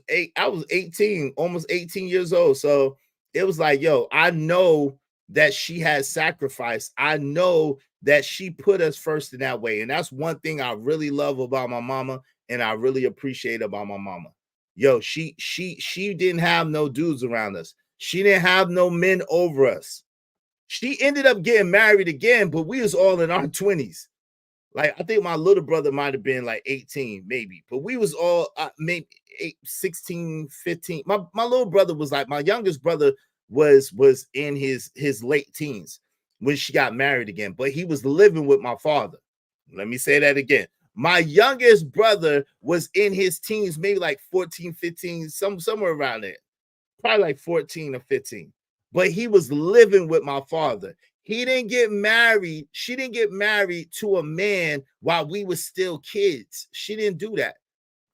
18, almost 18 years old. So it was like, yo, I know that she has sacrificed. I know that she put us first in that way. And that's one thing I really love about my mama, and I really appreciate about my mama. Yo, she didn't have no dudes around us. She didn't have no men over us. She ended up getting married again, but we was all in our 20s. Like, I think my little brother might have been like 18, maybe, but we was all maybe 16, 15. My little brother was like, my youngest brother was in his late teens when she got married again, but he was living with my father. Let me say that again. My youngest brother was in his teens, maybe like 14, 15, somewhere around there, probably like 14 or 15. But he was living with my father. He didn't get married. She didn't get married to a man while we were still kids. She didn't do that.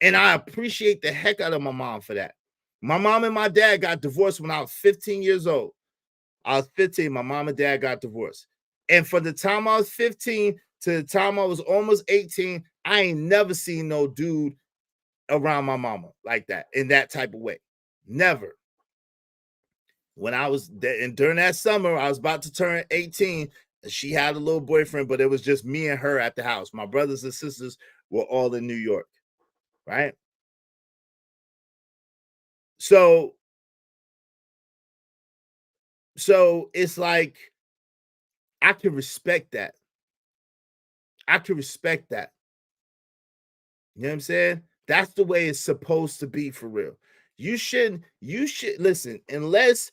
And I appreciate the heck out of my mom for that. My mom and my dad got divorced when I was 15 years old. I was 15. My mom and dad got divorced. And from the time I was 15 to the time I was almost 18, I ain't never seen no dude around my mama like that in that type of way. Never. When I was and during that summer, I was about to turn 18. She had a little boyfriend, but it was just me and her at the house. My brothers and sisters were all in New York, right? So it's like I can respect that. I can respect that. You know what I'm saying? That's the way it's supposed to be for real. You should listen, unless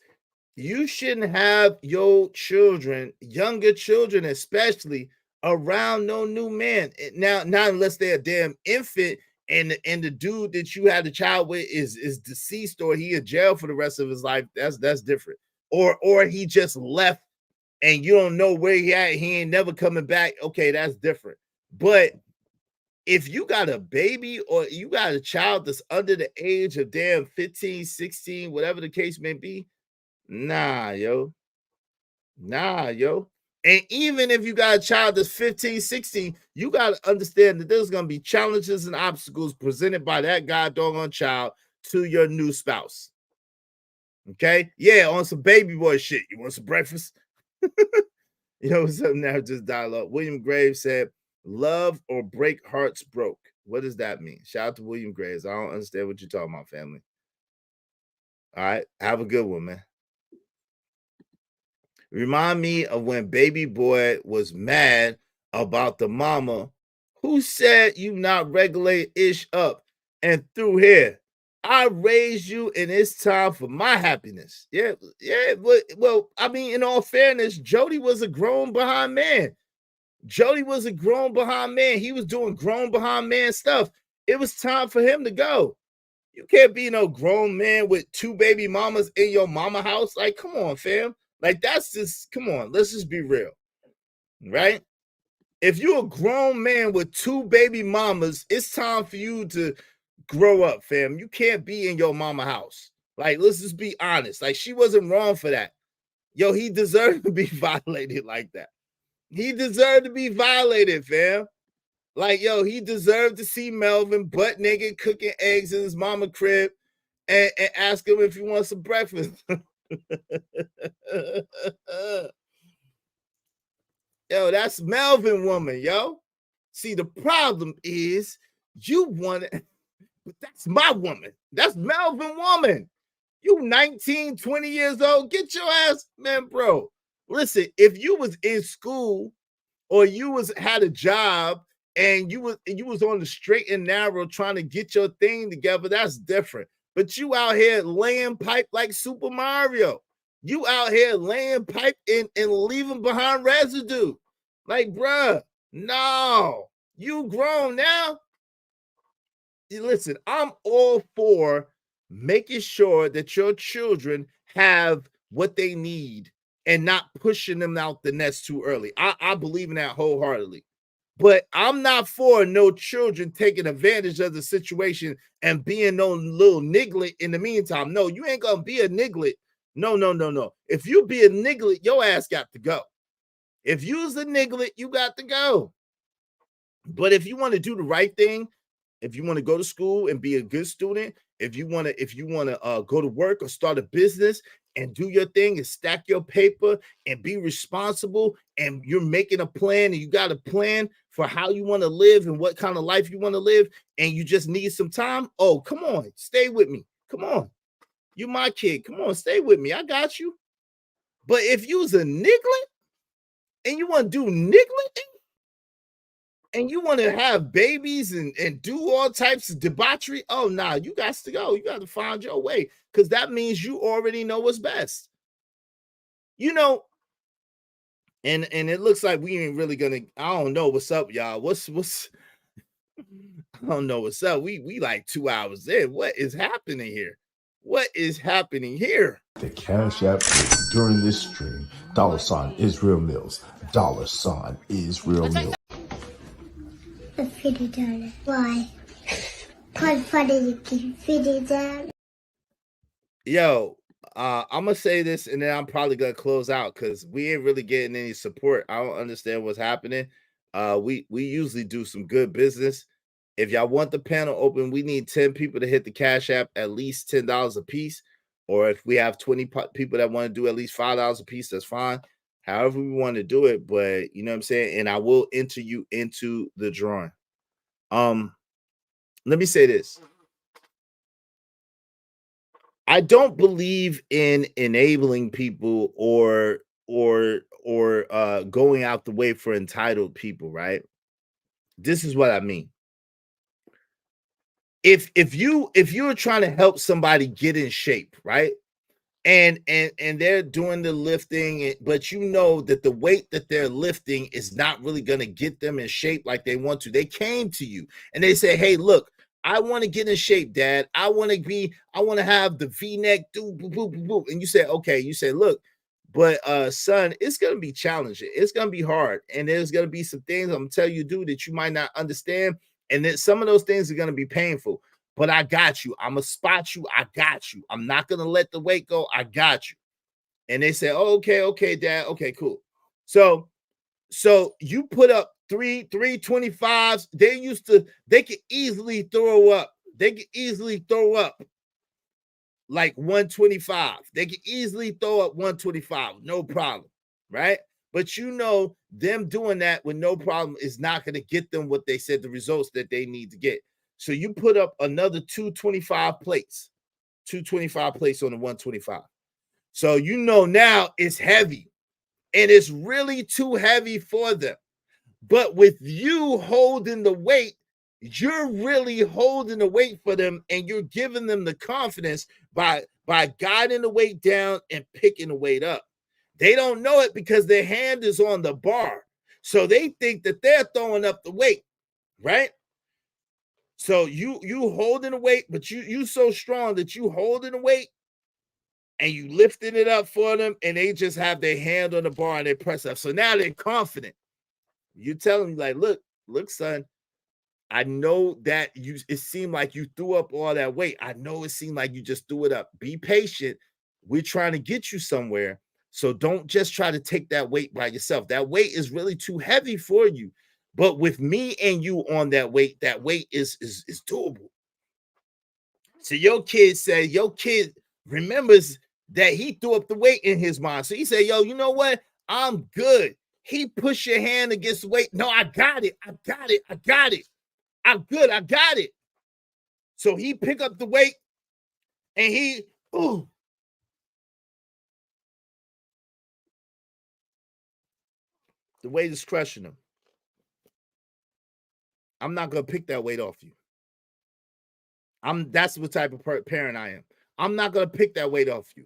you shouldn't have your children, younger children especially, around no new man. Now, not unless they're a damn infant and the dude that you had a child with is deceased or he in jail for the rest of his life. That's different. Or he just left and you don't know where he at, he ain't never coming back. Okay, that's different. But if you got a baby or you got a child that's under the age of damn 15, 16, whatever the case may be, nah, yo. Nah, yo. And even if you got a child that's 15, 16, you got to understand that there's going to be challenges and obstacles presented by that doggone child to your new spouse. Okay? Yeah, on some baby boy shit. You want some breakfast? You know what's up now? Just dialogue. William Graves said, love or break hearts broke. What does that mean? Shout out to William Graves. I don't understand what you're talking about, family. All right. Have a good one, man. Remind me of when baby boy was mad about the mama who said you not regulate ish up and through here. I raised you and it's time for my happiness. Yeah. Well, I mean, in all fairness, Jody was a grown behind man. Jody was a grown behind man. He was doing grown behind man stuff. It was time for him to go. You can't be no grown man with 2 baby mamas in your mama house. Like, come on, fam. Like, that's just, come on, let's just be real, right? If you're a grown man with 2 baby mamas, it's time for you to grow up, fam. You can't be in your mama house. Like, let's just be honest. Like, she wasn't wrong for that. Yo, he deserved to be violated like that. He deserved to be violated, fam. Like, yo, he deserved to see Melvin butt naked cooking eggs in his mama crib and ask him if he wants some breakfast. Yo, that's Melvin woman, yo. See, the problem is you want it, but that's my woman. That's Melvin woman. You 19, 20 years old, get your ass, man, bro. Listen, if you was in school or you had a job and you was on the straight and narrow trying to get your thing together, that's different. But you out here laying pipe like Super Mario. You out here laying pipe and leaving behind residue. Like, bruh, no. You grown now. Listen, I'm all for making sure that your children have what they need and not pushing them out the nest too early. I believe in that wholeheartedly. But I'm not for no children taking advantage of the situation and being no little niglet in the meantime. No, you ain't gonna be a niglet. No. If you be a niglet, your ass got to go. If you's a niglet, you got to go. But if you want to do the right thing, if you want to go to school and be a good student, if you want to go to work or start a business and do your thing and stack your paper and be responsible, and you're making a plan and you got a plan for how you want to live and what kind of life you want to live, and you just need some time. Oh, come on, stay with me. Come on. You my kid. Come on, stay with me. I got you. But if you was a niglet and you want to do niggling and you want to have babies and do all types of debauchery, oh, nah, you got to go. You got to find your way, because that means you already know what's best. You know, and it looks like we ain't really gonna, I don't know what's up, y'all. What's I don't know what's up. We like 2 hours in. What is happening here? What is happening here? The Cash App during this stream, $ Israel Mills, $ Israel Mills. $50. Why? Because $50. Yo, I'm gonna say this and then I'm probably gonna close out because we ain't really getting any support. I don't understand what's happening. We usually do some good business. If y'all want the panel open, we need 10 people to hit the Cash App at least $10 a piece. Or if we have 20 people that want to do at least $5 a piece, that's fine. However we want to do it, but you know what I'm saying? And I will enter you into the drawing. Let me say this. I don't believe in enabling people or going out the way for entitled people, right? This is what I mean. If you're trying to help somebody get in shape, right? And they're doing the lifting, but you know that the weight that they're lifting is not really going to get them in shape like they want to. They came to you and they say, hey, look, I want to get in shape, Dad. I want to have the V-neck, do boop, boop, boop, boop. And you say, okay, you say, look, but son, it's going to be challenging. It's going to be hard. And there's going to be some things I'm going to tell you, do that you might not understand. And then some of those things are going to be painful. But I got you. I'm going to spot you. I got you. I'm not going to let the weight go. I got you. And they say, oh, okay, Dad. Okay, cool. So you put up 325s. They could easily throw up. They could easily throw up like 125. They could easily throw up 125. No problem. Right? But you know, them doing that with no problem is not going to get them what they said, the results that they need to get. So you put up another 225 plates, 225 plates on the 125. So you know now it's heavy and it's really too heavy for them. But with you holding the weight, you're really holding the weight for them and you're giving them the confidence by guiding the weight down and picking the weight up. They don't know it because their hand is on the bar. So they think that they're throwing up the weight, right? So you holding the weight, but you so strong that you holding the weight and you lifting it up for them, and they just have their hand on the bar and they press up. So now they're confident. You tell them, like, look, son, I know that it seemed like you threw up all that weight. I know it seemed like you just threw it up. Be patient. We're trying to get you somewhere. So don't just try to take that weight by yourself. That weight is really too heavy for you. But with me and you on that weight is doable. So your kid remembers that he threw up the weight in his mind. So he said, yo, you know what? I'm good. He pushed your hand against the weight. No, I got it. I'm good. I got it. So he picked up the weight and the weight is crushing him. I'm not going to pick that weight off you. That's what type of parent I am. I'm not going to pick that weight off you.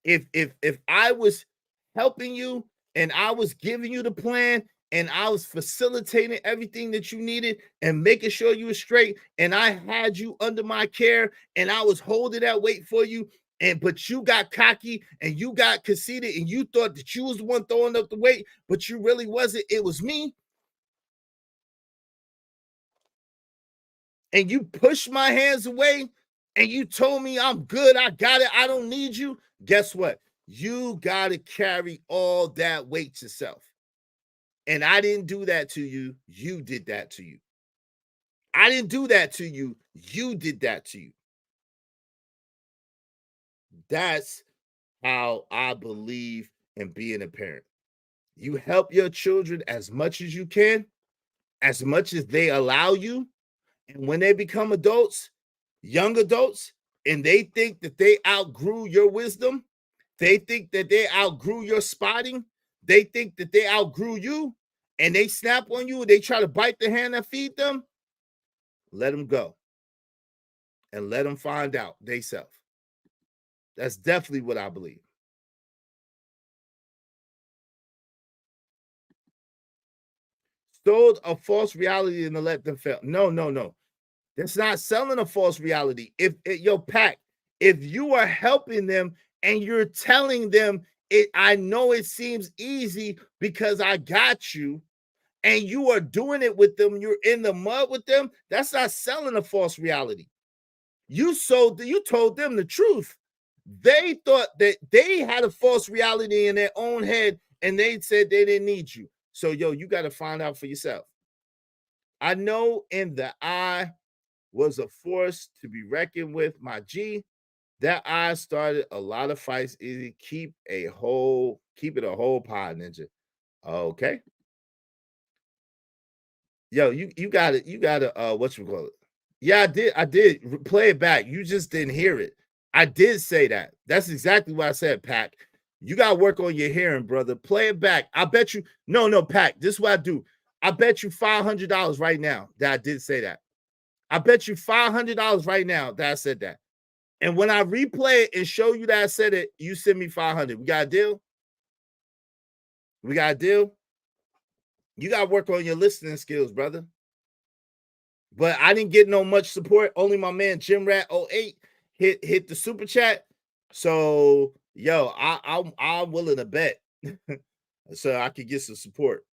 If I was helping you and I was giving you the plan and I was facilitating everything that you needed and making sure you were straight and I had you under my care and I was holding that weight for you, but you got cocky and you got conceited and you thought that you was the one throwing up the weight, but you really wasn't. It was me. And you pushed my hands away and you told me I'm good, I got it, I don't need you. Guess what? You got to carry all that weight yourself. And I didn't do that to you. You did that to you. I didn't do that to you. You did that to you. That's how I believe in being a parent. You help your children as much as you can, as much as they allow you. And when they become adults, young adults, and they think that they outgrew your wisdom, they think that they outgrew your spotting, they think that they outgrew you, and they snap on you and they try to bite the hand that feed them, let them go. And let them find out themselves. That's definitely what I believe. Sold a false reality and to let them fail. No. That's not selling a false reality. If you are helping them and you're telling them I know it seems easy because I got you, and you are doing it with them, you're in the mud with them, that's not selling a false reality. You told them the truth. They thought that they had a false reality in their own head and they said they didn't need you. So, you got to find out for yourself. I know in the eye was a force to be reckoned with, my G. That eye started a lot of fights. Easy. Keep it a whole pod, ninja. Okay. Yo, you got it. You got to what you call it? Yeah, I did. Play it back. You just didn't hear it. I did say that. That's exactly what I said, Pac. You got to work on your hearing, brother. Play it back. I bet you. No, Pac. This is what I do. I bet you $500 right now that I did say that. I bet you $500 right now that I said that. And when I replay it and show you that I said it, you send me 500. We got a deal? We got a deal? You got to work on your listening skills, brother. But I didn't get no much support. Only my man Jim Rat 08 hit the super chat. So yo, I'm willing to bet so I could get some support.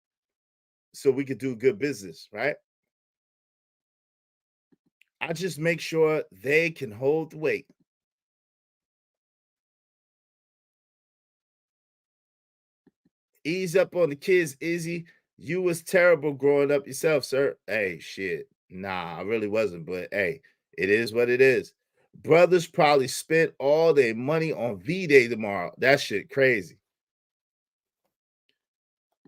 So we could do good business, right? I just make sure they can hold the weight. Ease up on the kids, Izzy. You was terrible growing up yourself, sir. Hey, shit. Nah, I really wasn't, but hey, it is what it is. Brothers probably spent all their money on V-Day tomorrow. That shit crazy.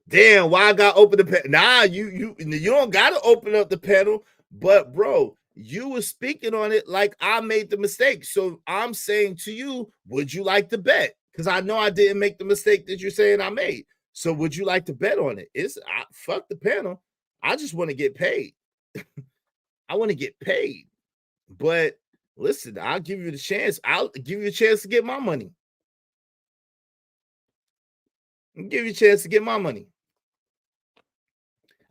Damn, why I gotta open the panel? Nah, you don't gotta open up the panel, but bro, you were speaking on it like I made the mistake. So I'm saying to you, would you like to bet? Because I know I didn't make the mistake that you're saying I made. So would you like to bet on it? Fuck the panel. I just want to get paid. I want to get paid. But listen, I'll give you the chance. I'll give you a chance to get my money. I'll give you a chance to get my money.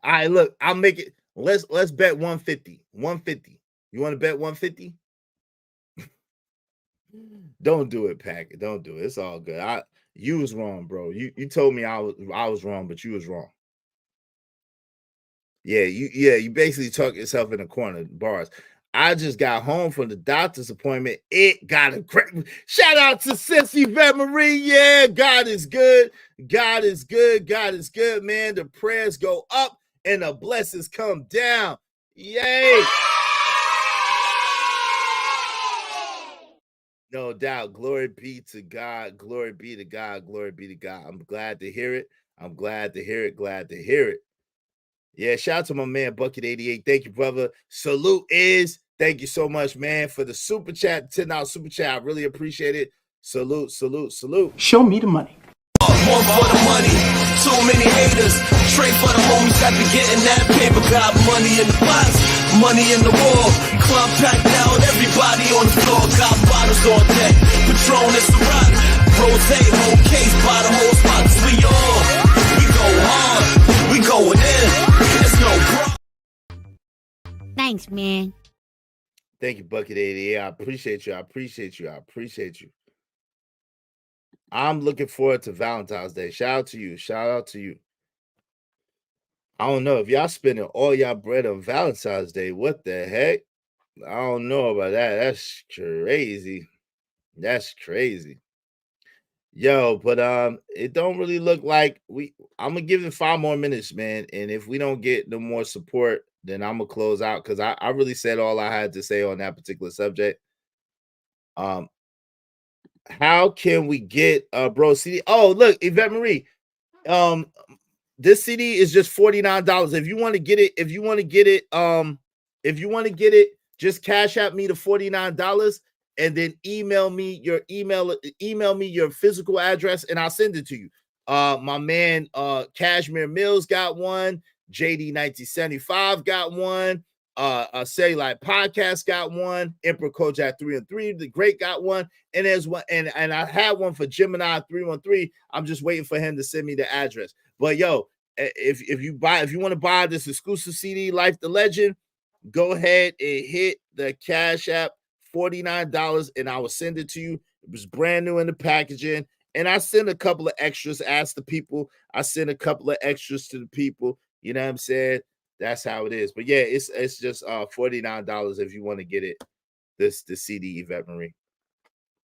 All right, look, I'll make it. Let's bet 150. 150. You want to bet 150? Don't do it, Pack. Don't do it. It's all good. You was wrong, bro. You told me I was wrong, but you was wrong. Yeah, you basically talk yourself in a corner, bars. I just got home from the doctor's appointment. It got a great shout out to Sissy Yvette Marie. Yeah, God is good. God is good. God is good, man. The prayers go up and the blessings come down. Yay. No doubt. Glory be to God. Glory be to God. Glory be to God. I'm glad to hear it. I'm glad to hear it. Glad to hear it. Yeah, shout out to my man Bucket 88. Thank you, brother. Salute is. Thank you so much, man, for the super chat, $10 super chat. I really appreciate it. Salute, salute, salute. Show me the money. One for the money, too many haters. Straight for the homies that be getting that paper. Got money in the box, money in the wall. Club packed out, everybody on the floor. Got bottles on deck, Patron is the rock. Rose, whole case, by the whole spots. We all, we go hard, we going in. There's no problem. Thanks, man. Thank you, Bucket 88. I appreciate you. I appreciate you. I appreciate you. I'm looking forward to Valentine's Day. Shout out to you. Shout out to you. I don't know if y'all spending all y'all bread on Valentine's Day. What the heck? I don't know about that. That's crazy. That's crazy. Yo, but it don't really look like I'm gonna give it 5 more minutes, man. And if we don't get no more support, then I'm gonna close out because I really said all I had to say on that particular subject. How can we get bro CD? Oh, look, Yvette Marie. This CD is just $49. If you want to get it, just cash out me the $49 and then email me your physical address and I'll send it to you. My man Cashmere Mills got one, JD 1975 got one. Say Like Podcast got one, Emperor Kojak 303, the Great got one, and there's one, and I had one for Gemini 313. I'm just waiting for him to send me the address. But yo, if you want to buy this exclusive CD, Life the Legend, go ahead and hit the Cash App, $49, and I will send it to you. It was brand new in the packaging, and I send a couple of extras. Ask the people. I send a couple of extras to the people. You know what I'm saying? That's how it is. But yeah, it's just $49 if you want to get it. The CD, Yvette Marie.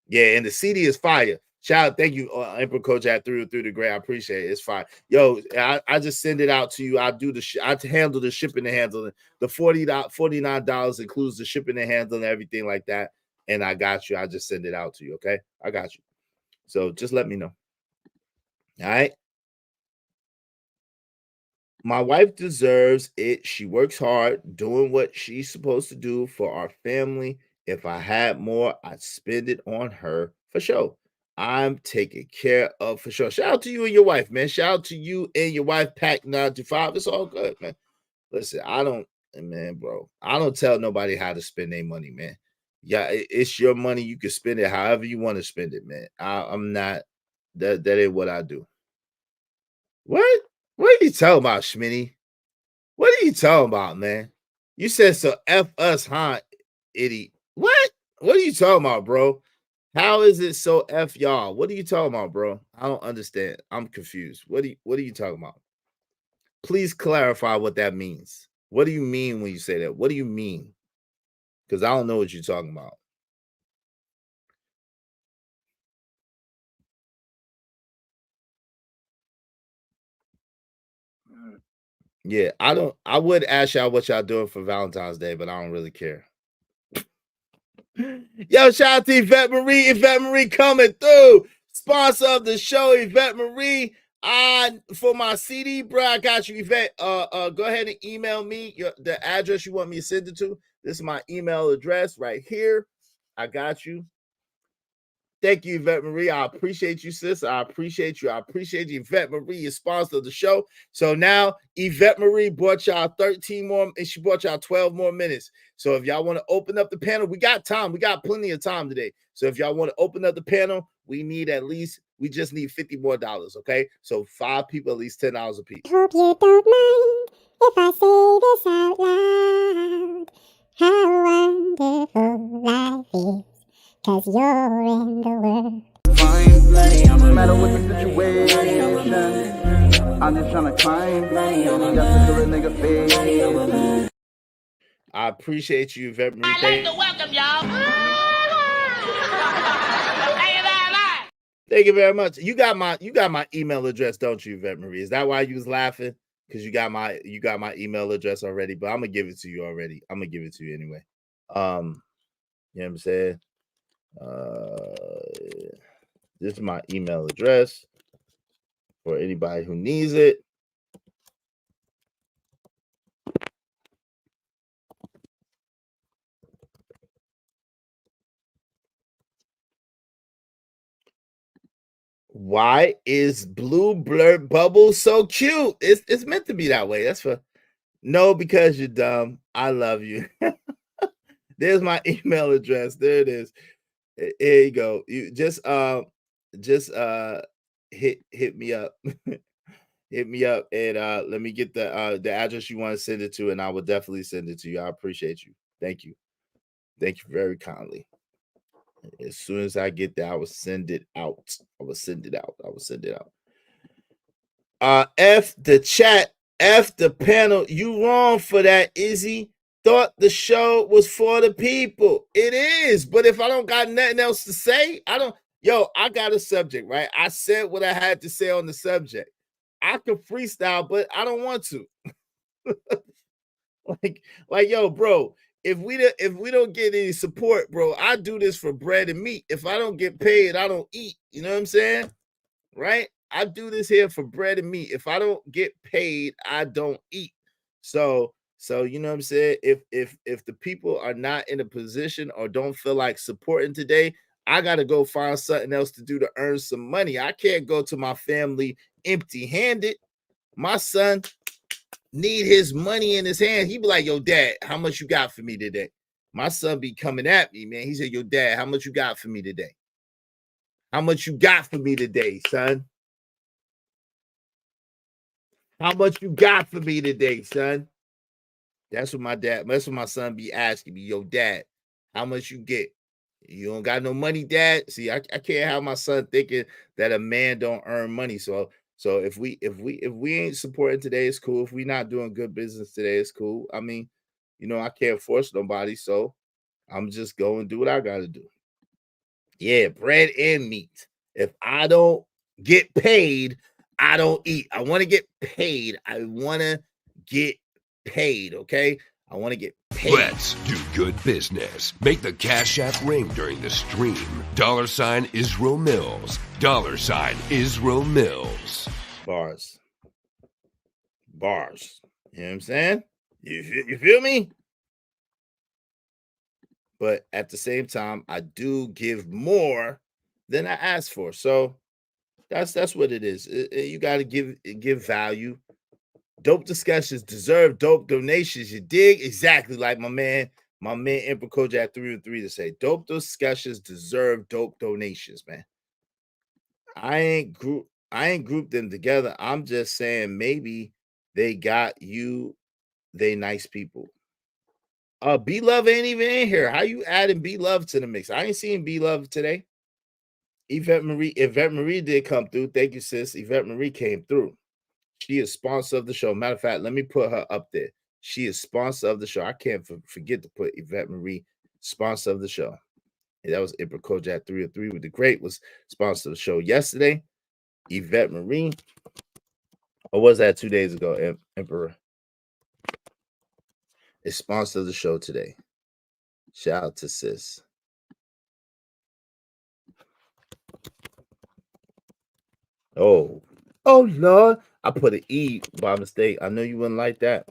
Yeah, and the CD is fire. Shout out, thank you, Emperor Coach at through the gray. I appreciate it. It's fine. Yo, I just send it out to you. I do I handle the shipping and handling. The $49 includes the shipping and handling and everything like that. And I got you. I just send it out to you. Okay, I got you. So just let me know. All right. My wife deserves it. She works hard doing what she's supposed to do for our family. If I had more, I'd spend it on her for sure. I'm taken care of for sure. Shout out to you and your wife, man. Shout out to you and your wife, Pack 925. It's all good, man. Listen, man, bro, I don't tell nobody how to spend their money, man. Yeah, it's your money. You can spend it however you want to spend it, man. I'm not, that ain't what I do. What? What are you talking about, Schmitty? What are you talking about, man? You said so F us, huh, idiot? What? What are you talking about, bro? How is it so F y'all? What are you talking about, bro? I don't understand. I'm confused. What are you talking about? Please clarify what that means. What do you mean when you say that? What do you mean? Because I don't know what you're talking about. Yeah, I would ask y'all what y'all doing for Valentine's Day, but I don't really care. Yo, shout out to Yvette Marie. Yvette Marie coming through. Sponsor of the show, Yvette Marie. For my CD, bro, I got you, Yvette. Go ahead and email me the address you want me to send it to. This is my email address right here. I got you. Thank you, Yvette Marie. I appreciate you, sis. I appreciate you. I appreciate you. Yvette Marie is sponsor of the show. So now Yvette Marie brought y'all 13 more, and she brought y'all 12 more minutes. So if y'all want to open up the panel, we got time. We got plenty of time today. So if y'all want to open up the panel, we just need $50 more, okay? So 5 people, at least $10 a piece. Hope you don't mind if I say this out loud. How wonderful life is, 'cause you're in the world. No matter what the situation, I'm just trying to climb. Just to a nigga face. I appreciate you, Yvette Marie. I'd like to welcome y'all. Thank you very much. You got my email address, don't you, Yvette Marie? Is that why you was laughing? Because you got my email address already, but I'm gonna give it to you already. I'm gonna give it to you anyway. You know what I'm saying? This is my email address for anybody who needs it. Why is blue blurb bubble so cute? It's meant to be that way. That's for no, because you're dumb. I love you. There's my email address. There it is. Here you go. You just hit me up. Hit me up and let me get the address you want to send it to, and I will definitely send it to you. I appreciate you. Thank you. Thank you very kindly. As soon as I get that, I will send it out. I will send it out. F the chat, F the panel. You wrong for that, Izzy. Thought the show was for the people. It is, but if I don't got nothing else to say, I got a subject, right? I said what I had to say on the subject. I can freestyle, but I don't want to. like, yo, bro, if we don't get any support, bro, I do this for bread and meat. If I don't get paid, I don't eat. You know what I'm saying? Right? I do this here for bread and meat. If I don't get paid, I don't eat. So you know what I'm saying? If the people are not in a position or don't feel like supporting today, I got to go find something else to do to earn some money. I can't go to my family empty-handed. My son need his money in his hand. He be like, yo, dad, how much you got for me today? My son be coming at me, man. He said, yo, dad, how much you got for me today? How much you got for me today, son? How much you got for me today, son? That's what my son be asking me. Yo, dad, how much you get? You don't got no money, dad? See, I can't have my son thinking that a man don't earn money. So if we ain't supporting today, it's cool. If we not doing good business today, it's cool. I mean, I can't force nobody, so I'm just going to do what I got to do. Yeah, bread and meat. If I don't get paid, I don't eat. I want to get paid. I want to get paid, okay? I want to get paid. Let's do good business. Make the Cash App ring during the stream. $ Israel Mills. $ Israel Mills. Bars. Bars. You know what I'm saying? You feel me? But at the same time, I do give more than I ask for. So that's what it is. You got to give value. Dope discussions deserve dope donations. You dig? Exactly like my man Emperor Kojak 303 to say. Dope discussions deserve dope donations, man. I ain't grouped them together. I'm just saying maybe they got you. They nice people. B Love ain't even in here. How you adding B Love to the mix? I ain't seen B Love today. Yvette Marie did come through. Thank you, sis. Yvette Marie came through. She is sponsor of the show. Matter of fact, let me put her up there. She is sponsor of the show. I can't forget to put Yvette Marie sponsor of the show. And that was Emperor Kojak 303 with the Great was sponsor of the show yesterday. Yvette Marie. Or was that 2 days ago, Emperor? Is sponsor of the show today. Shout out to sis. Oh Lord. I put an E by mistake. I know you wouldn't like that.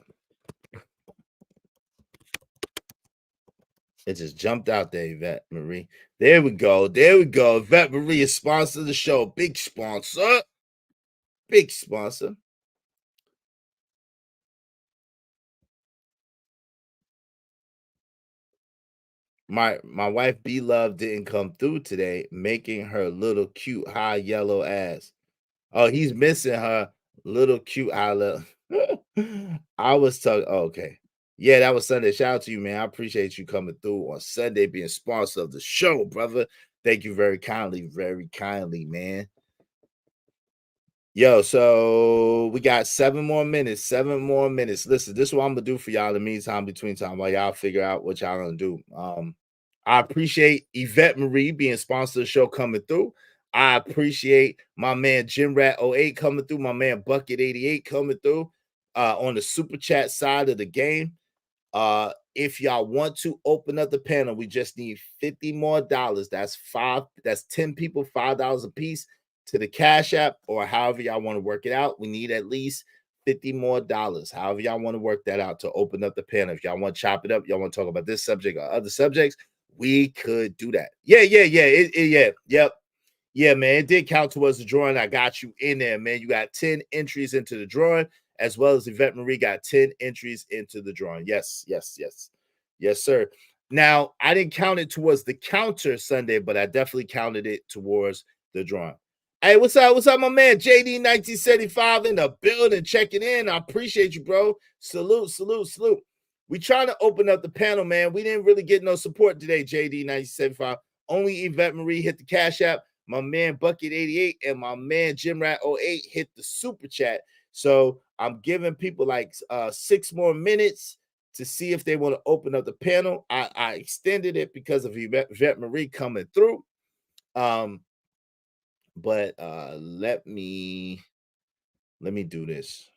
It just jumped out there, Yvette Marie. There we go. Yvette Marie is sponsor of the show. Big sponsor. Big sponsor. My wife B Love didn't come through today, making her little cute high yellow ass. Oh, he's missing her little cute eye. I was talking. Oh, okay. Yeah, that was Sunday. Shout out to you, man. I appreciate you coming through on Sunday, being sponsor of the show, brother. Thank you very kindly, man. Yo, so we got 7 more minutes. Listen, this is what I'm gonna do for y'all in the meantime, between time, while y'all figure out what y'all gonna do. I appreciate Yvette Marie being sponsor of the show coming through. I appreciate my man Jim Rat 08 coming through, my man Bucket 88 coming through on the super chat side of the game. If y'all want to open up the panel, we just need $50 more. That's 10 people, $5 a piece to the Cash App, or however y'all want to work it out. We need at least $50 more. However y'all want to work that out to open up the panel. If y'all want to chop it up, y'all want to talk about this subject or other subjects, we could do that. Yeah, man, it did count towards the drawing. I got you in there, man. You got 10 entries into the drawing, as well as Yvette Marie got 10 entries into the drawing. Yes, sir. Now, I didn't count it towards the counter Sunday, but I definitely counted it towards the drawing. Hey, what's up, my man? JD 1975 in the building, checking in. I appreciate you, bro. Salute. We trying to open up the panel, man. We didn't really get no support today, JD 1975. Only Yvette Marie hit the Cash App. My man Bucket 88 and my man Jim Rat 08 hit the super chat. So I'm giving people like 6 more minutes to see if they want to open up the panel. I extended it because of Yvette Marie coming through. But let me do this.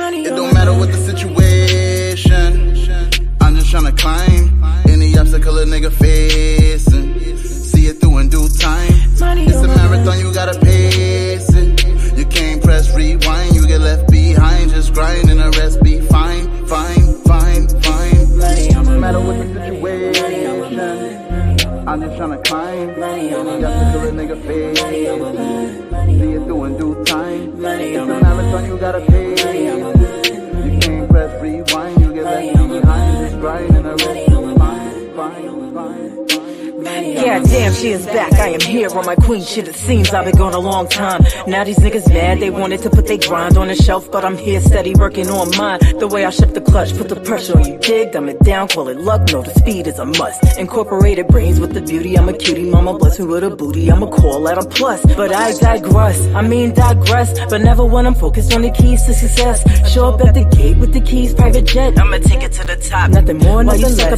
It don't matter what the situation, I'm just tryna climb any obstacle a nigga facing. See it through in due time. It's a marathon, you gotta pace it. You can't press rewind, you get left behind. Just grind and the rest be fine. No matter what the situation, I'm just tryna climb any obstacle a nigga facing. See it through in due time. It's a marathon, you gotta pace it. You can't press rewind, you get left left me behind, just grinding the rest be fine. Yeah, damn, she is back. I am here on my queen shit. It seems I've been gone a long time. Now these niggas mad. They wanted to put their grind on the shelf, but I'm here steady working on mine. The way I shift the clutch, put the pressure on you. Dig, dumb it down, call it luck. No, the speed is a must. Incorporated brains with the beauty. I'm a cutie, mama bless me with a booty. I'm a call that a plus, but I digress. But never when I'm focused on the keys to success. Show up at the gate with the keys, private jet. I'ma take it to the top. Nothing more, nothing less.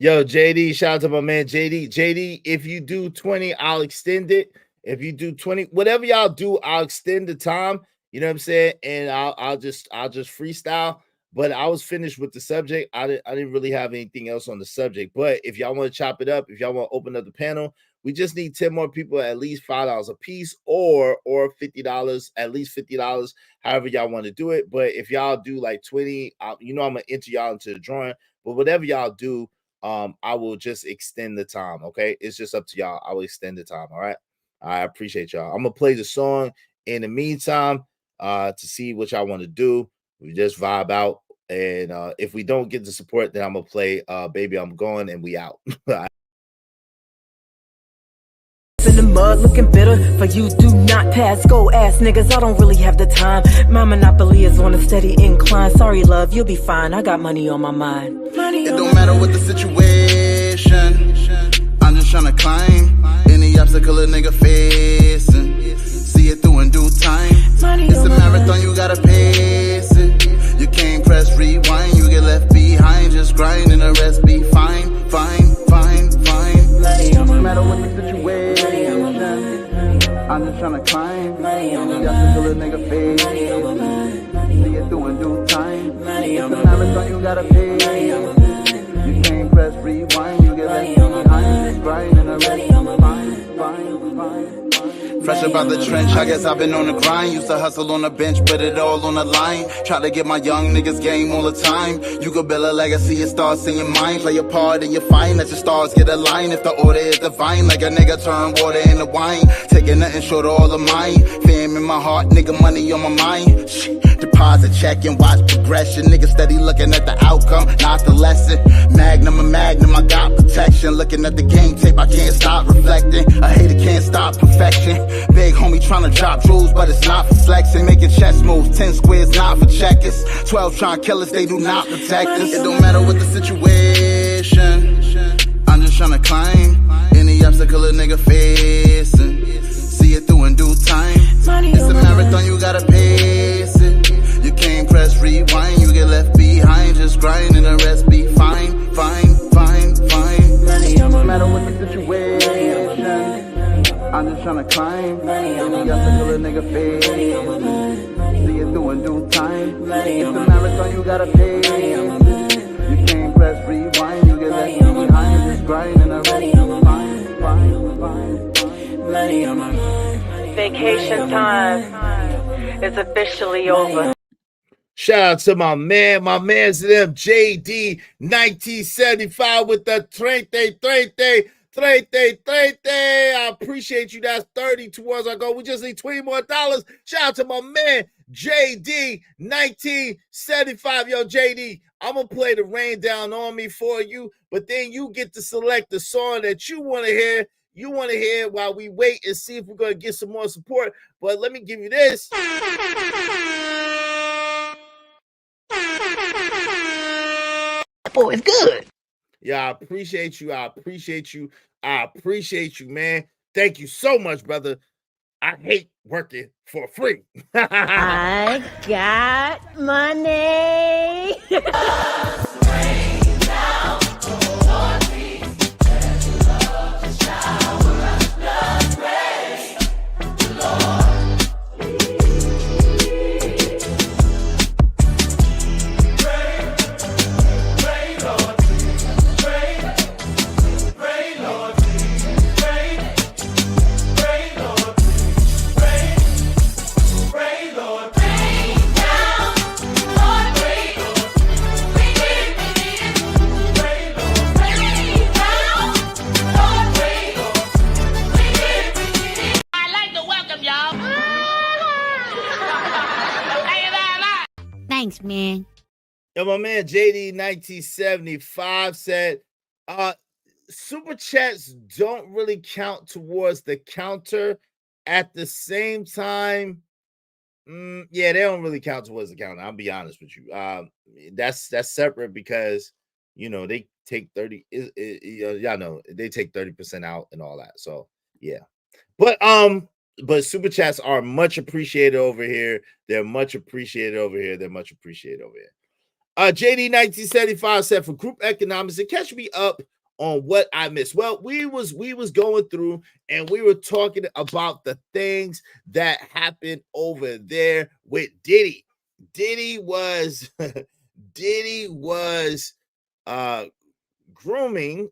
Yo, JD, shout out to my man JD. JD, if you do 20, I'll extend it. If you do 20, whatever y'all do, I'll extend the time. You know what I'm saying? And I'll just freestyle. But I was finished with the subject. I didn't really have anything else on the subject. But if y'all want to chop it up, if y'all want to open up the panel, we just need 10 more people, at least $5 a piece, or $50, at least $50, however y'all want to do it. But if y'all do like 20, you know I'm gonna enter y'all into the drawing. But whatever y'all do, I will just extend the time. Okay, it's just up to y'all. I will extend the time. All right, I appreciate y'all. I'm gonna play the song in the meantime to see what y'all want to do. We just vibe out, and if we don't get the support, then I'm gonna play Baby I'm Going, and we out. In the mud looking bitter, for you do not pass go ass niggas. I don't really have the time. My monopoly is on a steady incline. Sorry love, you'll be fine. I got money on my mind. It don't matter what the situation, I'm just trying to climb any obstacle a nigga facing. See it through in due time. It's a marathon, you gotta pace it. You can't press rewind, you get left behind. Just grind and the rest be fine. No matter what the situation, I'm just trying to climb any obstacle a nigga facing. See it through in due time. It's a marathon, you gotta pace. You can't press rewind, you get left behind. Just grind and the rest be fine. Fresh about the trench, I guess I've been on the grind. Used to hustle on the bench, put it all on the line. Try to get my young niggas game all the time. You could build a legacy, it starts in your mind. Play your part and you're fine, let your stars get aligned. If the order is divine, like a nigga turn water into wine. Taking nothing short of all of mine. Fame in my heart, nigga, money on my mind. Deposit check and watch progression. Nigga steady looking at the outcome, not the lesson. Magnum, I got protection. Looking at the game tape, I can't stop reflecting. A hater can't stop perfection. Big homie tryna drop jewels, but it's not for flexing. Making chess moves, 10 squares not for checkers. 12 trying kill us, they do not protect us. It don't matter what the situation, I'm just tryna climb any obstacle a nigga facing. See it through in due time. It's a marathon, you gotta pace it. You can't press rewind, you get left behind. Just grind and the rest be fine. No matter what the situation, I'm just tryna climb any obstacle a nigga facing. See it through in due time. It's a marathon, you gotta pace. You can't press rewind, you get left behind. Just grind and the rest be fine. Vacation time is officially over. Shout out to my man's them JD 1975 with the 30. I appreciate you. That's 30 towards our goal. We just need $20 more. Shout out to my man JD 1975. Yo, JD, I'm gonna play the Rain Down on Me for you, but then you get to select the song that you want to hear. You want to hear while we wait and see if we're gonna get some more support. But let me give you this. Oh, it's good. Yeah, I appreciate you, man. Thank you so much, brother. I hate working for free. I got money. And my man JD1975 said, super chats don't really count towards the counter. At the same time, yeah, they don't really count towards the counter. I'll be honest with you. That's separate because they take 30. Y'all know they take 30% out and all that. So yeah, but super chats are much appreciated over here. They're much appreciated over here. JD1975 said, for group economics, and catch me up on what I missed. Well, we was going through and we were talking about the things that happened over there with Diddy. Diddy was grooming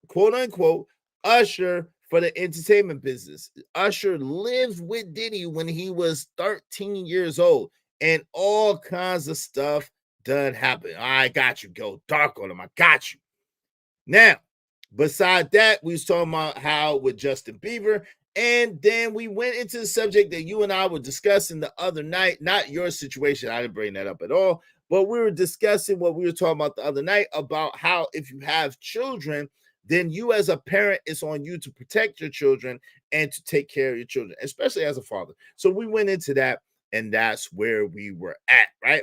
quote unquote Usher for the entertainment business. Usher lived with Diddy when he was 13 years old, and all kinds of stuff done happen. I got you. Go dark on him. I got you. Now, beside that, we was talking about how with Justin Bieber, and then we went into the subject that you and I were discussing the other night. Not your situation. I didn't bring that up at all. But we were discussing what we were talking about the other night about how if you have children, then you as a parent, it's on you to protect your children and to take care of your children, especially as a father. So we went into that, and that's where we were at, right?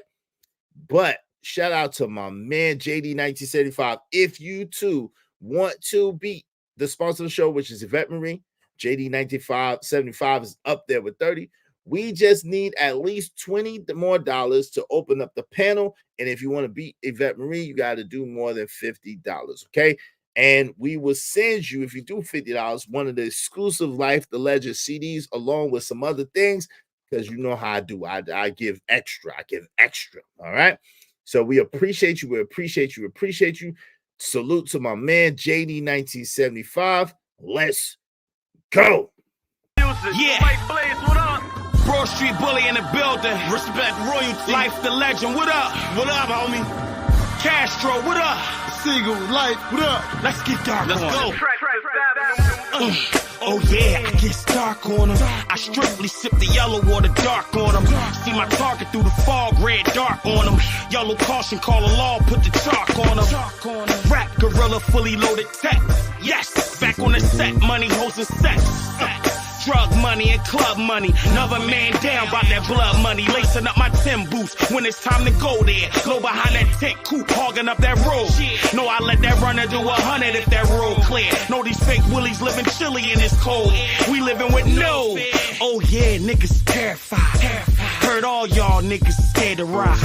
But shout out to my man JD1975. If you too want to be the sponsor of the show, which is Yvette Marie, JD1975 is up there with 30. We just need at least $20 more to open up the panel. And if you want to beat Yvette Marie, you got to do more than $50, okay? And we will send you, if you do $50, one of the exclusive Life the Legend CDs along with some other things, because you know how I do. I give extra. All right? So we appreciate you. We appreciate you. Salute to my man JD1975. Let's go. Yeah. What up? Broad Street Bully in the building. Respect royalty. Life the Legend. What up? What up, homie? Castro. What up? Single Life. What up? Let's get dark. Let's go. Oh yeah, I get dark on them. I strictly sip the yellow water dark on them. See my target through the fog, red dark on them. Yellow caution, call a law, put the chalk on them. Rap gorilla, fully loaded tech. Yes, back on the set, money, hoes and sex. Drug money and club money. Another man down by that blood money. Lacing up my Tim boots when it's time to go there. Low behind that tent coupe, hogging up that road. No, I let that runner do 100 if that road clear. No, these fake willies living chilly in this cold. We living with no. Oh yeah, niggas terrified. Heard all y'all niggas scared to ride.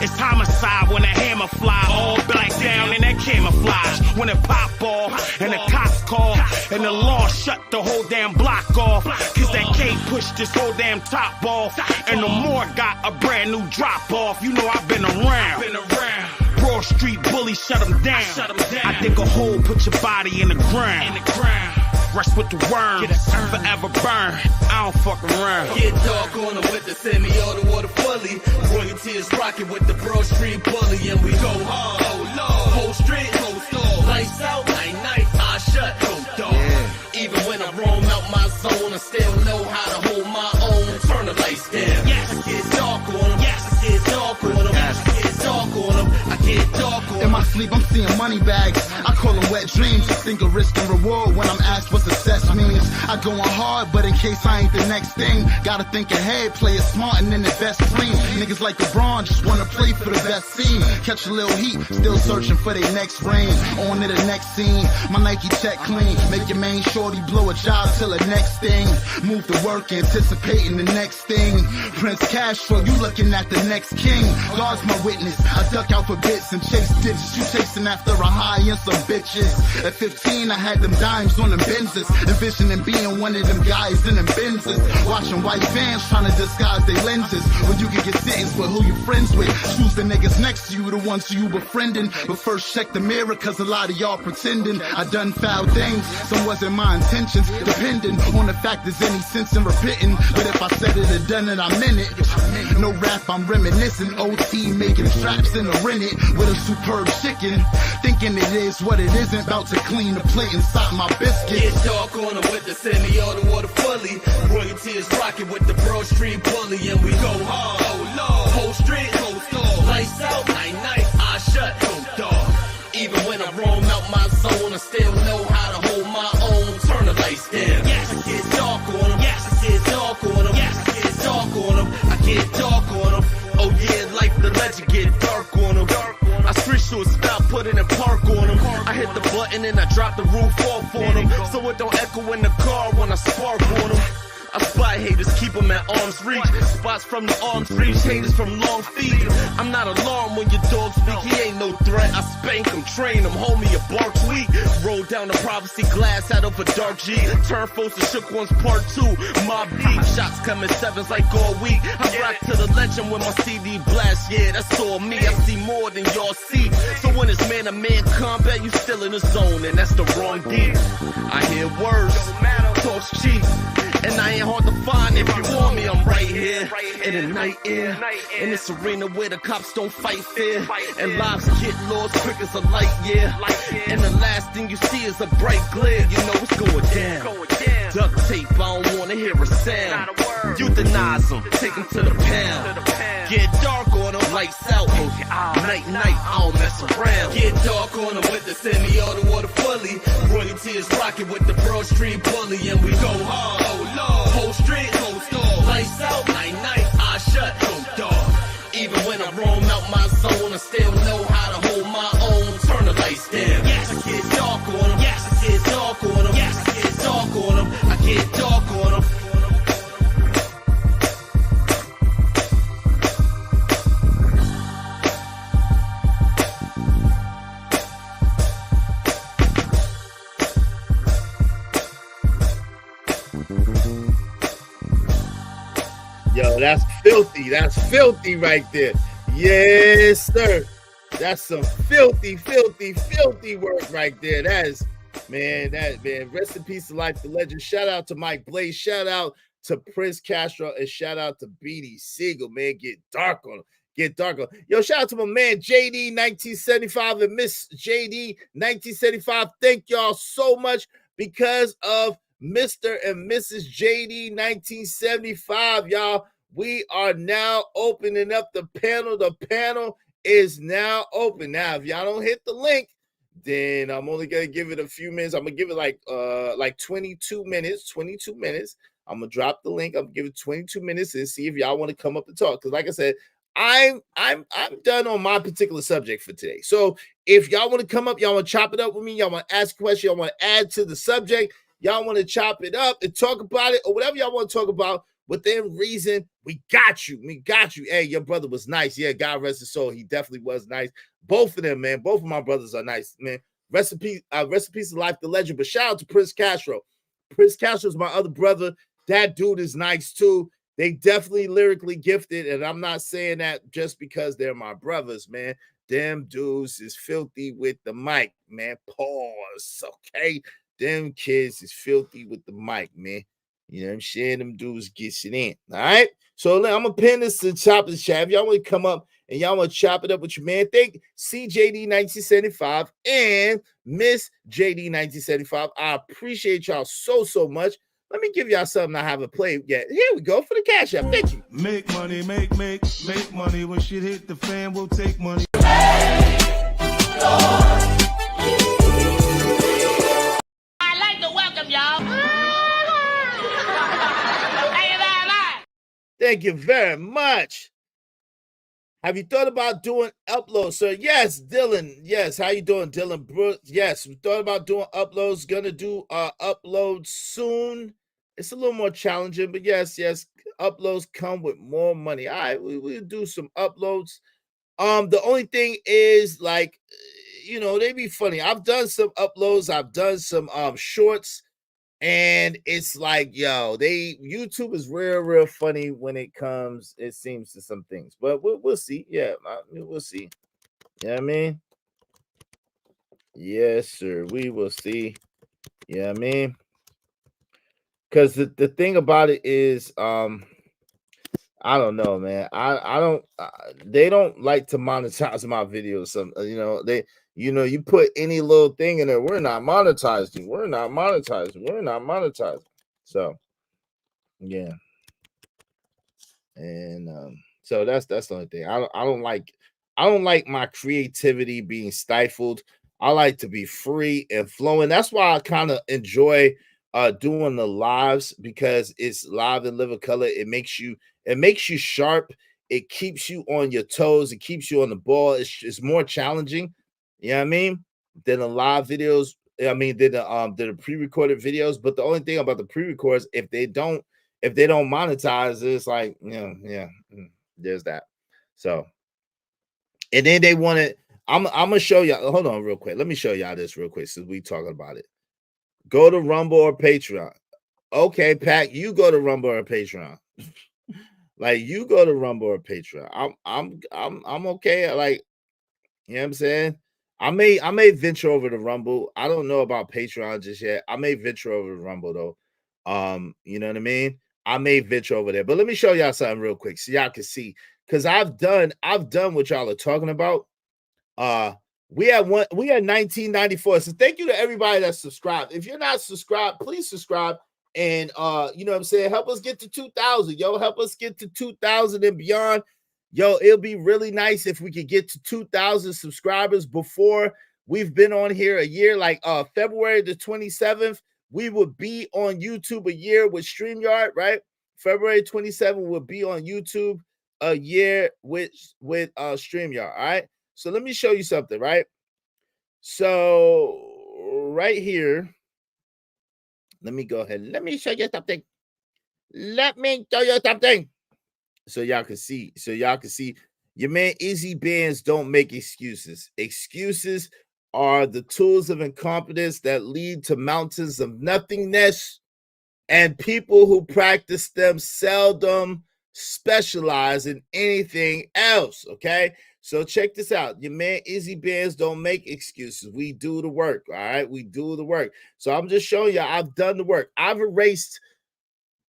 It's homicide when a hammer fly. All black down in that camouflage. When it pop off and the cops call and the law shut the whole damn block off, cause that K pushed this whole damn top off, and the more got a brand new drop off. You know I've been around. Broad Street Bully, shut them down. I dig a hole, put your body in the ground. Rest with the worms, forever burn. I don't fuck around. Get dark on them with the semi-auto water fully. Royalty is rocking with the Broad Street Bully, and we go hard. Oh Lord, whole street, whole store. Lights out, night, I shut, go dark. Even when I roam out my zone, I still know how to hold my own. Turn the lights down. Yes, I get dark on them. Yes, I get dark on them. Yes, I get dark on them. I get dark on them. In my sleep, I'm seeing money bags. I call them wet dreams. Think of risk and reward when I'm asked what success means. I go on hard, but in case I ain't the next thing, gotta think ahead, play it smart and then invest clean. Niggas like LeBron just wanna play for the best team. Catch a little heat, still searching for their next ring. On to the next scene, my Nike check clean. Make your main shorty blow a job till the next thing. Move to work, anticipating the next thing. Prince Castro, you looking at the next king. God's my witness, I duck out for bits and chase digits. You chasing after a high and some bitches. At 15, I had them dimes on them Benzes. Envisioning being one of them guys in them Benzes. Watching white fans trying to disguise their lenses. When you can get sentenced with who you friends with. Choose the niggas next to you, the ones who you befriending. But first check the mirror, cause a lot of y'all pretending. I done foul things, some wasn't my intentions. Depending on the fact there's any sense in repenting. But if I said it or done it, I meant it. No rap, I'm reminiscing. OT making straps in a rented with a superb chicken. Thinking it is what it isn't. About to clean the plate inside my biscuit. Get dark on them with the semi-auto water fully. Royalty is rocking with the Broad Street Bully, and we go hard. Oh Lord, whole street, whole store. Lights out, night night, I shut, go dog. Even when I roam out my zone, I still know how to hold my own. Turn the lights down. Yes, I get dark on them. Yes, I get dark on them. Yes, I get dark on them. I get dark on them. Oh yeah, like the legend, get dark on them. I street shoot, stop, put it in park on them. I hit the button and I drop the roof off on them, so it don't echo in the car when I spark on them. I spot haters, keep them at arm's reach. Spots from the arm's reach, haters from long feet. I'm not alarmed when your dog speak, he ain't no threat. I spank him, train him, homie, a bark weak. Roll down the privacy glass out of a dark G. Turn folks to shook ones part 2. Mob deep, shots coming sevens like all week. I rock to the legend when my CD blast, yeah, that's all me. I see more than y'all see. So when it's man-to-man combat, you still in the zone, and that's the wrong beat. I hear words, talk's cheap. And I ain't hard to find. If you want me, I'm right here in the night air, in this arena where the cops don't fight fair, and lives get lost quick as a light year. And the last thing you see is a bright glare. You know it's going down. Duct tape, I don't wanna hear a sound. Euthanize them, take them to the pound. Get dark on them, lights out. Night night, I don't mess around. Get dark on them with the semi-auto or the fully. Royalty is rocking with the Broad Street Bully, and we go hard. Whole street, whole store. Lights out, night night, I shut, go dog. Even when I roam out my zone, I still know how to hold my own. Turn the lights down. Yes, I get dark on them. Yes, I get dark on them. Yes, I get dark on them. I get dark on them. Yo, that's filthy. That's filthy right there. Yes, sir. That's some filthy, filthy, filthy work right there. That is, man, rest in peace to life, the legend. Shout out to Mike Blaze. Shout out to Prince Castro. And shout out to BD Siegel, man. Get dark on him. Get dark on him. Yo, shout out to my man JD 1975 and Miss JD 1975. Thank y'all so much because of Mr. and Mrs. JD 1975, y'all. We are now opening up the panel. The panel is now open. Now, if y'all don't hit the link, then I'm only gonna give it a few minutes. I'm gonna give it like 22 minutes. 22 minutes. I'm gonna drop the link. I'm gonna give it 22 minutes and see if y'all want to come up and talk. Because, like I said, I'm done on my particular subject for today. So if y'all want to come up, y'all want to chop it up with me, y'all want to ask a question, y'all want to add to the subject, y'all want to chop it up and talk about it, or whatever y'all want to talk about within reason, we got you. We got you. Hey, your brother was nice. Yeah, God rest his soul. He definitely was nice. Both of them, man. Both of my brothers are nice, man. Rest in peace of life, the legend. But shout out to Prince Castro. Prince Castro is my other brother. That dude is nice too. They definitely lyrically gifted, and I'm not saying that just because they're my brothers, man. Them dudes is filthy with the mic, man. Pause, okay? Them kids is filthy with the mic, man. You know what I'm saying? Them dudes gets it in, all right? So I'm going to pin this to the top of the chat. If y'all want to come up and y'all want to chop it up with your man, thank CJD 1975 and Miss JD 1975. I appreciate y'all so much. Let me give y'all something I haven't played yet. Here we go for the cash app. Thank you. Make money, make money. When shit hit the fan, we'll take money. I'd like to welcome y'all. Thank you very much. Have you thought about doing uploads, sir? Yes, Dylan. Yes. How you doing, Dylan Brooks? Yes, we thought about doing uploads. Gonna do uploads soon. It's a little more challenging, but yes, uploads come with more money. All right, we'll do some uploads. The only thing is, like, you know, they be funny. I've done some uploads. I've done some shorts. And it's like, yo, YouTube is real funny when it comes, it seems, to some things. But we'll see. Yeah, we'll see. You know what I mean? Yes, sir. We will see. You know what I mean? Because the thing about it is, I don't know, man. I don't. They don't like to monetize my videos. Some, you put any little thing in there, we're not monetizing. We're not monetizing. We're not monetizing. So, yeah. And so that's the only thing. I don't like I don't like my creativity being stifled. I like to be free and flowing. That's why I kind of enjoy doing the lives, because it's live and live of color. It makes you sharp. It keeps you on your toes. It keeps you on the ball. It's more challenging. You know what I mean? Than the live videos. I mean, than the pre-recorded videos. But the only thing about the pre-records, if they don't monetize, it's like, yeah, there's that. So, and then they want it. I'm gonna show y'all. Hold on, real quick. Let me show y'all this real quick since we talking about it. Go to Rumble or Patreon. Okay, Pat, you go to Rumble or Patreon. Like, you go to Rumble or Patreon. I'm okay. Like, you know what I'm saying? I may venture over to Rumble. I don't know about Patreon just yet. I may venture over to Rumble though. You know what I mean? I may venture over there. But let me show y'all something real quick so y'all can see. Because I've done what y'all are talking about. Uh we had 1994. So thank you to everybody that's subscribed. If you're not subscribed, please subscribe. And you know what I'm saying? Help us get to 2,000. Yo, help us get to 2,000 and beyond. Yo, it'll be really nice if we could get to 2,000 subscribers before we've been on here a year. Like February the 27th, we would be on YouTube a year with StreamYard, right? February 27th would be on YouTube a year with StreamYard. All right. So let me show you something, right? So right here, let me go ahead. Let me show you something. Let me show you something. So y'all can see. Your man Izzy Bands don't make excuses. Excuses are the tools of incompetence that lead to mountains of nothingness, and people who practice them seldom specialize in anything else. Okay. So check this out. Your man Izzy Bands don't make excuses. We do the work. All right. We do the work. So I'm just showing you I've done the work. I've erased.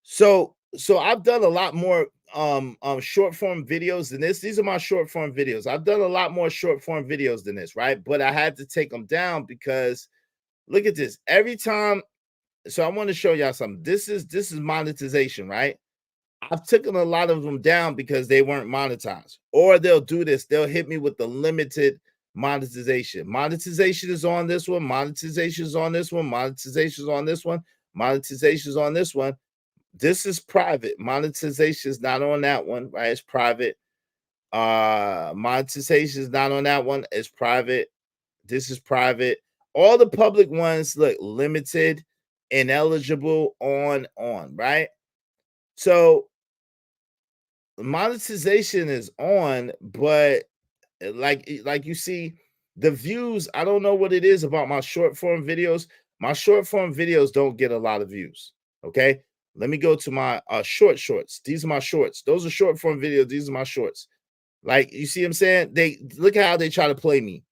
So I've done a lot more short form videos than this. These are my short form videos. I've done a lot more short form videos than this, right? But I had to take them down because look at this. Every time. So I want to show y'all something. This is monetization, right? I've taken a lot of them down because they weren't monetized. Or they'll do this. They'll hit me with the limited monetization. Monetization is on this one. Monetization is on this one. Monetization is on this one. Monetization is on this one. This is private. Monetization is not on that one, right? It's private. Monetization is not on that one. It's private. This is private. All the public ones look limited, ineligible, on, right? So monetization is on, but like you see, the views, I don't know what it is about my short form videos. My short form videos don't get a lot of views. Okay. Let me go to my shorts. These are my shorts. Those are short form videos. These are my shorts. Like, you see what I'm saying? They look at how they try to play me.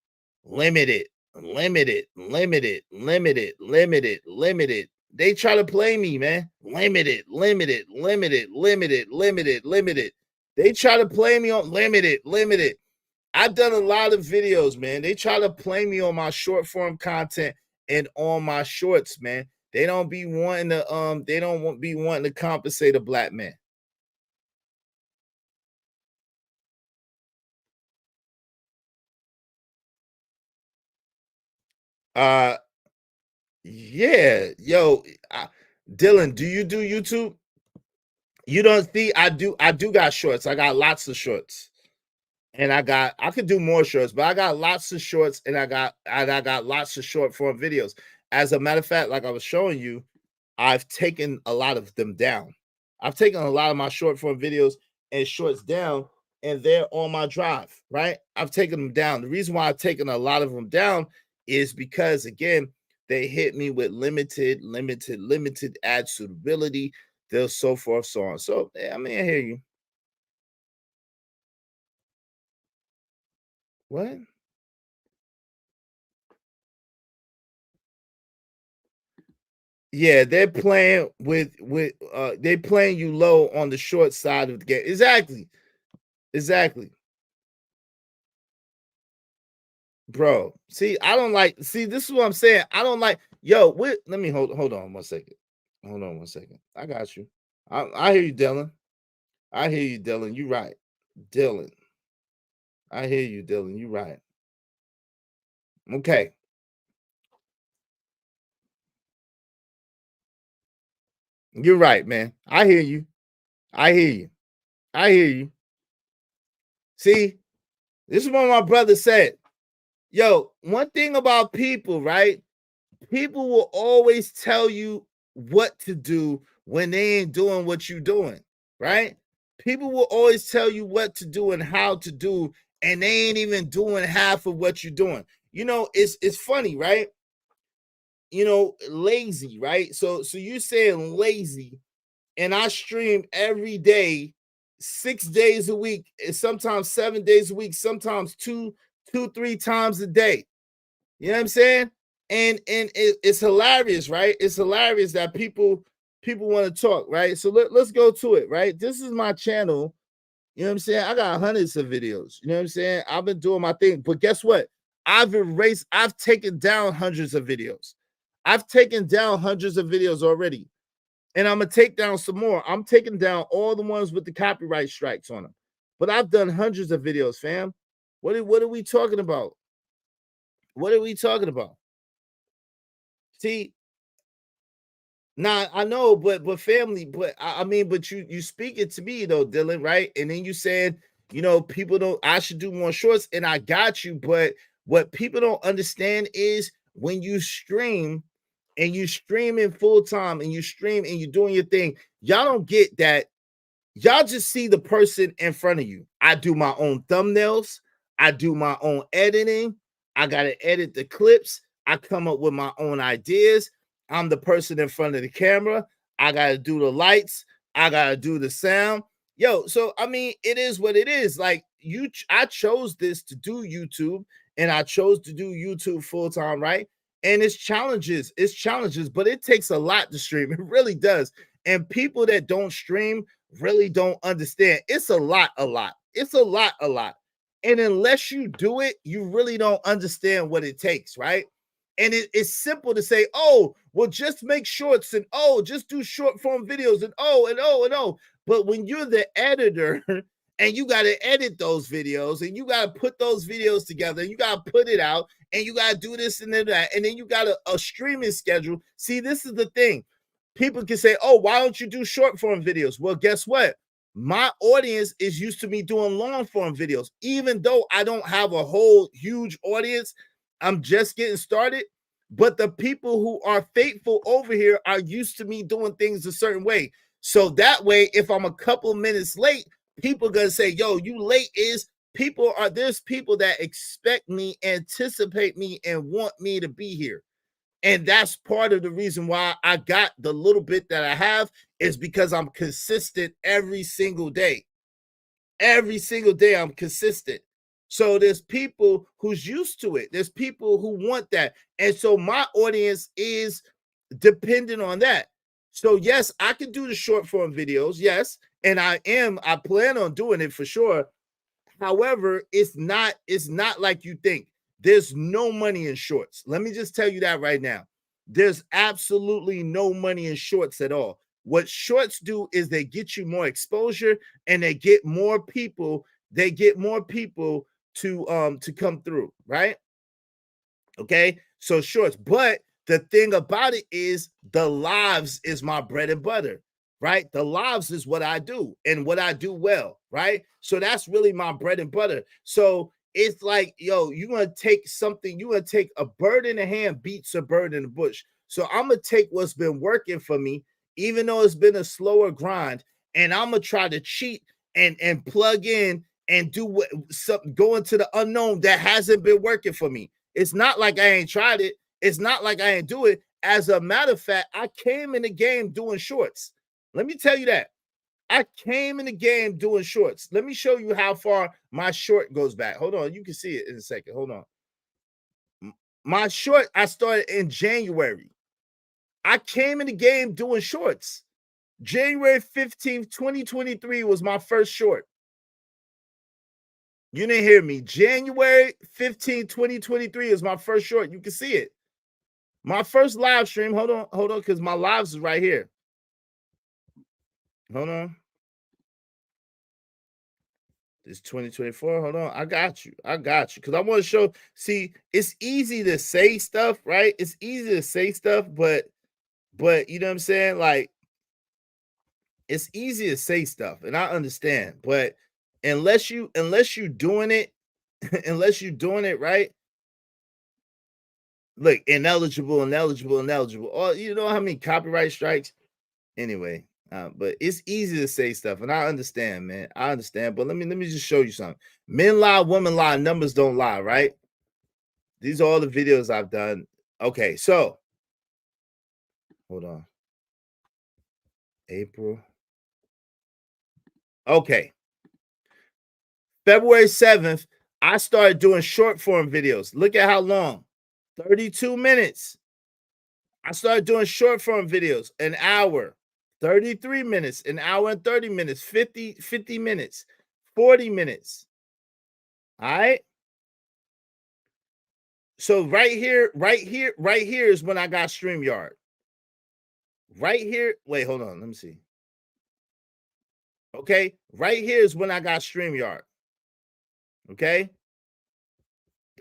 Limited. They try to play me, man. Limited. They try to play me on limited. I've done a lot of videos, man. They try to play me on my short form content and on my shorts, man. They don't be wanting to compensate a black man. Yeah, yo, Dylan, do you do YouTube? You don't see I do got shorts. I got lots of shorts. And I could do more shorts, but I got lots of shorts and I got lots of short form videos. As a matter of fact, like I was showing you, I've taken a lot of them down. I've taken a lot of my short form videos and shorts down, and they're on my drive, right? I've taken them down. The reason why I've taken a lot of them down is because, again, they hit me with limited ad suitability, so forth, so on. So, I mean, I hear you. What? Yeah, they're playing they playing you low on the short side of the game. Exactly. Bro, see, I don't like. See, this is what I'm saying. I don't like. Yo, let me hold on 1 second. Hold on 1 second. I got you. I hear you, Dylan. I hear you, Dylan. You right, Dylan. I hear you, Dylan. You're right. Okay. You're right, man. I hear you. I hear you. I hear you. See, this is what my brother said. Yo, one thing about people, right? People will always tell you what to do when they ain't doing what you're doing, right? People will always tell you what to do and how to do, and they ain't even doing half of what you're doing. You know, it's funny, right? You know, lazy, right? So you saying lazy, and I stream every day, 6 days a week, and sometimes 7 days a week, sometimes two, 3 times a day. You know what I'm saying? And it's hilarious, right? It's hilarious that people want to talk, right? So let's go to it, right? This is my channel. You know what I'm saying? I got hundreds of videos. You know what I'm saying? I've been doing my thing, but guess what? I've taken down hundreds of videos. I've taken down hundreds of videos already, and I'm gonna take down some more. I'm taking down all the ones with the copyright strikes on them, but I've done hundreds of videos, fam. What are we talking about? What are we talking about? See, nah, I know, but family, but I mean, but you speak it to me though, Dylan, right? And then you said, you know, people don't. I should do more shorts, and I got you. But what people don't understand is when you stream and you stream in full time and you stream and you're doing your thing, y'all don't get that. Y'all just see the person in front of you. I do my own thumbnails. I do my own editing. I got to edit the clips. I come up with my own ideas. I'm the person in front of the camera. I got to do the lights. I got to do the sound. Yo, so I mean, it is what it is. Like I chose this to do YouTube, and I chose to do YouTube full time, right? And it's challenges, but it takes a lot to stream. It really does. And people that don't stream really don't understand. It's a lot. It's a lot. And unless you do it, you really don't understand what it takes, right? And it's simple to say, oh, well, just make shorts and oh, just do short form videos and oh. But when you're the editor and you got to edit those videos and you got to put those videos together, you got to put it out and you got to do this and then that, and then you got a streaming schedule. See, this is the thing. People can say, oh, why don't you do short form videos? Well, guess what? My audience is used to me doing long form videos. Even though I don't have a whole huge audience, I'm just getting started. But the people who are faithful over here are used to me doing things a certain way. So that way, if I'm a couple minutes late, people are going to say, yo, you late is there's people that expect me, anticipate me, and want me to be here. And that's part of the reason why I got the little bit that I have is because I'm consistent every single day. Every single day I'm consistent. So there's people who's used to it. There's people who want that. And so my audience is dependent on that. So yes, I can do the short form videos. Yes. And I plan on doing it for sure. However, it's not like you think. There's no money in shorts. Let me just tell you that right now. There's absolutely no money in shorts at all. What shorts do is they get you more exposure and they get more people to come through, right? Okay? So shorts, but the thing about it is the lives is my bread and butter, right? The lives is what I do and what I do well, right? So that's really my bread and butter. So it's like, yo, you're going to take a bird in the hand beats a bird in the bush. So I'm going to take what's been working for me, even though it's been a slower grind, and I'm going to try to cheat and plug in and do something, go into the unknown that hasn't been working for me. It's not like I ain't tried it. It's not like I ain't do it. As a matter of fact, I came in the game doing shorts. Let me tell you that. I came in the game doing shorts. Let me show you how far my short goes back. Hold on. You can see it in a second. Hold on. My short, I started in January. I came in the game doing shorts. January 15th, 2023 was my first short. You didn't hear me. January 15th, 2023 is my first short. You can see it. My first live stream. Hold on, because my lives is right here. Hold on. It's 2024. Hold on. I got you. Because I want to show. See, it's easy to say stuff, right? It's easy to say stuff, but you know what I'm saying? Like, it's easy to say stuff, and I understand. But unless you doing it, unless you doing it right, look, ineligible. Oh, you know how many copyright strikes? Anyway, but it's easy to say stuff, and I understand, man. I understand. But let me just show you something. Men lie, women lie, numbers don't lie, right? These are all the videos I've done. Okay, so hold on. April. Okay. February 7th, I started doing short form videos. Look at how long. 32 minutes. I started doing short form videos, an hour, 33 minutes, an hour and 30 minutes, 50 minutes, 40 minutes. All right. So right here is when I got StreamYard. Right here. Wait, hold on. Let me see. Okay. Right here is when I got StreamYard. Okay.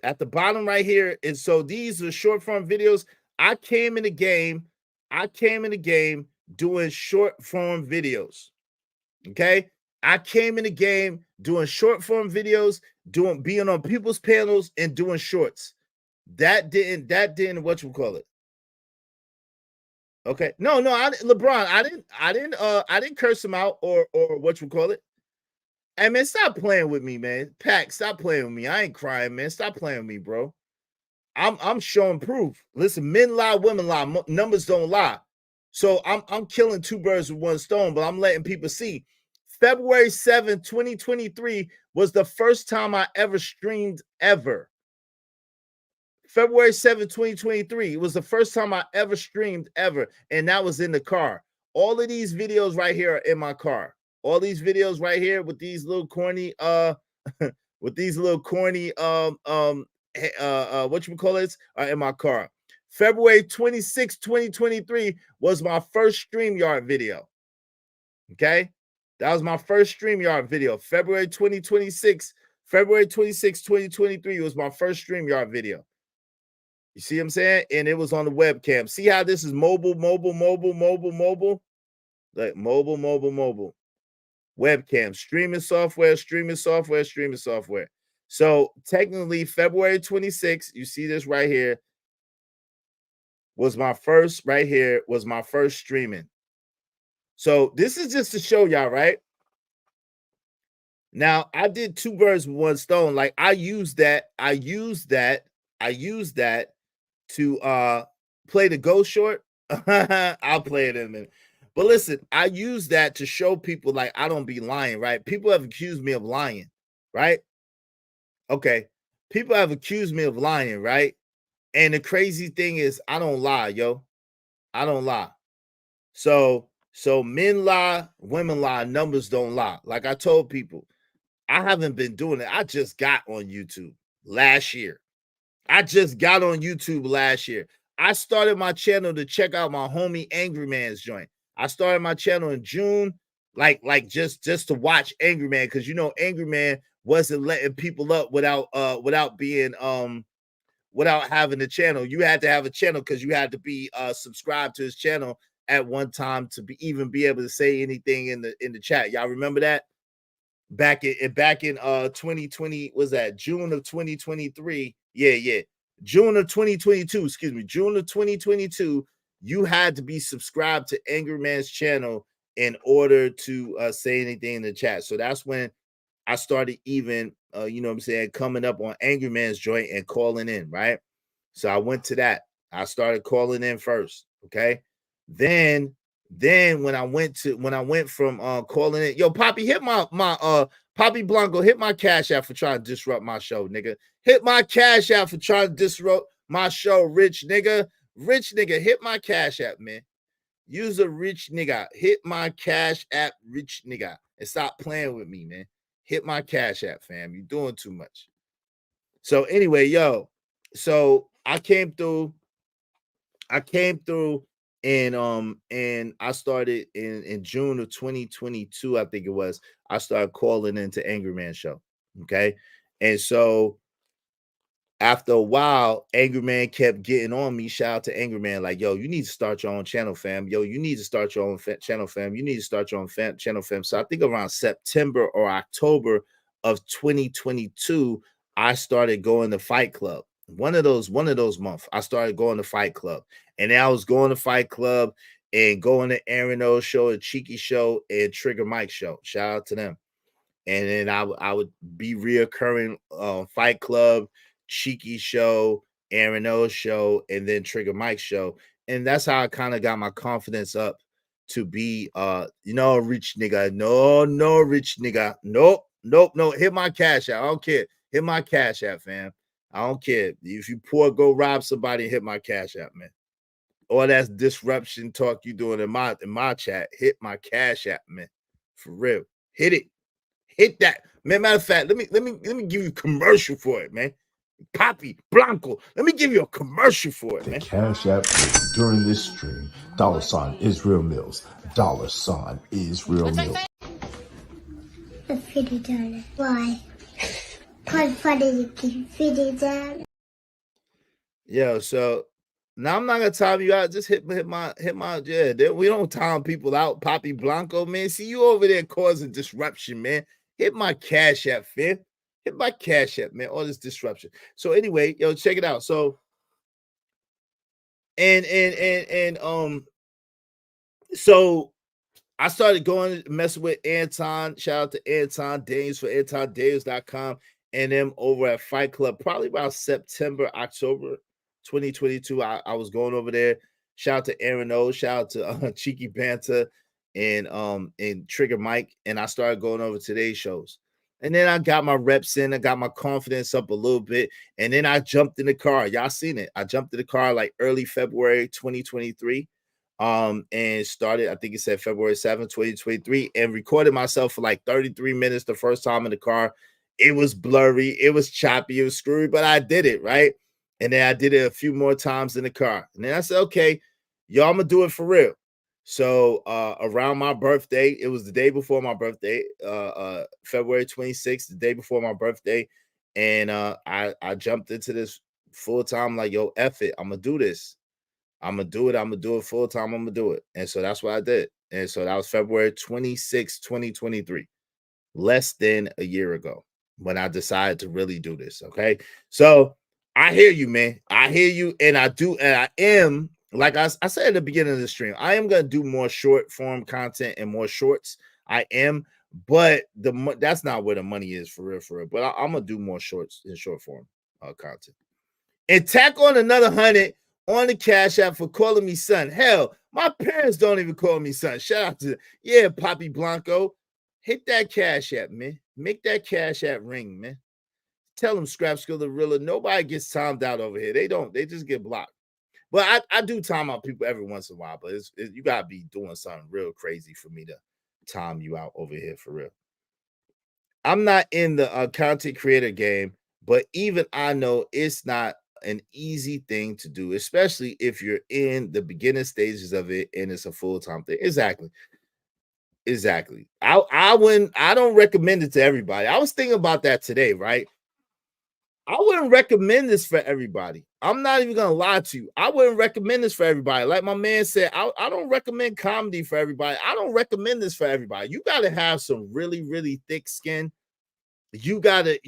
At the bottom right here is, so these are short form videos. I came in the game doing short form videos. Okay. I came in the game doing short form videos, being on people's panels and doing shorts. That didn't what you call it. Okay. No, LeBron, I didn't curse him out or what you call it. Hey man, stop playing with me, man. Pac, stop playing with me. I ain't crying, man. Stop playing with me, bro. I'm showing proof. Listen, men lie, women lie, numbers don't lie. So I'm killing two birds with one stone, but I'm letting people see. February 7th, 2023 was the first time I ever streamed ever. February 7th, 2023. It was the first time I ever streamed ever, and that was in the car. All of these videos right here are in my car. All these videos right here with these little corny with these little corny what you call it are in my car. February 26, 2023 was my first StreamYard video. Okay? That was my first StreamYard video. February 26, 2023 was my first StreamYard video. You see what I'm saying? And it was on the webcam. See how this is mobile. Like mobile. Webcam, streaming software. So technically, February 26th, you see this right here, was my first streaming. So this is just to show y'all, right? Now, I did two birds with one stone. Like I used that to play the Go short. I'll play it in a minute. But listen, I use that to show people like I don't be lying, right? People have accused me of lying, right? Okay. People have accused me of lying, right? And the crazy thing is I don't lie, yo. I don't lie. So men lie, women lie, numbers don't lie. Like I told people, I haven't been doing it. I just got on YouTube last year. I started my channel to check out my homie Angry Man's joint. I started my channel in June, like just to watch Angry Man, because you know Angry Man wasn't letting people up without having a channel. You had to have a channel because you had to be subscribed to his channel at one time to even be able to say anything in the chat. Y'all remember that? Back in 2020, was that June of 2023? Yeah. June of 2022, excuse me, June of 2022, you had to be subscribed to Angry Man's channel in order to say anything in the chat. So that's when I started even, you know what I'm saying, coming up on Angry Man's joint and calling in, right? So I went to that. I started calling in first, okay? Then when I went from calling it, yo, Poppy, hit my Poppy Blanco, hit my cash out for trying to disrupt my show, nigga. Hit my cash out for trying to disrupt my show, rich nigga. Rich nigga, hit my cash app, man. Use a rich nigga. Hit my cash app, rich nigga. And stop playing with me, man. Hit my cash app, fam. You're doing too much. So anyway, yo, so I came through and I started in June of 2022, I think it was. I started calling into Angry Man show. Okay. And so after a while, Angry Man kept getting on me. Shout out to Angry Man, like, yo, you need to start your own channel, fam. Yo, you need to start your own channel, fam. You need to start your own channel, fam. So I think around September or October of 2022, I started going to Fight Club. One of those months, I started going to Fight Club. And then I was going to Fight Club and going to Aaron O's show, a Cheeky show, and Trigger Mike show. Shout out to them. And then I would be reoccurring Fight Club, Cheeky show, Aaron O's show, and then Trigger Mike's show. And that's how I kind of got my confidence up to be a rich nigga. No rich nigga. Nope. Hit my cash out. I don't care. Hit my cash out, fam. I don't care. If you poor, go rob somebody, hit my cash out, man. All that disruption talk you doing in my chat, hit my cash out, man. For real. Hit it. Hit that. Man, matter of fact, let me give you a commercial for it, man. Papi Blanco. Let me give you a commercial for it, man. Cash App during this stream, $ Israel Mills, $ Israel Mills. $50. Why? $50. Yo, so now I'm not gonna time you out. Just hit my yeah. We don't time people out. Papi Blanco, man. See you over there causing disruption, man. Hit my cash app, fam. Hit my cash app, man. All this disruption. So anyway, yo, check it out. So so I started going messing with Anton. Shout out to Anton Daniels for AntonDaniels.com and them over at Fight Club. Probably about September, October 2022. I was going over there. Shout out to Aaron O. Shout out to Cheeky Banter and Trigger Mike. And I started going over today's shows. And then I got my reps in. I got my confidence up a little bit. And then I jumped in the car. Y'all seen it. I jumped in the car like early February 2023. And started, I think it said February 7th, 2023, and recorded myself for like 33 minutes the first time in the car. It was blurry, it was choppy, it was screwy, but I did it, right? And then I did it a few more times in the car. And then I said, okay, y'all, I'm gonna do it for real. So around my birthday, it was the day before my birthday, February 26th, the day before my birthday. And I jumped into this full time, like, yo, F it, I'm gonna do this. I'm gonna do it full time. I'm gonna do it. And so that's what I did. And so that was February 26, 2023, less than a year ago when I decided to really do this. Okay. So I hear you, man. I hear you. And I do. And I am, like I said at the beginning of the stream, I am gonna do more short form content and more shorts. I am, but that's not where the money is for real. But I'm gonna do more shorts in short form content. And tack on another 100 on the Cash App for calling me son. Hell, my parents don't even call me son. Shout out to, yeah, Papi Blanco. Hit that Cash App, man. Make that Cash App ring, man. Tell them Scrap Skill the Realer. Nobody gets timed out over here. They don't. They just get blocked. But I do time out people every once in a while. But you got to be doing something real crazy for me to time you out over here for real. I'm not in the content creator game, but even I know it's not an easy thing to do, especially if you're in the beginning stages of it and it's a full-time thing. Exactly. I don't recommend it to everybody. I was thinking about that today, right? I wouldn't recommend this for everybody. I'm not even gonna lie to you. I wouldn't recommend this for everybody. Like my man said, I don't recommend comedy for everybody. I don't recommend this for everybody. You got to have some really, really thick skin. You gotta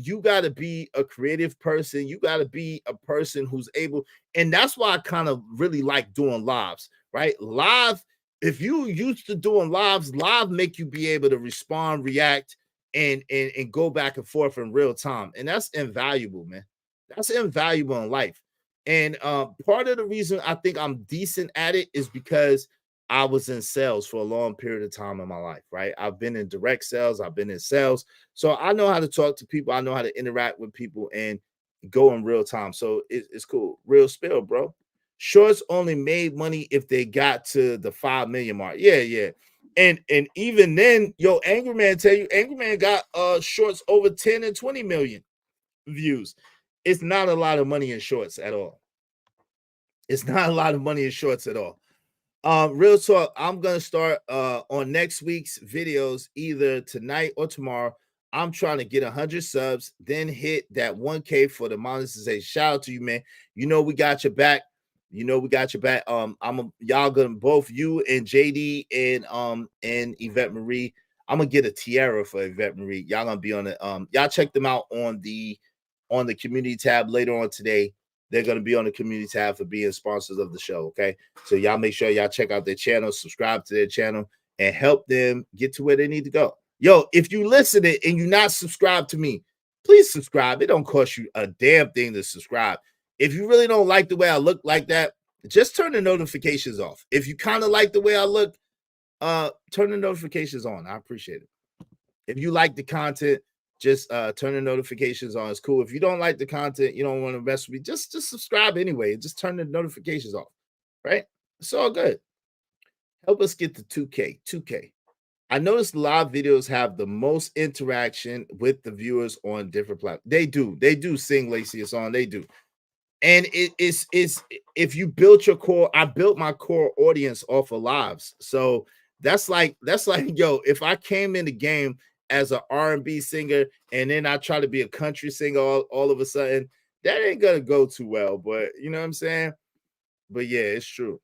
be a creative person. You gotta be a person who's able, and that's why I kind of really like doing lives, right? Live, if you used to doing live make you be able to respond, react, and go back and forth in real time. And that's invaluable, man. That's invaluable in life. And part of the reason I think I'm decent at it is because I was in sales for a long period of time in my life, right? I've been in direct sales. I've been in sales. So I know how to talk to people. I know how to interact with people and go in real time. So it's cool. Real spill, bro. Shorts only made money if they got to the 5 million mark. Yeah. And even then, yo, Angry Man tell you, Angry Man got shorts over 10 and 20 million views. It's not a lot of money in shorts at all. It's not a lot of money in shorts at all. Real talk, I'm gonna start on next week's videos either tonight or tomorrow. I'm trying to get 100 subs, then hit that 1K for the monetization. Shout out to you, man. You know we got your back. You know we got your back. Y'all gonna both you and JD and Yvette Marie. I'm gonna get a tiara for Yvette Marie. Y'all gonna be on it. Y'all check them out on the community tab later on today. They're gonna be on the community tab for being sponsors of the show. Okay, so y'all make sure y'all check out their channel, subscribe to their channel, and help them get to where they need to go. Yo, if you listen it and you're not subscribed to me, please subscribe. It don't cost you a damn thing to subscribe. If you really don't like the way I look like that, just turn the notifications off. If you kind of like the way I look, turn the notifications on. I appreciate it. If you like the content, just turn the notifications on. It's cool. If you don't like the content, you don't want to mess with me, just subscribe anyway. Just turn the notifications off, right? It's all good. Help us get to 2K. I noticed live videos have the most interaction with the viewers on different platforms. They do sing Lacey a song. They do. And it's if you built your core, I built my core audience off of lives. So that's like yo, if I came in the game as an R&B singer and then I try to be a country singer all of a sudden, that ain't gonna go too well. But you know what I'm saying? But yeah, it's true.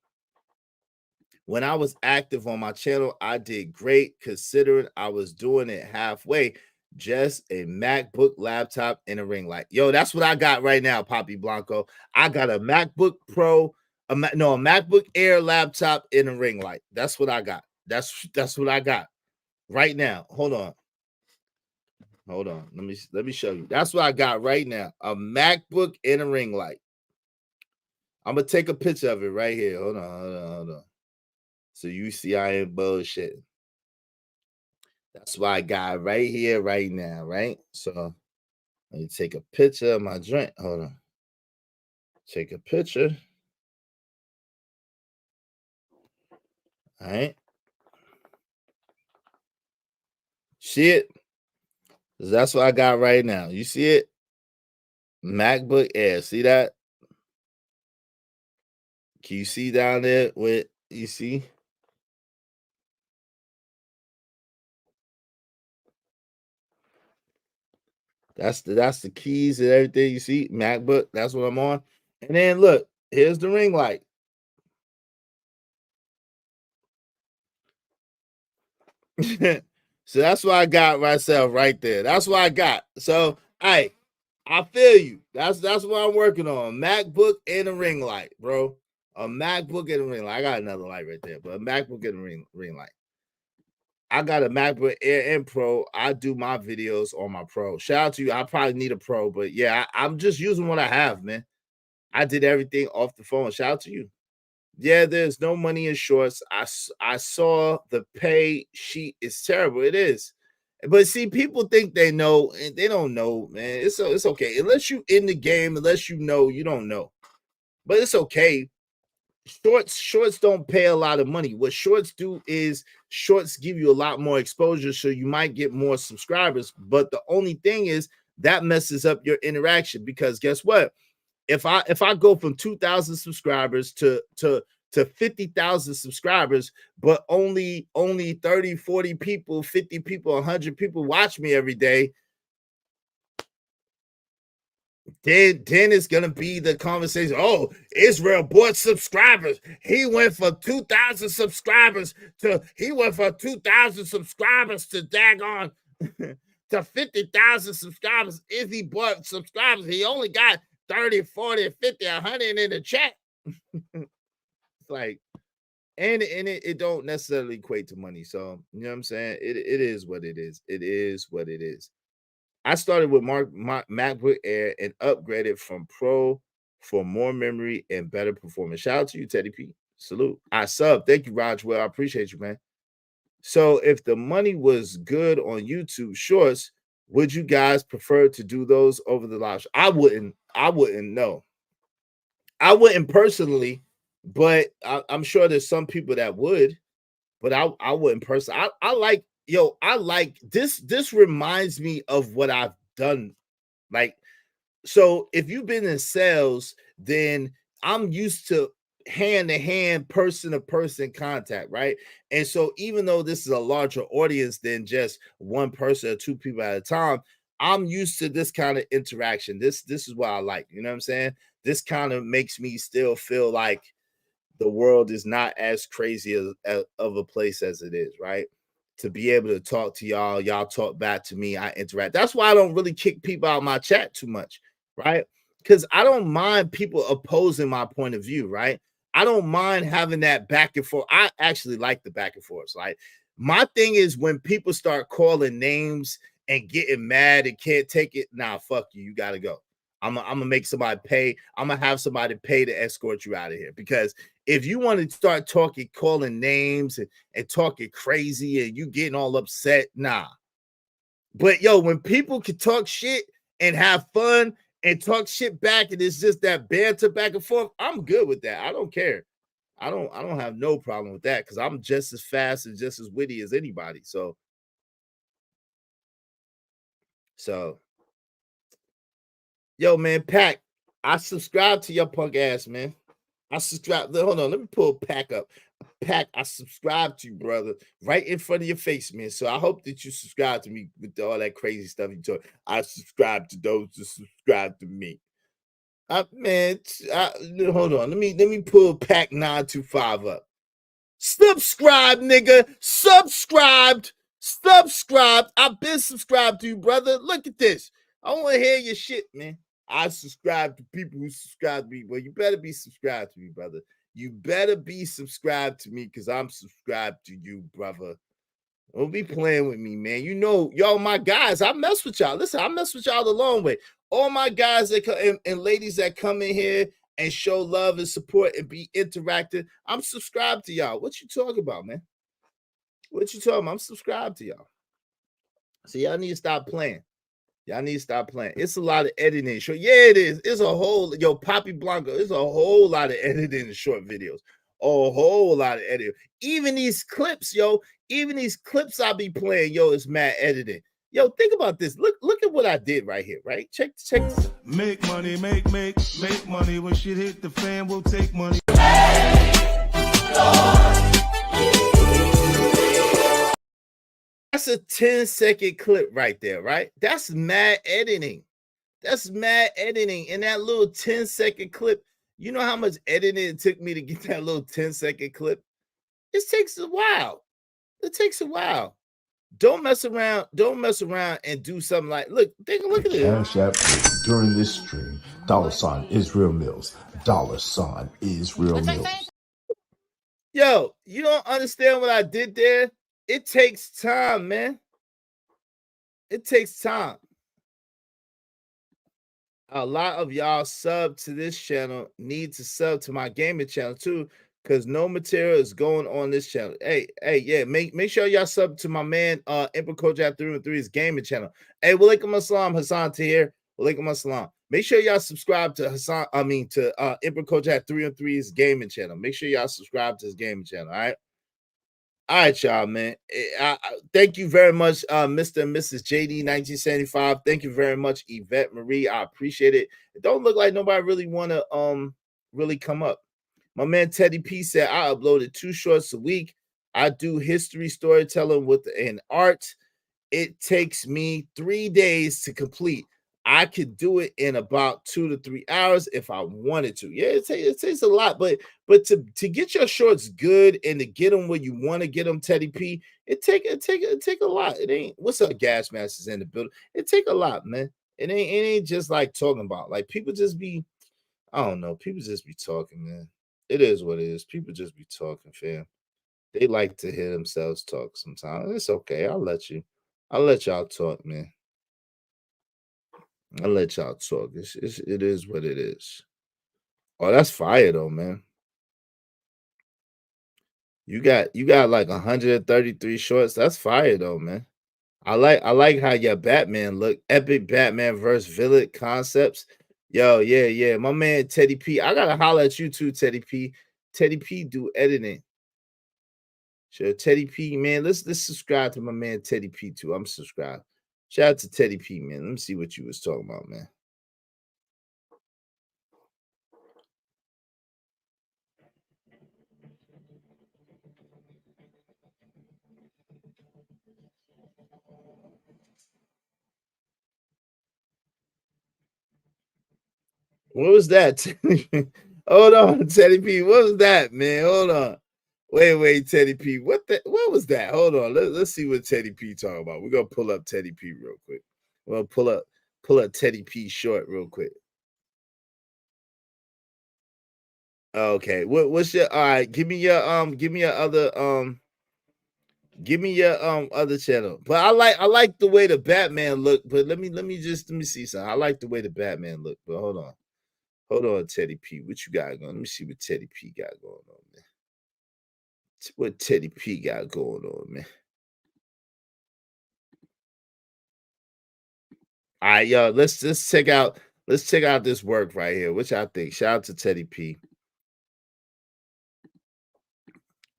When I was active on my channel, I did great considering I was doing it halfway. Just a MacBook laptop and a ring light. Yo, that's what I got right now, Poppy Blanco. I got a MacBook Pro, a MacBook Air laptop and a ring light. That's what I got. That's what I got right now. Hold on. Let me show you. That's what I got right now. A MacBook and a ring light. I'm gonna take a picture of it right here. Hold on. So you see I ain't bullshit. That's why I got right here, right now, right? So let me take a picture of my joint. Hold on. Take a picture. All right. See it? That's what I got right now. You see it? MacBook Air. See that? Can you see down there what you see? That's the keys and everything. You see, MacBook. That's what I'm on. And then look, here's the ring light. So that's what I got myself right there. That's what I got. So, I feel you. That's what I'm working on. MacBook and a ring light, bro. A MacBook and a ring light. I got another light right there, but a MacBook and a ring light. I got a MacBook Air and Pro. I do my videos on my Pro. Shout out to you. I probably need a Pro, but yeah, I'm just using what I have, man. I did everything off the phone. Shout out to you. Yeah, there's no money in shorts. I saw the pay sheet is terrible. It is. But see, people think they know and they don't know, man. It's okay. Unless you in the game, unless you know, you don't know. But it's okay. Shorts don't pay a lot of money. What shorts do is shorts give you a lot more exposure, so you might get more subscribers. But the only thing is that messes up your interaction because guess what? If I go from 2,000 subscribers to 50,000 subscribers, but only 30, 40 people, 50 people, 100 people watch me every day, then it's gonna be the conversation. Oh, Israel bought subscribers. He went from 2,000 subscribers to daggone to 50,000 subscribers. If he bought subscribers, he only got 30, 40, 50, 100 in the chat. It's like, and it don't necessarily equate to money. So you know what I'm saying? It is what it is. It is what it is. I started with my MacBook Air and upgraded from Pro for more memory and better performance. Shout out to you, Teddy P. Salute. I sub. Thank you, Raj. Well, I appreciate you, man. So if the money was good on YouTube Shorts, would you guys prefer to do those over the live? I wouldn't know. I wouldn't personally, but I'm sure there's some people that would, but I wouldn't personally. I like this reminds me of what I've done. Like, so if you've been in sales, then I'm used to hand-to-hand, person-to-person contact, right? And so even though this is a larger audience than just one person or two people at a time, I'm used to this kind of interaction. This is what I like. You know what I'm saying? This kind of makes me still feel like the world is not as crazy as of a place as it is, right? To be able to talk to y'all, y'all talk back to me, I interact. That's why I don't really kick people out of my chat too much, right? Because I don't mind people opposing my point of view, right? I don't mind having that back and forth. I actually like the back and forth. Like, my thing is when people start calling names and getting mad and can't take it, nah, fuck you. You gotta go. I'm gonna make somebody pay. I'm gonna have somebody pay to escort you out of here. Because if you want to start talking, calling names and talking crazy and you getting all upset, nah. But yo, when people can talk shit and have fun and talk shit back, and it's just that banter back and forth, I'm good with that. I don't care. I don't have no problem with that because I'm just as fast and just as witty as anybody. So yo, man, Pack, I subscribe to your punk ass, man. I subscribe. Hold on, let me pull Pack up. Pack, I subscribe to you, brother, right in front of your face, man. So I hope that you subscribe to me with all that crazy stuff you talk. I subscribe to those who subscribe to me. Man, hold on. Let me pull Pack 925 up. Subscribe, nigga. Subscribed. I've been subscribed to you, brother. Look at this. I want to hear your shit, man. I subscribe to people who subscribe to me. Well, you better be subscribed to me, brother. You better be subscribed to me because I'm subscribed to you, brother. Don't be playing with me, man. You know, y'all, my guys, I mess with y'all. Listen, I mess with y'all the long way. All my guys that come and ladies that come in here and show love and support and be interactive, I'm subscribed to y'all. What you talking about, man? What you talking about? I'm subscribed to y'all. So y'all need to stop playing. Y'all need to stop playing. It's a lot of editing. Short. Yeah, it is. It's a whole, yo, Poppy Blanco. It's a whole lot of editing in short videos. A whole lot of editing. Even these clips, yo, I be playing, yo, it's mad editing. Yo, think about this. Look at what I did right here, right? Check this. Make money, make money. When shit hit the fan, we'll take money. That's a 10-second clip right there, right? That's mad editing. That's mad editing. In that little 10-second clip, you know how much editing it took me to get that little 10-second clip? It takes a while. It takes a while. Don't mess around. Don't mess around and do something like, look at this. Cash App during this stream, $ Israel Mills, $ Israel Mills. Yo, you don't understand what I did there? It takes time, man. It takes time. A lot of y'all sub to this channel need to sub to my gaming channel too, because no material is going on this channel. Hey, yeah, make sure y'all sub to my man Emperor Kojak 313's gaming channel. Hey, walaikum assalam, Hassan Tahir. Walaikum assalam. Make sure y'all subscribe to Emperor Kojak 313's gaming channel. Make sure y'all subscribe to his gaming channel. All right, y'all, man. Thank you very much, Mr. and Mrs. JD 1975. Thank you very much, Yvette Marie. I appreciate it. It don't look like nobody really want to really come up. My man Teddy P said I uploaded 2 shorts a week. I do history storytelling with an art. It takes me 3 days to complete. I could do it in about 2 to 3 hours if I wanted to. Yeah, it takes a lot, but to get your shorts good and to get them where you want to get them, Teddy P, it take a lot. It ain't. What's up, Gas Masters in the building? It take a lot, man. It ain't just like talking about. Like people just be, I don't know. People just be talking, man. It is what it is. People just be talking, fam. They like to hear themselves talk sometimes. It's okay. I'll let y'all talk, man. I'll let y'all talk. It is what it is. Oh, that's fire though, man. You got like 133 shorts. That's fire though, man. I like how your Batman look. Epic Batman versus villain concepts. Yo, yeah. My man Teddy P. I gotta holler at you too, Teddy P. Teddy P do editing. Sure, Teddy P, man. Let's subscribe to my man Teddy P too. I'm subscribed. Shout out to Teddy P, man. Let me see what you was talking about, man. What was that? Hold on, Teddy P. What was that, man? Hold on. Wait, Teddy P. What was that? Hold on. Let's see what Teddy P talking about. We're gonna pull up Teddy P real quick. Well, pull up Teddy P short real quick. Okay. What's your all right? Give me your other other channel. But I like the way the Batman look. But let me see something. I like the way the Batman look. But hold on, Teddy P. What you got going? Let me see what Teddy P got going on, man. What Teddy P got going on, man. All right, yo, let's check out this work right here. Which I think. Shout out to Teddy P.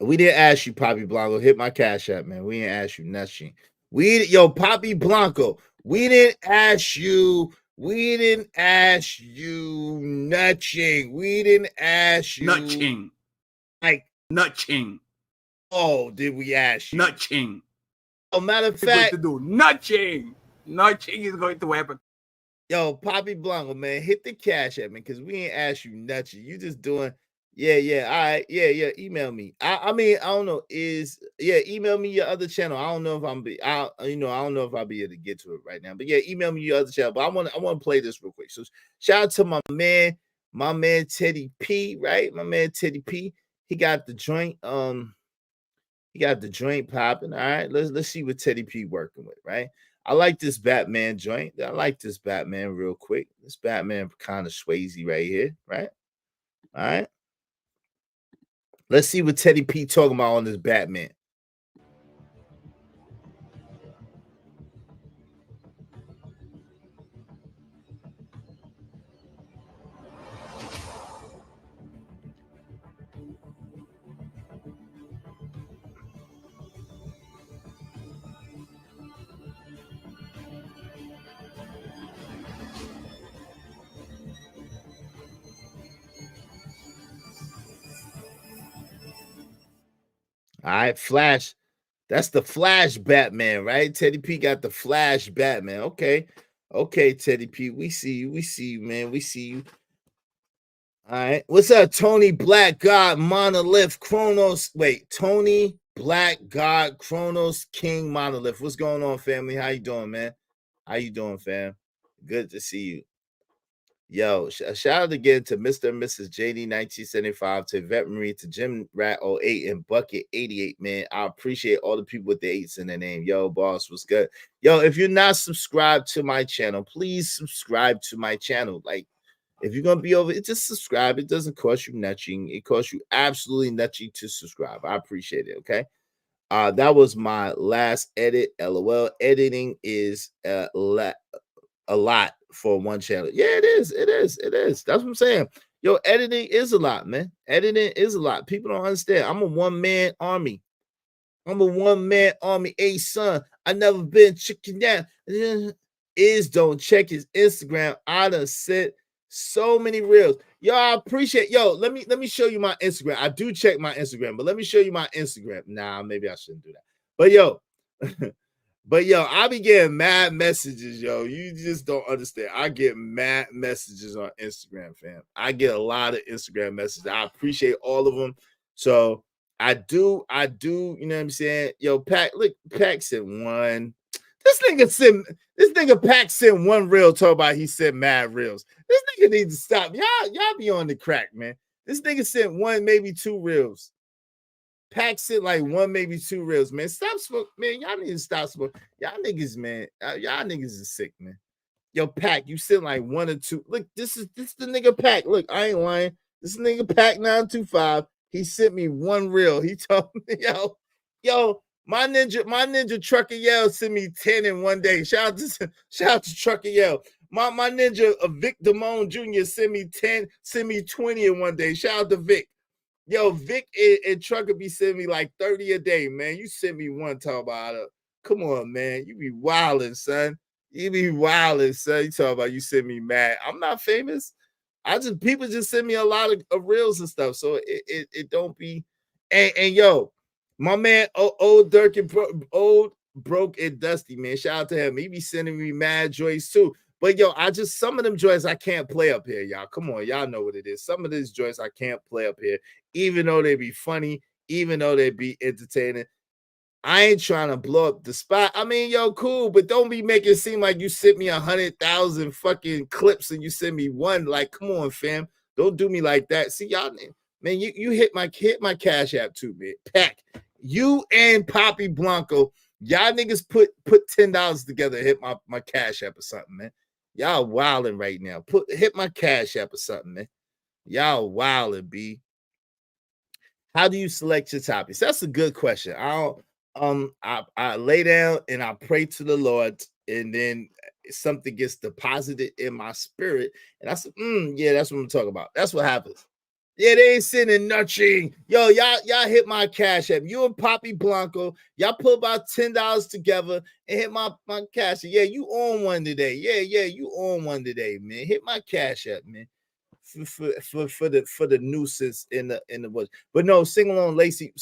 We didn't ask you, Poppy Blanco. Hit my cash app, man. We didn't ask you nothing. Poppy Blanco. We didn't ask you. We didn't ask you nothing. We didn't ask you nothing. Like nothing. Oh, did we ask you? Nothing. Oh, matter of fact, to do nothing. Nothing is going to happen. Yo, Poppy Blanco, man, hit the cash app, man, because we ain't asked you nothing. You just doing, yeah. All right, yeah. Email me. I mean, I don't know. Email me your other channel. I don't know if I don't know if I'll be able to get to it right now. But yeah, email me your other channel. But I want to play this real quick. So shout out to my man Teddy P, right? My man Teddy P. He got the joint. He got the joint popping. All right, let's see what Teddy P working with, right? I like this Batman joint. I like this Batman real quick. This Batman kind of Swayze right here, right? All right. Let's see what Teddy P talking about on this Batman. All right, Flash. That's the Flash Batman, right? Teddy P got the Flash Batman. Okay, Teddy P. We see you, man. We see you. All right. What's up, Tony Black God Monolith Chronos? Wait, Tony Black God Chronos King Monolith. What's going on, family? How you doing, man? How you doing, fam? Good to see you. Yo, shout out again to Mr. and Mrs. JD 1975, to Vet Marie, to Jim Rat 08, and Bucket 88, man. I appreciate all the people with the 8s in their name. Yo, boss, what's good? Yo, if you're not subscribed to my channel, please subscribe to my channel. Like, if you're gonna be over it, just subscribe. It doesn't cost you nothing. It costs you absolutely nothing to subscribe. I appreciate it. Okay. That was my last edit. LOL. Editing is a lot for one channel. Yeah, it is. That's what I'm saying. Yo, editing is a lot, man. Editing is a lot. People don't understand. I'm a one-man army. Hey, son, I never been chicken down. Don't check his Instagram. I done sent so many reels. Yo, I appreciate. Yo, let me show you my Instagram. I do check my Instagram, but let me show you my Instagram. Nah, maybe I shouldn't do that. But yo, I be getting mad messages, yo. You just don't understand. I get mad messages on Instagram, fam. I get a lot of Instagram messages. I appreciate all of them. So I do, you know what I'm saying? Yo, Pac sent one. This nigga Pac sent one reel talk about he sent mad reels. This nigga needs to stop. Y'all be on the crack, man. This nigga sent one, maybe 2 reels. Pac sent like 1, maybe 2 reels, man. Stop smoking, man. Y'all need to stop smoking. Y'all niggas, man. Y'all niggas is sick, man. Yo, Pac, you sent like 1 or 2. Look, this is the nigga Pac. Look, I ain't lying. This nigga Pac 925. He sent me 1 reel. He told me, yo, my ninja Trucker Yell sent me 10 in 1 day. Shout out to Trucker Yell. My ninja Vic Damone Jr. sent me 10, sent me 20 in 1 day. Shout out to Vic. Yo, Vic and Trucker be sending me like 30 a day, man. You sent me one talk about it. Come on, man. You be wilding, son. You be wilding, son. You talk about you send me mad. I'm not famous. People just send me a lot of reels and stuff. So it don't be. And yo, my man, old Dirk and old Broke and Dusty, man. Shout out to him. He be sending me mad joys too. But yo, some of them joints I can't play up here, y'all. Come on, y'all know what it is. Some of these joints I can't play up here, even though they be funny, even though they be entertaining. I ain't trying to blow up the spot. I mean, yo, cool, but don't be making it seem like you sent me 100,000 fucking clips and you send me one. Like, come on, fam. Don't do me like that. See, y'all, man, you hit my Cash App too, man. Pack. You and Poppy Blanco, y'all niggas put $10 together, hit my Cash App or something, man. Y'all wilding right now. Hit my Cash App or something, man. Y'all wilding, B. How do you select your topics? That's a good question. I lay down and I pray to the Lord, and then something gets deposited in my spirit, and I said, yeah, that's what I'm talking about. That's what happens. Yeah, they ain't sending nothing. Yo, y'all hit my Cash App. You and Poppy Blanco, y'all put about $10 together and hit my Cash App. Yeah, you on one today. Yeah, you on one today, man. Hit my Cash App, man. For the nuisance in the woods. But no, sing Lacey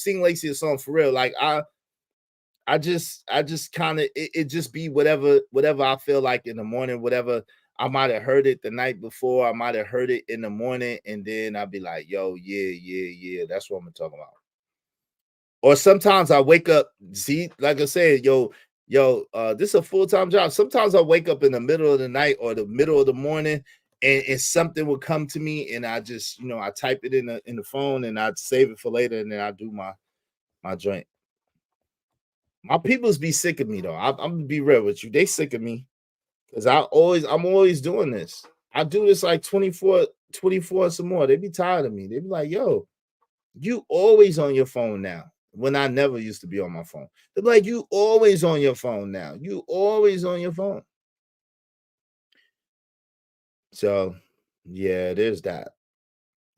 a song for real. Like I just kind of it just be whatever I feel like in the morning, whatever. I might have heard it the night before, I might have heard it in the morning, and then I'll be like, yo, yeah, that's what I'm talking about. Or sometimes I wake up, see, like I said, yo, this is a full-time job. Sometimes I wake up in the middle of the night or the middle of the morning, and something will come to me, and I just, I type it in the phone, and I save it for later, and then I do my joint. My peoples be sick of me though. I'm gonna be real with you. They sick of me because I'm always doing this. I do this like 24 some more. They be tired of me. They be like, yo, you always on your phone now. When I never used to be on my phone. They're like, you always on your phone now. You always on your phone. So yeah, there's that.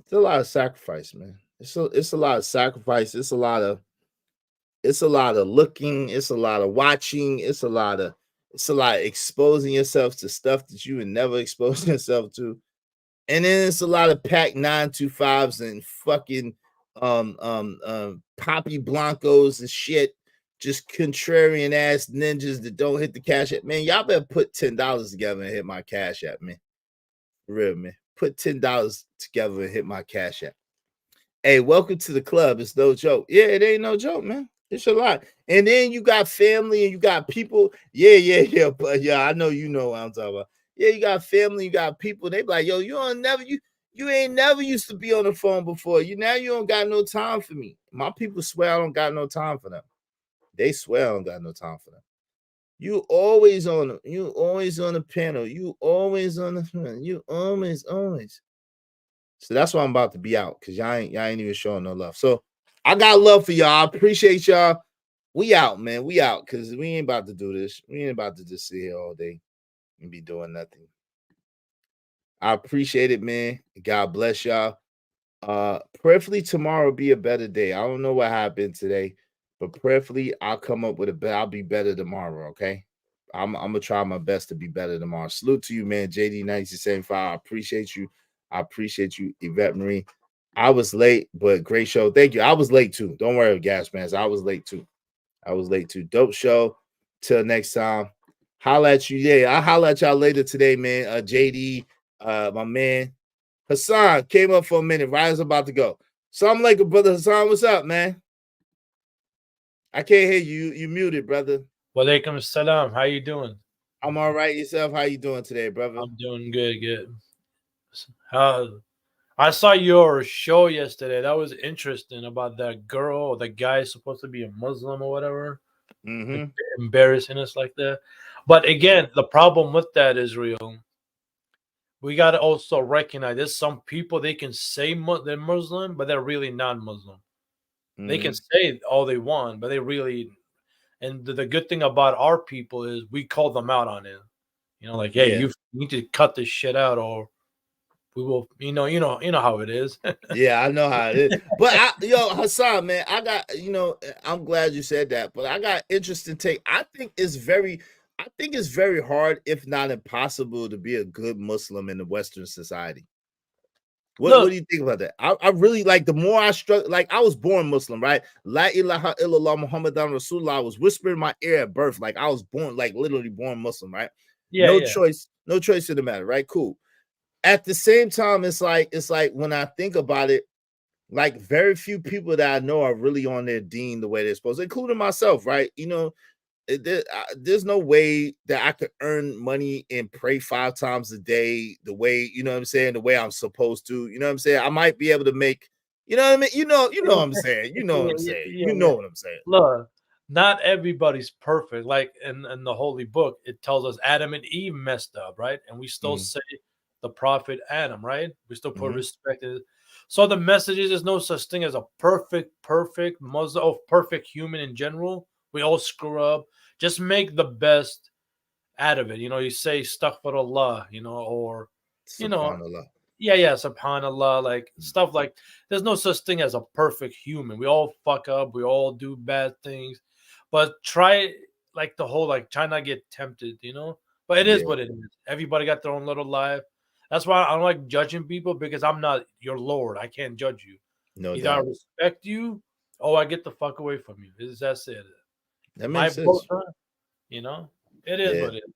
It's a lot of sacrifice, man. It's a lot of sacrifice. It's a lot of looking, it's a lot of watching, it's a lot of exposing yourself to stuff that you would never expose yourself to. And then it's a lot of packed 925s and fucking Poppy Blancos and shit, just contrarian ass ninjas that don't hit the Cash App. Man, y'all better put $10 together and hit my Cash App, man. For real, man. Put $10 together and hit my Cash App. Hey, welcome to the club. It's no joke. Yeah, it ain't no joke, man. It's a lot. And then you got family and you got people. Yeah. But yeah, I know you know what I'm talking about. Yeah, you got family, you got people. They be like, yo, you ain't never used to be on the phone before. You don't got no time for me. My people swear I don't got no time for them. They swear I don't got no time for them. You always on the panel. You always on the phone. You always. So that's why I'm about to be out, because y'all ain't even showing no love. So I got love for y'all. I appreciate y'all. We out, man. We out, because we ain't about to do this. We ain't about to just sit here all day and be doing nothing. I appreciate it, man. God bless y'all. Prayerfully tomorrow will be a better day. I don't know what happened today, but prayerfully I'll come up with I'll be better tomorrow, okay? I'm gonna try my best to be better tomorrow. Salute to you, man. JD 1975. I appreciate you. I appreciate you, Yvette Marie. I was late, but great show. Thank you. I was late too. Don't worry, gas man. I was late too. Dope show. Till next time. Holla at you. Yeah, I'll holla at y'all later today, man. JD, my man. Hassan came up for a minute. Ryan's about to go. So I'm like, brother Hassan, what's up, man? I can't hear you. You muted, brother. Walaikum salam. How you doing? I'm all right. Yourself? How you doing today, brother? I'm doing good. I saw your show yesterday. That was interesting about that girl or the guy supposed to be a Muslim or whatever. Mm-hmm. Embarrassing us like that. But again, the problem with that is real. We got to also recognize there's some people, they can say they're Muslim, but they're really non-Muslim. Mm-hmm. They can say all they want, but they really. And the good thing about our people is we call them out on it. Like, hey, you need to cut this shit out, or we will. You know how it is. Yeah, I know how it is. But Hassan, man, I got. I'm glad you said that. But I got interesting take. I think it's very hard, if not impossible, to be a good Muslim in the Western society. What do you think about that? I really like, the more I struggle, like, I was born Muslim, right? La ilaha illallah Muhammadan Rasulullah was whispered in my ear at birth. Like, I was born, like, literally born Muslim, right? Yeah, no yeah. choice in the matter, right? Cool. At the same time, it's like when I think about it, like very few people that I know are really on their deen the way they're supposed to, including myself, right? You know, there's no way that I could earn money and pray 5 times a day the way, you know what I'm saying, the way I'm supposed to. You know what I'm saying? I might be able to make, you know what I mean? You know what I'm saying. You know what I'm saying. Yeah, You know what I'm saying. Look, not everybody's perfect. Like in the holy book, it tells us Adam and Eve messed up, right? And we still say the prophet Adam, right? We still put respect in it. So the message is there's no such thing as a perfect Muslim or perfect human in general. We all screw up. Just make the best out of it. You know, you say astaghfirullah, you know, or you know, Subhanallah. yeah, subhanallah, like stuff like there's no such thing as a perfect human. We all fuck up, we all do bad things, but try like the whole like try not to get tempted, you know. But it is Yeah. what it is. Everybody got their own little life. That's why I don't like judging people because I'm not your Lord. I can't judge you. No Either I doubt. respect you or I get the fuck away from you. That's it. That My makes sense. both, you know, it is Yeah. what it is.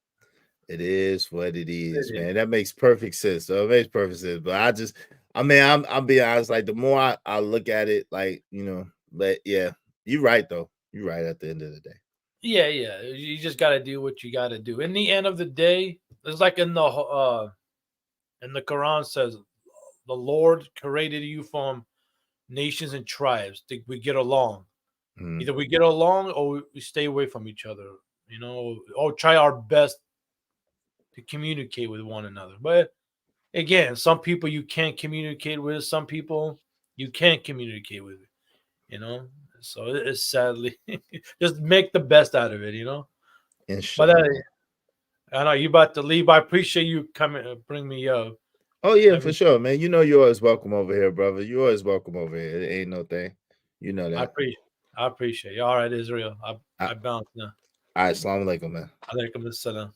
It is what it is, It man. That makes perfect sense. So it makes perfect sense. But I'm being honest. Like the more I look at it, like, you know, but yeah, you're right though. You're right at the end of the day. Yeah. You just got to do what you got to do. In the end of the day, it's like in the Quran says, the Lord created you from nations and tribes. We get along. Either we get along or we stay away from each other. You know, or try our best to communicate with one another. But again, some people you can't communicate with. Some people you can't communicate with. You know, so it's sadly just make the best out of it. You know. But I know you about to leave. I appreciate you coming bring me up. Oh yeah, for sure, man. You know you're always welcome over here, brother. You're always welcome over here. It ain't no thing. You know that. I appreciate you. All right, Israel. I bounce now. All right, assalamu alaikum, man. Alaikum assalam.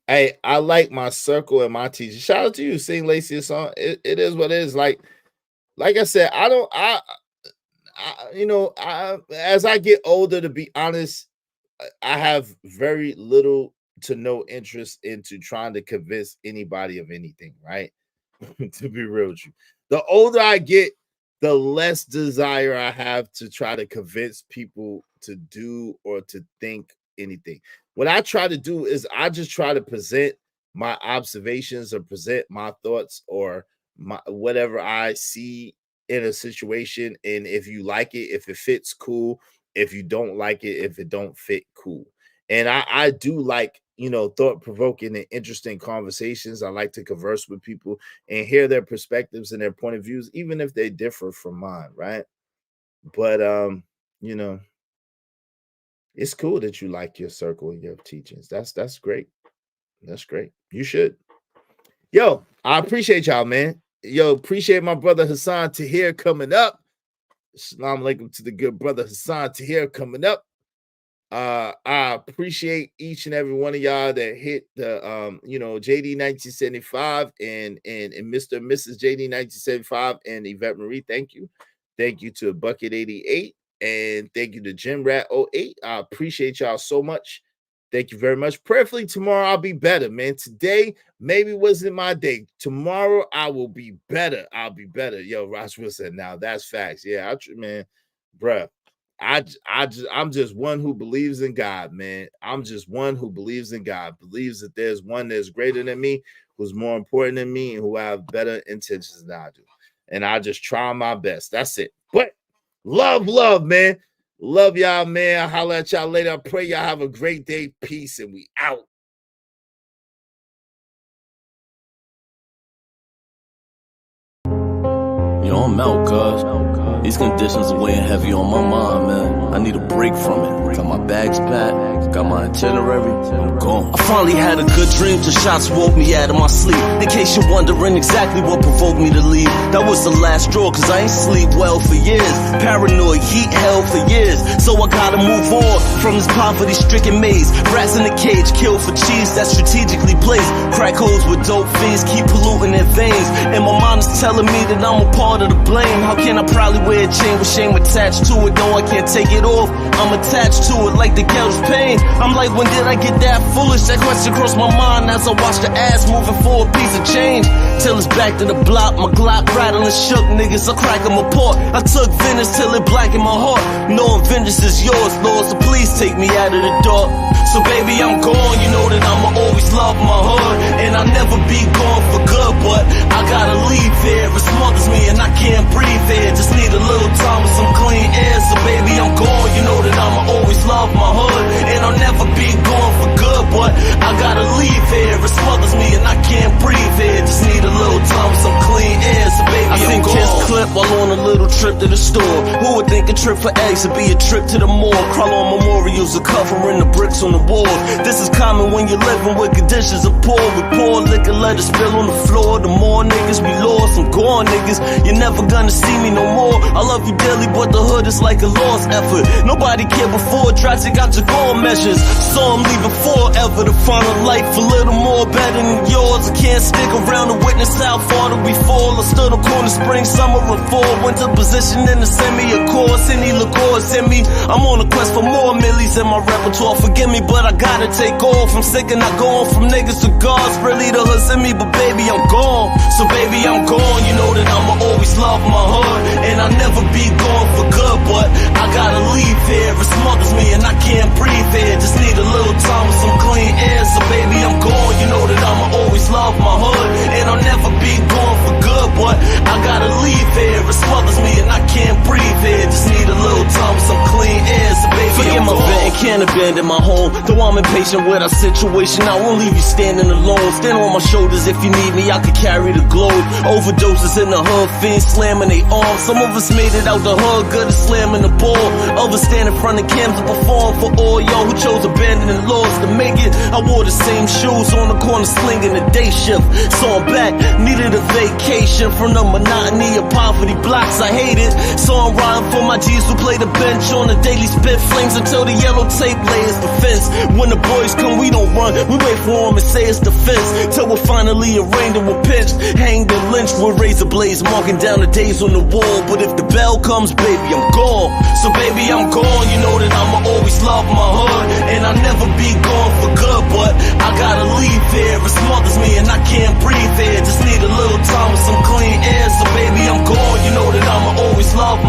Hey, I like my circle and my teacher. Shout out to you, Sing Lacey a song. It is what it is. Like I said, as I get older, to be honest, I have very little to no interest into trying to convince anybody of anything, right? To be real with you. The older I get, the less desire I have to try to convince people to do or to think anything. What I try to do is I just try to present my observations or present my thoughts or my whatever I see in a situation. And if you like it, if it fits, cool. If you don't like it, if it don't fit, cool. And I do like, you know, thought-provoking and interesting conversations. I like to converse with people and hear their perspectives and their point of views, even if they differ from mine, right? But you know, it's cool that you like your circle and your teachings. That's great. That's great. You should. Yo, I appreciate y'all, man. Yo, appreciate my brother Hassan Tahir coming up. Assalamu alaikum to the good brother Hassan Tahir coming up. I appreciate each and every one of y'all that hit the JD 1975 and Mr. and Mrs. JD 1975 and Yvette Marie. Thank you to Bucket 88 and thank you to Jim Rat 08. I appreciate y'all so much. Thank you very much. Prayerfully tomorrow I'll be better, man. Today maybe wasn't my day. Tomorrow I will be better. I'll be better. Yo, Ross Wilson. Now that's facts. Yeah, man, bruh. I'm just one who believes in God, man. I'm just one who believes in God, believes that there's one that's greater than me, who's more important than me, and who have better intentions than I do. And I just try my best. That's it. But love, man. Love y'all, man. I'll holler at y'all later. I pray y'all have a great day. Peace, and we out. Yo, I'm out, cuz. These conditions are weighing heavy on my mind, man. I need a break from it. Got my bags packed, got my itinerary, I'm gone. I finally had a good dream, just shots woke me out of my sleep. In case you're wondering exactly what provoked me to leave, that was the last straw, cause I ain't sleep well for years. Paranoid, heat hell for years. So I gotta move on from this poverty-stricken maze. Rats in the cage, killed for cheese that's strategically placed. Crack holes with dope fiends, keep polluting their veins. And my mind is telling me that I'm a part of the blame. How can I proudly wear wear a chain with shame attached to it. No, I can't take it off. I'm attached to it like the ghetto's pain. I'm like, when did I get that foolish? That question crossed my mind as I watched the ass moving for a piece of change. Till it's back to the block, my Glock rattling shook niggas, I crack them apart. I took vengeance till it blackened my heart. Knowing vengeance is yours, Lord, so please take me out of the dark. So baby, I'm gone, you know that I'ma always love my hood. And I'll never be gone for good, but I gotta leave here. It smothers me and I can't breathe here. Just need a little time with some clean air. So baby, I'm gone, you know that I'ma always love my hood. And I'll never be gone for good, but I gotta leave here. It smothers me and I can't breathe here. Just need a little time with some clean air. So baby, I seen kids clip while on a little trip to the store. Who would think a trip for eggs would be a trip to the mall? Crawl on memorials are covering the bricks on the walls. This is common when you're living with conditions of poor. With poor liquor, let it spill on the floor. The more niggas we lost, I'm gone niggas. You're never gonna see me no more. I love you dearly, but the hood is like a lost effort. Nobody cared before, tried to got your goal measures. Saw I'm leaving forever to find a life a little more better than yours. I can't stick around to witness how far do we fall. I stood on corner spring, summer and fall. Went to position in the semi, of course. Any liqueurs in me. I'm on a quest for more millies in my repertoire. Forgive me, but I gotta take off. I'm sick and not going from niggas to gods. Really the hood's in me, but baby, I'm gone. So baby, I'm gone. You know that I'ma always love my hood. And I'll never be gone for good, but I gotta leave here. It smothers me and I can't breathe here. Just need a little time with some clean air. So baby, I'm gone. You know that I'ma always love my hood. And I'll never be gone for good, but I gotta leave here. It smothers me and I can't breathe here. Just need a little time with some clean air. So baby, forget my vent and can't abandon my home. Though I'm impatient with our situation, I won't leave you standing alone. Stand on my shoulders if you need me, I could carry the globe. Overdoses in the hood, fiends slamming they arms. Some of us made it out the hood, good at slamming the ball. Others stand in front of cams to perform for all y'all who chose abandoning laws to make it. I wore the same shoes on the corner slinging the day shift. So I'm back, needed a vacation from the monotony of poverty blocks I hated. So I'm riding for my G's who play the bench on the daily spit flames until the yellow tape layers the fence. When the boys come, we don't run, we wait for them and say it's the fence. Till we're finally arraigned and we're pinched, hanged and lynched with razor blades, marking down the days on the wall. But if the bell comes, baby, I'm gone. So baby, I'm gone. You know that I'ma always love my hood. And I'll never be gone for good, but I gotta leave here. It smothers me and I can't breathe here. Just need a little time with some clean air. So baby, I'm gone. You know that I'ma always love